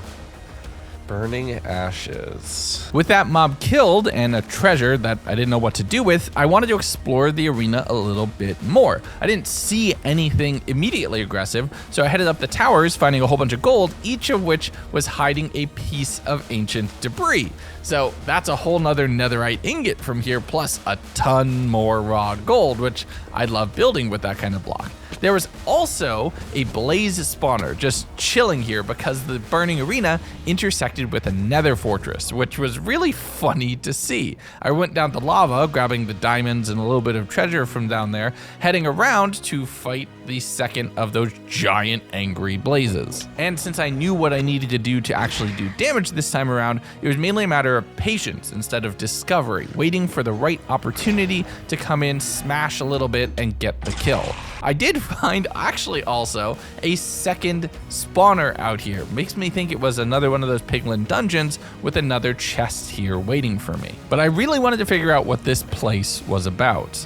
Burning ashes. With that mob killed and a treasure that I didn't know what to do with, I wanted to explore the arena a little bit more. I didn't see anything immediately aggressive, so I headed up the towers, finding a whole bunch of gold, each of which was hiding a piece of ancient debris. So that's a whole nother netherite ingot from here, plus a ton more raw gold, which I love building with that kind of block. There was also a blaze spawner just chilling here because the burning arena intersected with a nether fortress, which was really funny to see. I went down to lava, grabbing the diamonds and a little bit of treasure from down there, heading around to fight the second of those giant angry blazes. And since I knew what I needed to do to actually do damage this time around, it was mainly a matter of patience instead of discovery, waiting for the right opportunity to come in, smash a little bit, and get the kill. I did find actually also a second spawner out here. Makes me think it was another one of those piglin dungeons with another chest here waiting for me. But I really wanted to figure out what this place was about.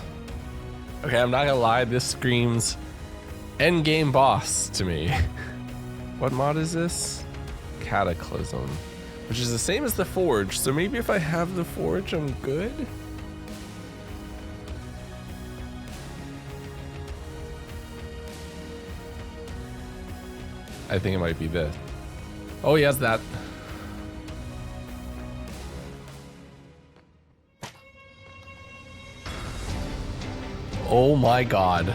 Okay, I'm not gonna lie, this screams endgame boss to me. What mod is this? Cataclysm, which is the same as the Forge, so maybe if I have the Forge, I'm good? I think it might be this. Oh, he has that. Oh my god.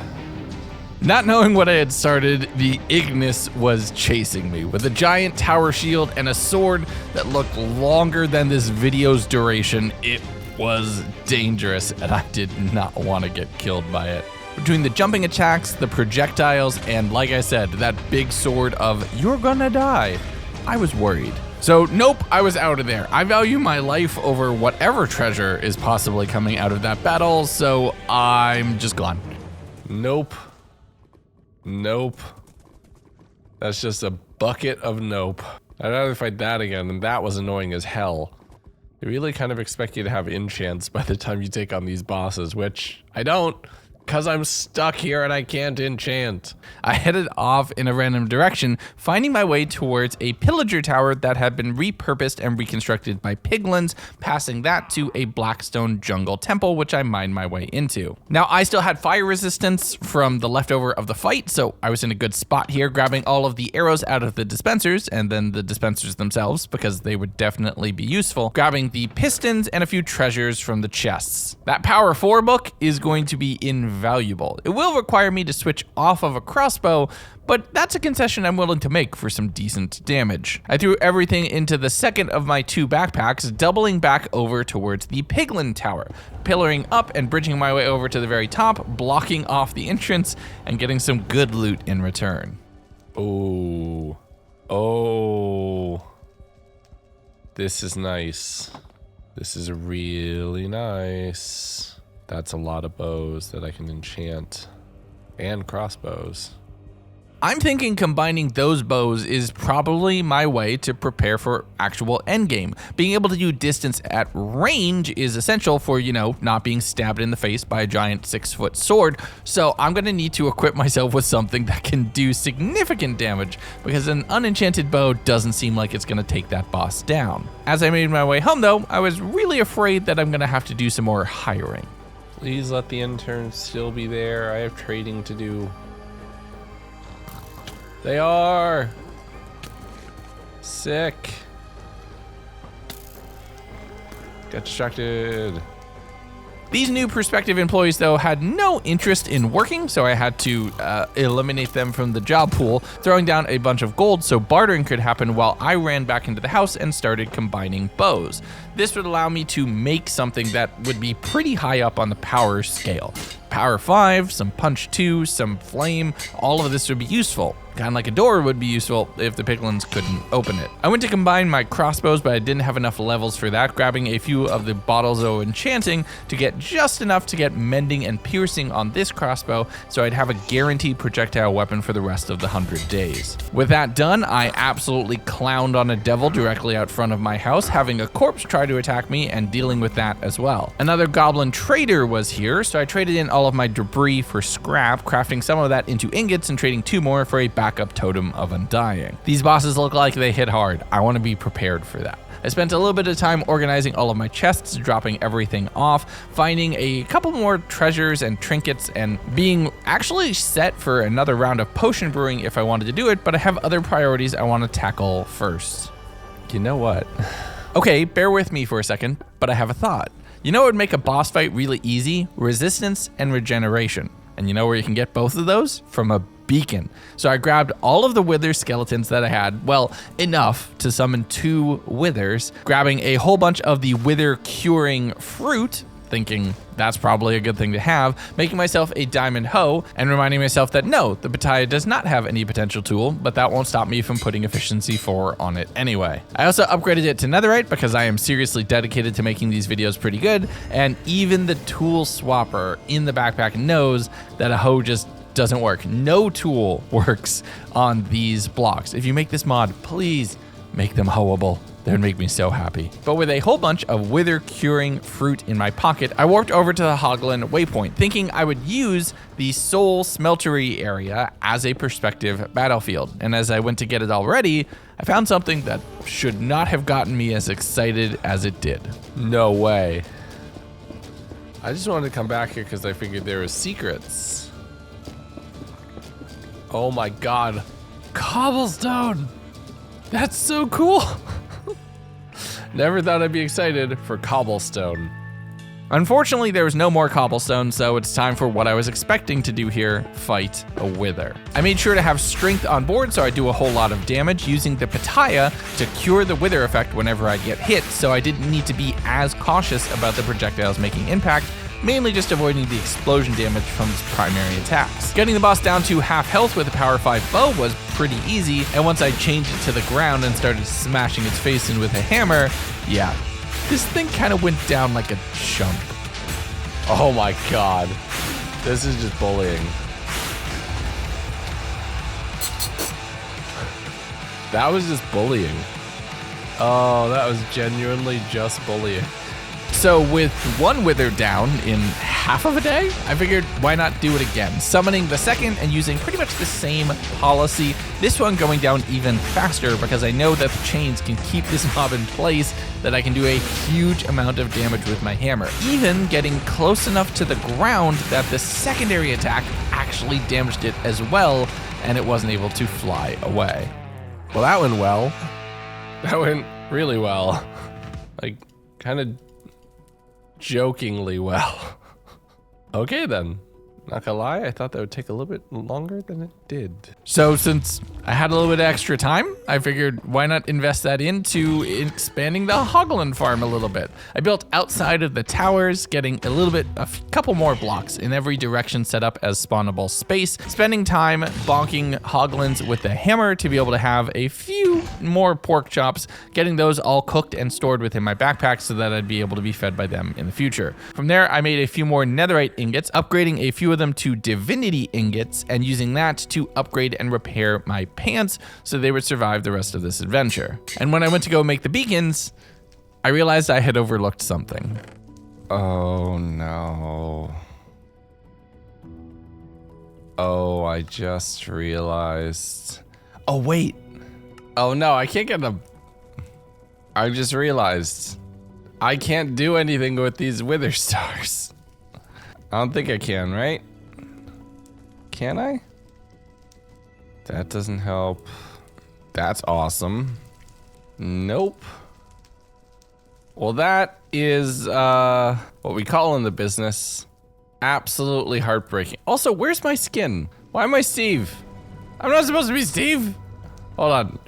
Not knowing what I had started, the Ignis was chasing me with a giant tower shield and a sword that looked longer than this video's duration. It was dangerous, and I did not want to get killed by it. Between the jumping attacks, the projectiles, and like I said, that big sword of "you're gonna die," I was worried. So nope, I was out of there. I value my life over whatever treasure is possibly coming out of that battle, so I'm just gone. Nope. Nope. That's just a bucket of nope. I'd rather fight that again, and that was annoying as hell. They really kind of expect you to have enchants by the time you take on these bosses, which I don't. Because I'm stuck here and I can't enchant. I headed off in a random direction, finding my way towards a pillager tower that had been repurposed and reconstructed by piglins, passing that to a blackstone jungle temple, which I mined my way into. Now, I still had fire resistance from the leftover of the fight, so I was in a good spot here, grabbing all of the arrows out of the dispensers, and then the dispensers themselves, because they would definitely be useful, grabbing the pistons and a few treasures from the chests. That Power 4 book is going to be invaluable. It will require me to switch off of a crossbow, but that's a concession I'm willing to make for some decent damage. I threw everything into the second of my 2 backpacks, doubling back over towards the piglin tower, pillaring up and bridging my way over to the very top, blocking off the entrance, and getting some good loot in return. Oh. Oh. This is nice. This is really nice. That's a lot of bows that I can enchant. And crossbows. I'm thinking combining those bows is probably my way to prepare for actual endgame. Being able to do distance at range is essential for, not being stabbed in the face by a giant 6-foot sword. So I'm gonna need to equip myself with something that can do significant damage, because an unenchanted bow doesn't seem like it's gonna take that boss down. As I made my way home though, I was really afraid that I'm gonna have to do some more hiring. Please let the interns still be there. I have trading to do. They are sick. Got distracted. These new prospective employees, though, had no interest in working, so I had to eliminate them from the job pool, throwing down a bunch of gold so bartering could happen while I ran back into the house and started combining bows. This would allow me to make something that would be pretty high up on the power scale. Power 5, some punch 2, some flame, all of this would be useful. Kind of like a door would be useful if the piglins couldn't open it. I went to combine my crossbows, but I didn't have enough levels for that, grabbing a few of the bottles of enchanting to get just enough to get mending and piercing on this crossbow, so I'd have a guaranteed projectile weapon for the rest of the 100 days. With that done, I absolutely clowned on a devil directly out front of my house, having a corpse try to attack me and dealing with that as well. Another goblin trader was here, so I traded in all of my debris for scrap, crafting some of that into ingots and trading 2 more for a backup totem of undying. These bosses look like they hit hard. I want to be prepared for that. I spent a little bit of time organizing all of my chests, dropping everything off, finding a couple more treasures and trinkets, and being actually set for another round of potion brewing if I wanted to do it, but I have other priorities I want to tackle first. You know what? Okay, bear with me for a second, but I have a thought. You know what would make a boss fight really easy? Resistance and regeneration. And you know where you can get both of those? From a beacon. So I grabbed all of the wither skeletons that I had, well, enough to summon 2 withers, grabbing a whole bunch of the wither curing fruit, thinking that's probably a good thing to have, making myself a diamond hoe, and reminding myself that no, the Battaya does not have any potential tool, but that won't stop me from putting efficiency 4 on it anyway. I also upgraded it to netherite because I am seriously dedicated to making these videos pretty good, and even the tool swapper in the backpack knows that a hoe just doesn't work. No tool works on these blocks. If you make this mod, please make them hoeable. That would make me so happy. But with a whole bunch of wither curing fruit in my pocket, I walked over to the Hoglin waypoint, thinking I would use the soul smeltery area as a perspective battlefield. And as I went to get it all ready, I found something that should not have gotten me as excited as it did. No way. I just wanted to come back here because I figured there were secrets. Oh my god. Cobblestone! That's so cool! Never thought I'd be excited for cobblestone. Unfortunately, there was no more cobblestone, so it's time for what I was expecting to do here, fight a wither. I made sure to have strength on board so I do a whole lot of damage, using the Battaya to cure the wither effect whenever I get hit, so I didn't need to be as cautious about the projectiles making impact, mainly just avoiding the explosion damage from its primary attacks. Getting the boss down to half health with a power 5 bow was pretty easy, and once I changed it to the ground and started smashing its face in with a hammer, yeah, this thing kind of went down like a chump. Oh my god. This is just bullying. That was just bullying. Oh, that was genuinely just bullying. So with one wither down in half of a day, I figured why not do it again, summoning the second and using pretty much the same policy, this one going down even faster because I know that the chains can keep this mob in place, that I can do a huge amount of damage with my hammer, even getting close enough to the ground that the secondary attack actually damaged it as well, and it wasn't able to fly away. Well, that went well. That went really well. Like, kind of jokingly well. Okay then. Not gonna lie, I thought that would take a little bit longer than it did. So since I had a little bit of extra time, I figured why not invest that into expanding the Hoglin farm a little bit. I built outside of the towers, getting a couple more blocks in every direction set up as spawnable space, spending time bonking Hoglins with the hammer to be able to have a few more pork chops, getting those all cooked and stored within my backpack so that I'd be able to be fed by them in the future. From there, I made a few more netherite ingots, upgrading a few of them to divinity ingots and using that to upgrade and repair my pants so they would survive the rest of this adventure. And when I went to go make the beacons, I realized I had overlooked something. Oh no. Oh, I just realized. Oh wait. Oh no, I can't get them. I just realized I can't do anything with these wither stars. I don't think I can, right? Can I? That doesn't help. That's awesome. Nope. Well, that is what we call in the business absolutely heartbreaking. Also, where's my skin? Why am I Steve? I'm not supposed to be Steve. Hold on,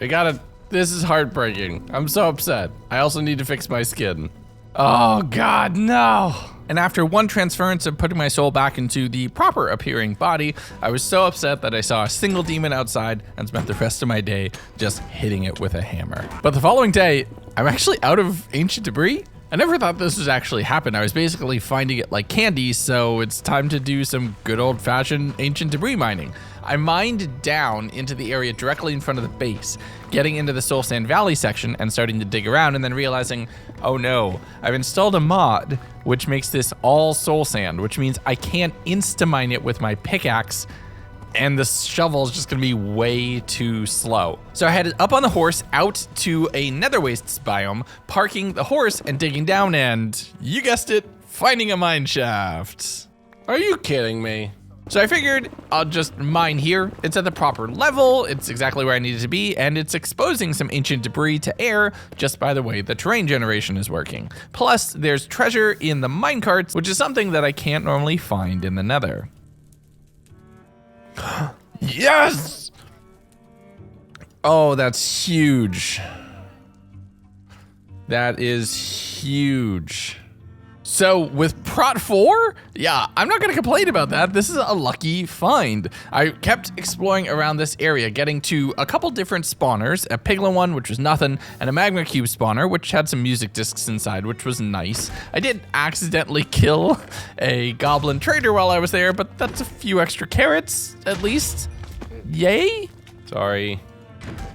this is heartbreaking. I'm so upset. I also need to fix my skin. Oh God, no. And after one transference of putting my soul back into the proper appearing body, I was so upset that I saw a single demon outside and spent the rest of my day just hitting it with a hammer. But the following day, I'm actually out of ancient debris. I never thought this would actually happen. I was basically finding it like candy, so it's time to do some good old-fashioned ancient debris mining. I mined down into the area directly in front of the base, getting into the Soul Sand Valley section and starting to dig around and then realizing, oh no, I've installed a mod which makes this all soul sand, which means I can't insta-mine it with my pickaxe and the shovel is just gonna be way too slow. So I headed up on the horse out to a nether wastes biome, parking the horse and digging down and, you guessed it, finding a mine shaft. Are you kidding me? So I figured I'll just mine here. It's at the proper level, it's exactly where I need it to be, and it's exposing some ancient debris to air just by the way the terrain generation is working. Plus, there's treasure in the minecarts, which is something that I can't normally find in the Nether. Yes! Oh, that's huge. That is huge. So with Prot 4, yeah, I'm not gonna complain about that. This is a lucky find. I kept exploring around this area, getting to a couple different spawners, a piglin one, which was nothing, and a magma cube spawner, which had some music discs inside, which was nice. I did accidentally kill a goblin trader while I was there, but that's a few extra carrots, at least. Yay? Sorry.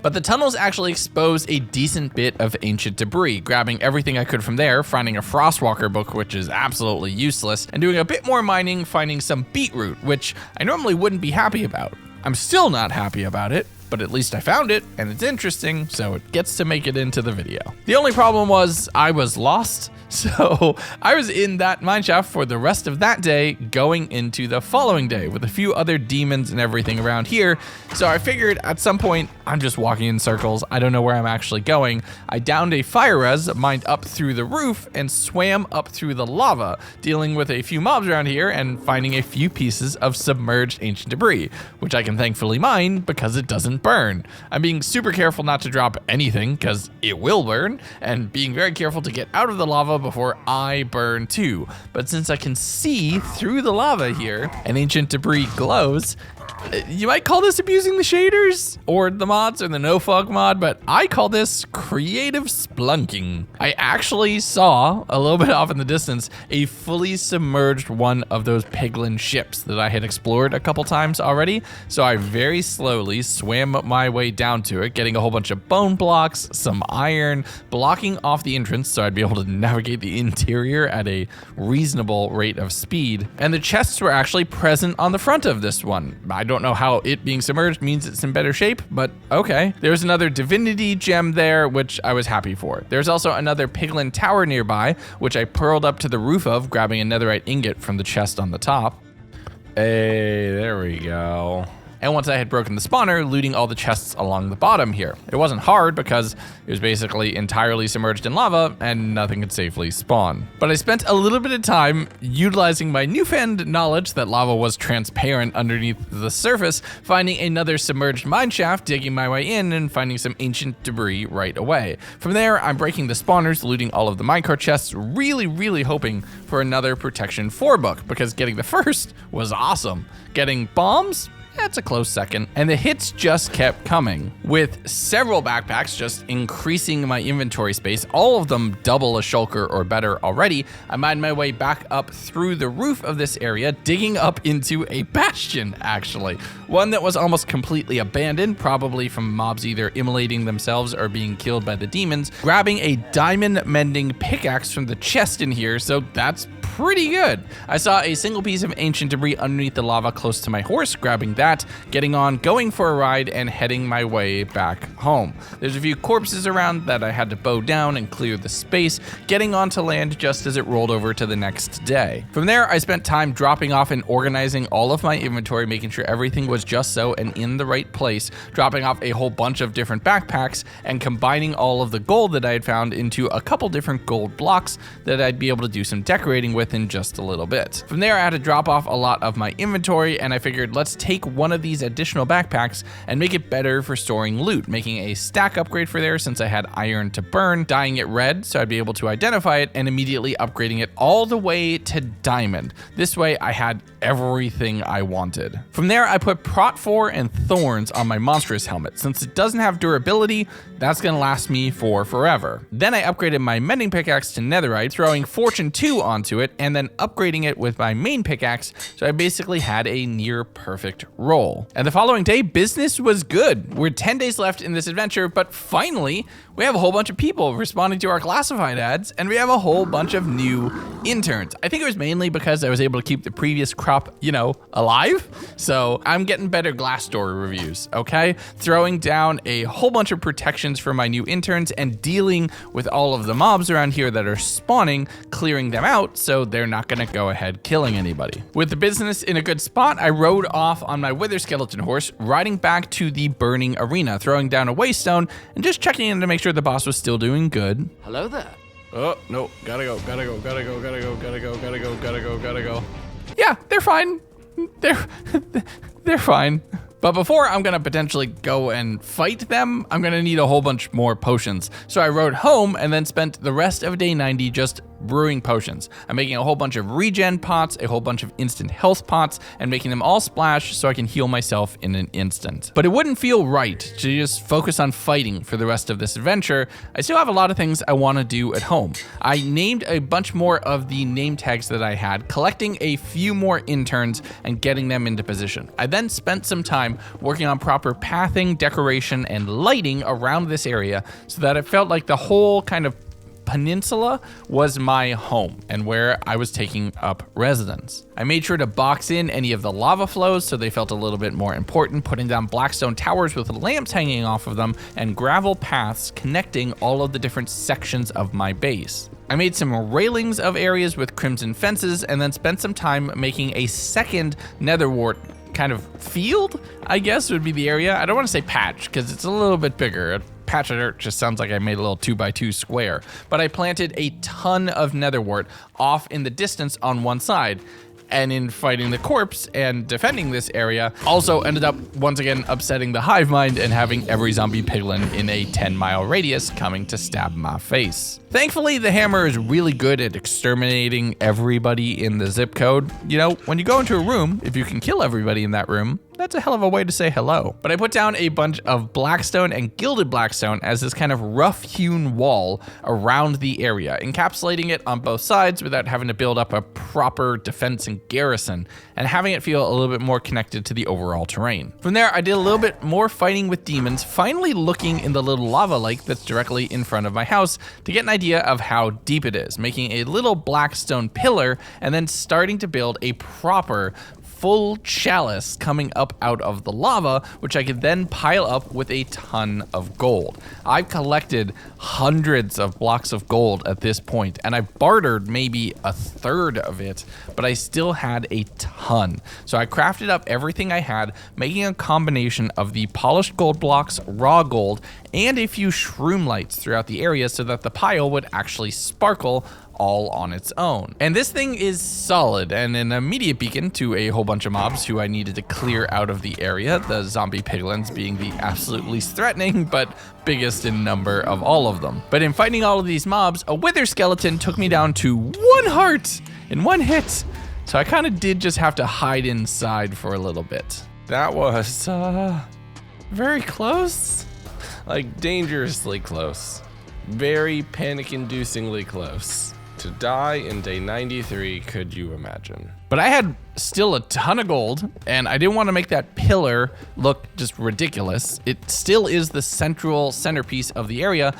But the tunnels actually exposed a decent bit of ancient debris, grabbing everything I could from there, finding a Frostwalker book, which is absolutely useless, and doing a bit more mining, finding some beetroot, which I normally wouldn't be happy about. I'm still not happy about it, but at least I found it, and it's interesting, so it gets to make it into the video. The only problem was I was lost, so I was in that mineshaft for the rest of that day, going into the following day with a few other demons and everything around here. So I figured at some point, I'm just walking in circles. I don't know where I'm actually going. I downed a fire res, mined up through the roof, and swam up through the lava, dealing with a few mobs around here and finding a few pieces of submerged ancient debris, which I can thankfully mine because it doesn't burn. I'm being super careful not to drop anything because it will burn, and being very careful to get out of the lava before I burn too. But since I can see through the lava here and ancient debris glows, you might call this abusing the shaders or the mods or the no fog mod, but I call this creative splunking. I actually saw a little bit off in the distance a fully submerged one of those piglin ships that I had explored a couple times already. So I very slowly swam my way down to it, getting a whole bunch of bone blocks, some iron, blocking off the entrance so I'd be able to navigate the interior at a reasonable rate of speed. And the chests were actually present on the front of this one. I don't know how it being submerged means it's in better shape, but okay. There's another divinity gem there, which I was happy for. There's also another piglin tower nearby, which I pearled up to the roof of, grabbing a netherite ingot from the chest on the top. Hey, there we go. And once I had broken the spawner, looting all the chests along the bottom here. It wasn't hard because it was basically entirely submerged in lava and nothing could safely spawn. But I spent a little bit of time utilizing my newfound knowledge that lava was transparent underneath the surface, finding another submerged mineshaft, digging my way in, and finding some ancient debris right away. From there, I'm breaking the spawners, looting all of the minecart chests, really hoping for another Protection 4 book, because getting the first was awesome. Getting bombs? That's a close second. And the hits just kept coming, with several backpacks just increasing my inventory space, all of them double a shulker or better already. I mined my way back up through the roof of this area, digging up into a bastion, actually. One that was almost completely abandoned, probably from mobs either immolating themselves or being killed by the demons, grabbing a diamond mending pickaxe from the chest in here, so that's pretty good. I saw a single piece of ancient debris underneath the lava close to my horse, grabbing that, getting on, going for a ride, and heading my way back home. There's a few corpses around that I had to bow down and clear the space, getting onto land just as it rolled over to the next day. From there, I spent time dropping off and organizing all of my inventory, making sure everything was just so and in the right place, dropping off a whole bunch of different backpacks, and combining all of the gold that I had found into a couple different gold blocks that I'd be able to do some decorating with in just a little bit. From there, I had to drop off a lot of my inventory, and I figured let's take one of these additional backpacks and make it better for storing loot, making a stack upgrade for there since I had iron to burn, dyeing it red so I'd be able to identify it, and immediately upgrading it all the way to diamond. This way I had everything I wanted. From there, I put Prot 4 and Thorns on my monstrous helmet. Since it doesn't have durability, that's gonna last me for forever. Then I upgraded my mending pickaxe to netherite, throwing Fortune 2 onto it, and then upgrading it with my main pickaxe, so I basically had a near perfect roll. And the following day, business was good. We're 10 days left in this adventure, but finally, we have a whole bunch of people responding to our classified ads, and we have a whole bunch of new interns. I think it was mainly because I was able to keep the previous crop, alive. So I'm getting better Glassdoor reviews, okay? Throwing down a whole bunch of protections for my new interns and dealing with all of the mobs around here that are spawning, clearing them out so so they're not gonna go ahead killing anybody. With the business in a good spot, I rode off on my wither skeleton horse, riding back to the burning arena, throwing down a waystone, and just checking in to make sure the boss was still doing good. Hello there. Oh, no. Gotta go. Yeah, they're fine. They're fine. But before I'm gonna potentially go and fight them, I'm gonna need a whole bunch more potions. So I rode home and then spent the rest of day 90 just brewing potions. I'm making a whole bunch of regen pots, a whole bunch of instant health pots, and making them all splash so I can heal myself in an instant. But it wouldn't feel right to just focus on fighting for the rest of this adventure. I still have a lot of things I want to do at home. I named a bunch more of the name tags that I had, collecting a few more interns and getting them into position. I then spent some time working on proper pathing, decoration, and lighting around this area so that it felt like the whole kind of peninsula was my home and where I was taking up residence. I made sure to box in any of the lava flows so they felt a little bit more important, putting down blackstone towers with lamps hanging off of them and gravel paths connecting all of the different sections of my base. I made some railings of areas with crimson fences and then spent some time making a second nether wart kind of field, I guess would be the area. I don't want to say patch because it's a little bit bigger. A patch of dirt just sounds like I made a little 2x2 square. But I planted a ton of netherwort off in the distance on one side. And in fighting the corpse and defending this area, also ended up once again upsetting the hive mind and having every zombie piglin in a 10-mile radius coming to stab my face. Thankfully, the hammer is really good at exterminating everybody in the zip code. You know, when you go into a room, if you can kill everybody in that room, that's a hell of a way to say hello. But I put down a bunch of blackstone and gilded blackstone as this kind of rough-hewn wall around the area, encapsulating it on both sides without having to build up a proper defense and garrison, and having it feel a little bit more connected to the overall terrain. From there, I did a little bit more fighting with demons, finally looking in the little lava lake that's directly in front of my house to get an idea of how deep it is, making a little blackstone pillar, and then starting to build a proper full chalice coming up out of the lava, which I could then pile up with a ton of gold. I've collected hundreds of blocks of gold at this point, and I bartered maybe a third of it, but I still had a ton. So I crafted up everything I had, making a combination of the polished gold blocks, raw gold, and a few shroom lights throughout the area so that the pile would actually sparkle all on its own. And this thing is solid and an immediate beacon to a whole bunch of mobs who I needed to clear out of the area, the zombie piglins being the absolute least threatening but biggest in number of all of them. But in fighting all of these mobs, a wither skeleton took me down to 1 heart in 1 hit. So I kind of did just have to hide inside for a little bit. That was very close, like dangerously close, very panic-inducingly close. To die in day 93, could you imagine? But I had still a ton of gold, and I didn't want to make that pillar look just ridiculous. It still is the centerpiece of the area,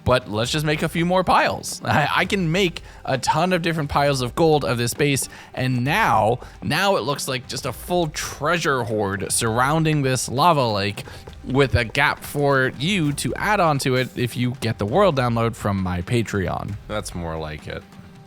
but let's just make a few more piles. I can make a ton of different piles of gold of this base, and now it looks like just a full treasure hoard surrounding this lava lake with a gap for you to add onto it if you get the world download from my Patreon. That's more like it.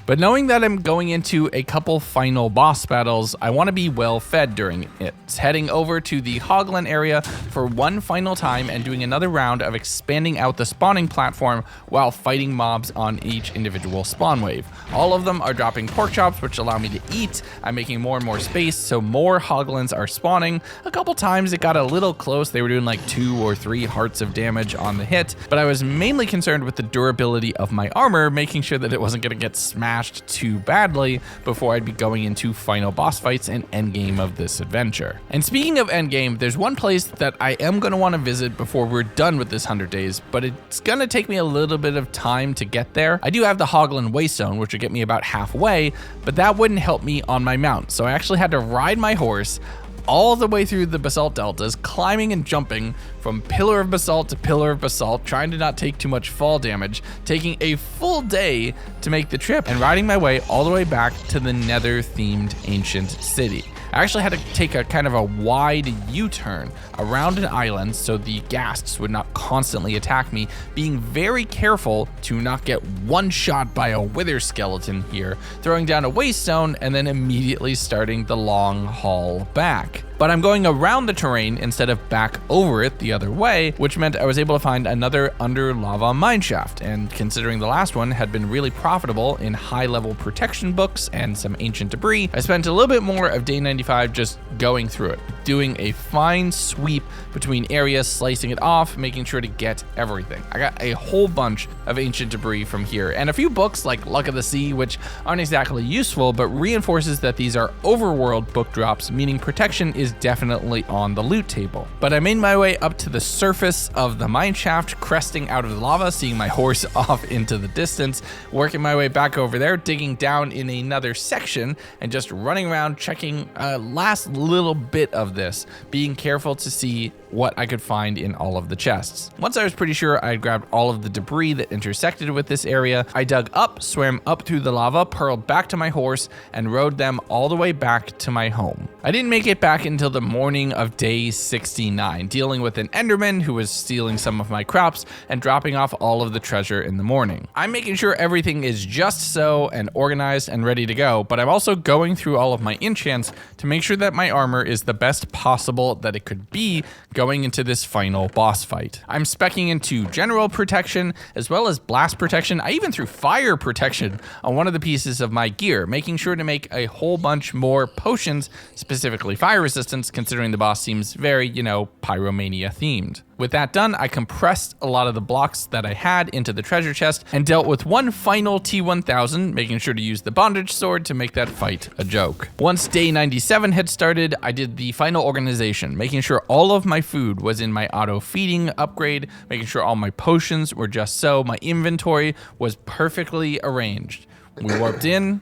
But knowing that I'm going into a couple final boss battles, I want to be well fed during it. Heading over to the Hoglin area for one final time and doing another round of expanding out the spawning platform while fighting mobs on each individual spawn wave. All of them are dropping pork chops, which allow me to eat. I'm making more and more space, so more Hoglins are spawning. A couple times it got a little close. They were doing like 2 or 3 hearts of damage on the hit, but I was mainly concerned with the durability of my armor, making sure that it wasn't going to get smashed too badly before I'd be going into final boss fights and endgame of this adventure. And speaking of endgame, there's one place that I am going to want to visit before we're done with this 100 days, but it's going to take me a little bit of time to get there. I do have the Hoglin Waystone, which would get me about halfway, but that wouldn't help me on my mount. So I actually had to ride my horse all the way through the basalt deltas, climbing and jumping from pillar of basalt to pillar of basalt, trying to not take too much fall damage, taking a full day to make the trip, and riding my way all the way back to the Nether-themed ancient city. I actually had to take a kind of a wide U-turn around an island so the ghasts would not constantly attack me, being very careful to not get one shot by a wither skeleton here, throwing down a waste stone and then immediately starting the long haul back. But I'm going around the terrain instead of back over it the other way, which meant I was able to find another under lava mineshaft. And considering the last one had been really profitable in high level protection books and some ancient debris, I spent a little bit more of day 95 just going through it, doing a fine sweep between areas, slicing it off, making sure to get everything. I got a whole bunch of ancient debris from here and a few books like Luck of the Sea, which aren't exactly useful, but reinforces that these are overworld book drops, meaning protection is definitely on the loot table. But I made my way up to the surface of the mineshaft, cresting out of the lava, seeing my horse off into the distance, working my way back over there, digging down in another section, and just running around checking last little bit of this, being careful to see what I could find in all of the chests. Once I was pretty sure I had grabbed all of the debris that intersected with this area, I dug up, swam up through the lava, purled back to my horse, and rode them all the way back to my home. I didn't make it back until the morning of day 69, dealing with an enderman who was stealing some of my crops and dropping off all of the treasure in the morning. I'm making sure everything is just so and organized and ready to go, but I'm also going through all of my enchants to make sure that my armor is the best possible that it could be going into this final boss fight. I'm speccing into general protection as well as blast protection. I even threw fire protection on one of the pieces of my gear, making sure to make a whole bunch more potions, specifically fire resistance, considering the boss seems very, pyromania themed. With that done, I compressed a lot of the blocks that I had into the treasure chest and dealt with one final T1000, making sure to use the bondage sword to make that fight a joke. Once day 97 had started, I did the final organization, making sure all of my food was in my auto feeding upgrade, making sure all my potions were just so, my inventory was perfectly arranged. We warped in,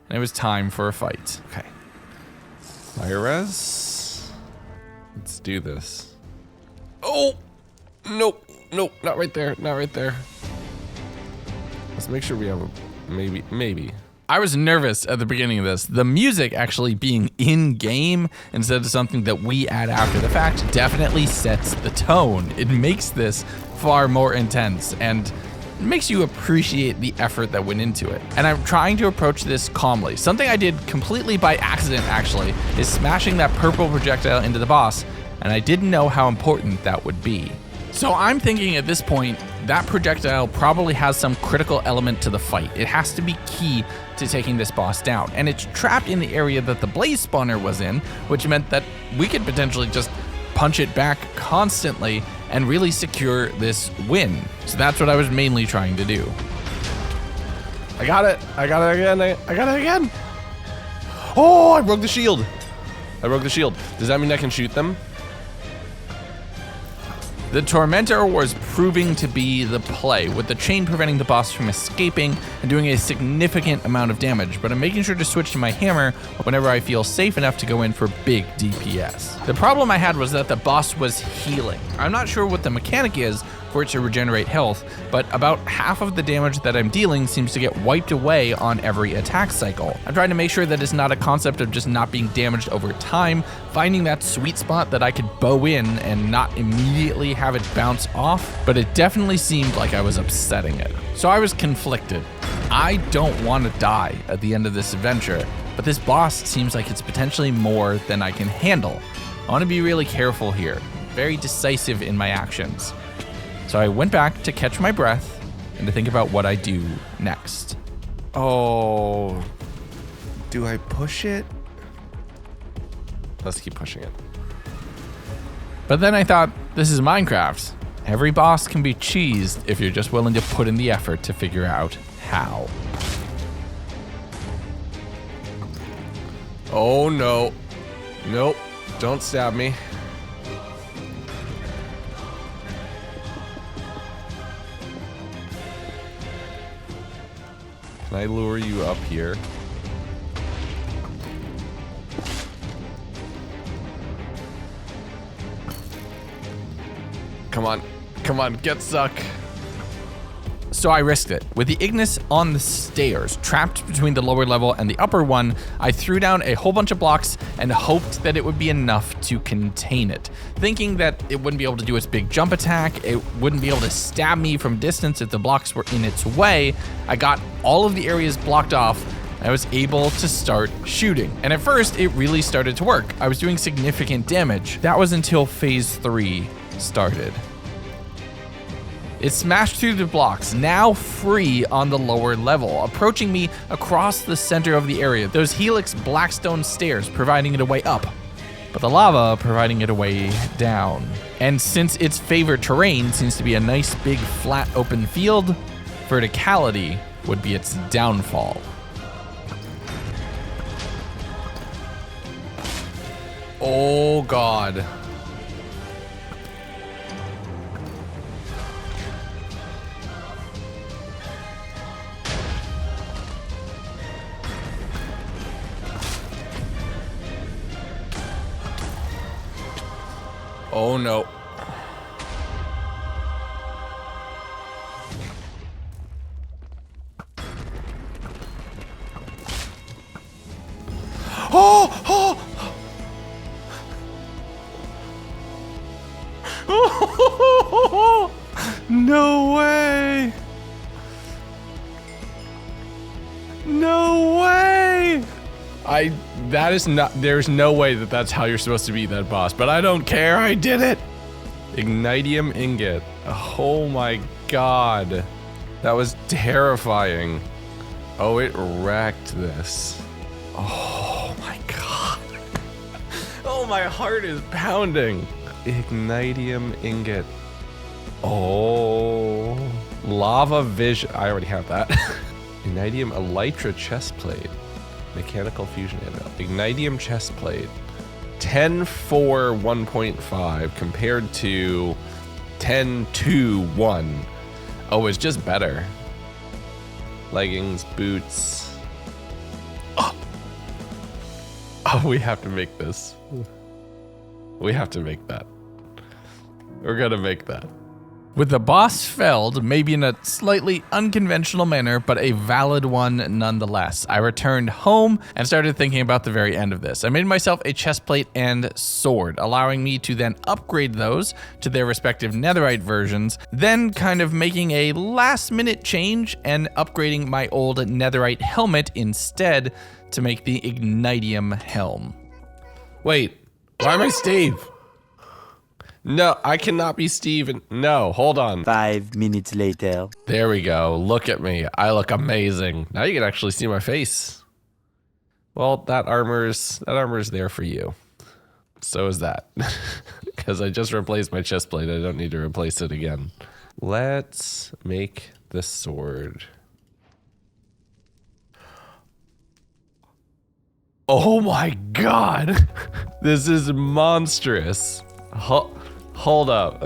and it was time for a fight. Okay. Fire res. Let's do this. Oh, nope, not right there, not right there. Let's make sure we have a maybe. I was nervous at the beginning of this. The music actually being in-game instead of something that we add after the fact definitely sets the tone. It makes this far more intense and makes you appreciate the effort that went into it. And I'm trying to approach this calmly. Something I did completely by accident actually is smashing that purple projectile into the boss, and I didn't know how important that would be. So I'm thinking at this point, that projectile probably has some critical element to the fight. It has to be key to taking this boss down. And it's trapped in the area that the blaze spawner was in, which meant that we could potentially just punch it back constantly and really secure this win. So that's what I was mainly trying to do. I got it again. Oh, I broke the shield. Does that mean I can shoot them? The Tormentor was proving to be the play, with the chain preventing the boss from escaping and doing a significant amount of damage, but I'm making sure to switch to my hammer whenever I feel safe enough to go in for big DPS. The problem I had was that the boss was healing. I'm not sure what the mechanic is for it to regenerate health, but about half of the damage that I'm dealing seems to get wiped away on every attack cycle. I'm trying to make sure that it's not a concept of just not being damaged over time, finding that sweet spot that I could bow in and not immediately have it bounce off, but it definitely seemed like I was upsetting it. So I was conflicted. I don't want to die at the end of this adventure, but this boss seems like it's potentially more than I can handle. I want to be really careful here, very decisive in my actions. So I went back to catch my breath and to think about what I do next. Oh, do I push it? Let's keep pushing it. But then I thought, this is Minecraft. Every boss can be cheesed if you're just willing to put in the effort to figure out how. Oh no. Nope, don't stab me. Can I lure you up here? Come on, get stuck. So I risked it. With the Ignis on the stairs, trapped between the lower level and the upper one, I threw down a whole bunch of blocks and hoped that it would be enough to contain it. Thinking that it wouldn't be able to do its big jump attack, it wouldn't be able to stab me from distance if the blocks were in its way, I got all of the areas blocked off. I was able to start shooting. And at first, it really started to work. I was doing significant damage. That was until phase 3 started. It smashed through the blocks, now free on the lower level, approaching me across the center of the area. Those helix blackstone stairs providing it a way up, but the lava providing it a way down. And since its favorite terrain seems to be a nice big flat open field, verticality would be its downfall. Oh God. Oh no. Oh, oh. No way. No way. That is not, there's no way that that's how you're supposed to beat that boss, but I don't care, I did it. Ignitium ingot. Oh my God. That was terrifying. Oh, it wrecked this. Oh my God. Oh, my heart is pounding. Ignitium ingot. Oh. Lava vision. I already have that. Ignitium elytra chestplate. Mechanical fusion anvil. Ignitium chestplate. 10-4 1.5 compared to 10-2 1. Oh, it's just better. Leggings, boots. Oh, we have to make this. We have to make that. We're gonna make that. With the boss felled, maybe in a slightly unconventional manner, but a valid one nonetheless, I returned home and started thinking about the very end of this. I made myself a chestplate and sword, allowing me to then upgrade those to their respective netherite versions, then kind of making a last-minute change and upgrading my old netherite helmet instead to make the Ignitium helm. Wait, why am I Steve? No, I cannot be Steven. No, hold on. 5 minutes later. There we go. Look at me. I look amazing. Now you can actually see my face. Well, that armor's there for you. So is that. Because I just replaced my chest plate. I don't need to replace it again. Let's make the sword. Oh my God. This is monstrous. Hold up.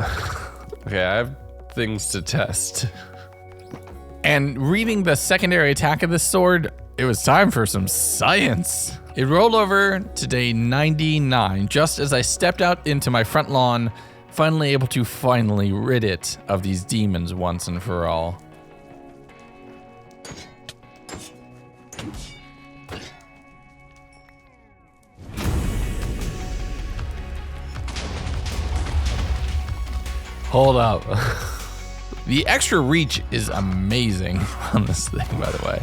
Okay, I have things to test. And reading the secondary attack of this sword, it was time for some science. It rolled over to day 99, just as I stepped out into my front lawn, finally able to rid it of these demons once and for all. Hold up. The extra reach is amazing on this thing, by the way.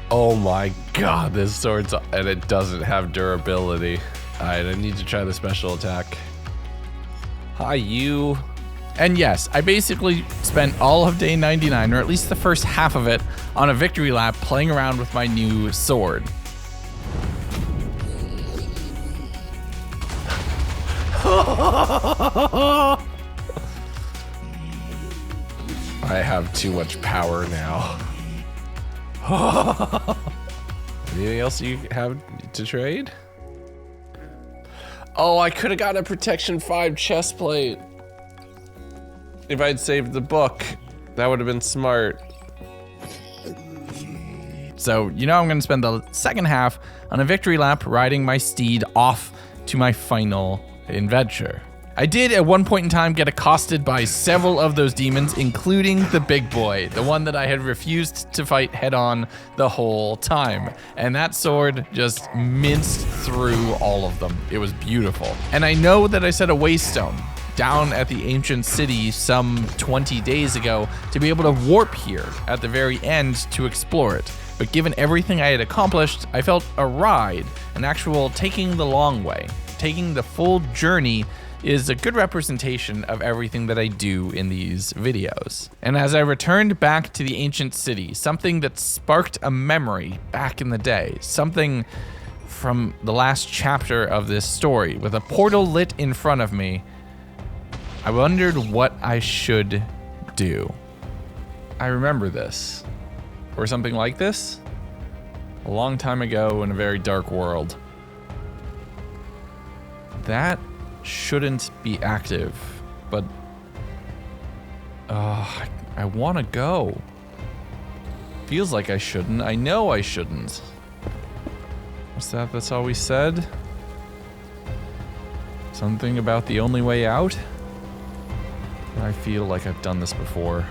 Oh my God, this sword's, and it doesn't have durability. All right, I need to try the special attack. Hi, you. And yes, I basically spent all of day 99, or at least the first half of it, on a victory lap playing around with my new sword. I have too much power now. Anything else you have to trade? Oh, I could have got a Protection 5 chest plate. If I'd saved the book, that would have been smart. So, you know, I'm going to spend the second half on a victory lap riding my steed off to my final adventure. I did at one point in time get accosted by several of those demons, including the big boy, the one that I had refused to fight head on the whole time. And that sword just minced through all of them. It was beautiful. And I know that I set a waystone down at the ancient city some 20 days ago to be able to warp here at the very end to explore it. But given everything I had accomplished, I felt a ride, an actual taking the long way, taking the full journey is a good representation of everything that I do in these videos. And as I returned back to the ancient city, something that sparked a memory back in the day, something from the last chapter of this story, with a portal lit in front of me, I wondered what I should do. I remember this, or something like this, a long time ago in a very dark world. That shouldn't be active, but I want to go. Feels like I shouldn't. I know I shouldn't. What's that? That's all we said? Something about the only way out? I feel like I've done this before.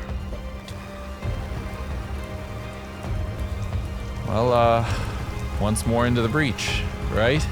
Well, once more into the breach, right?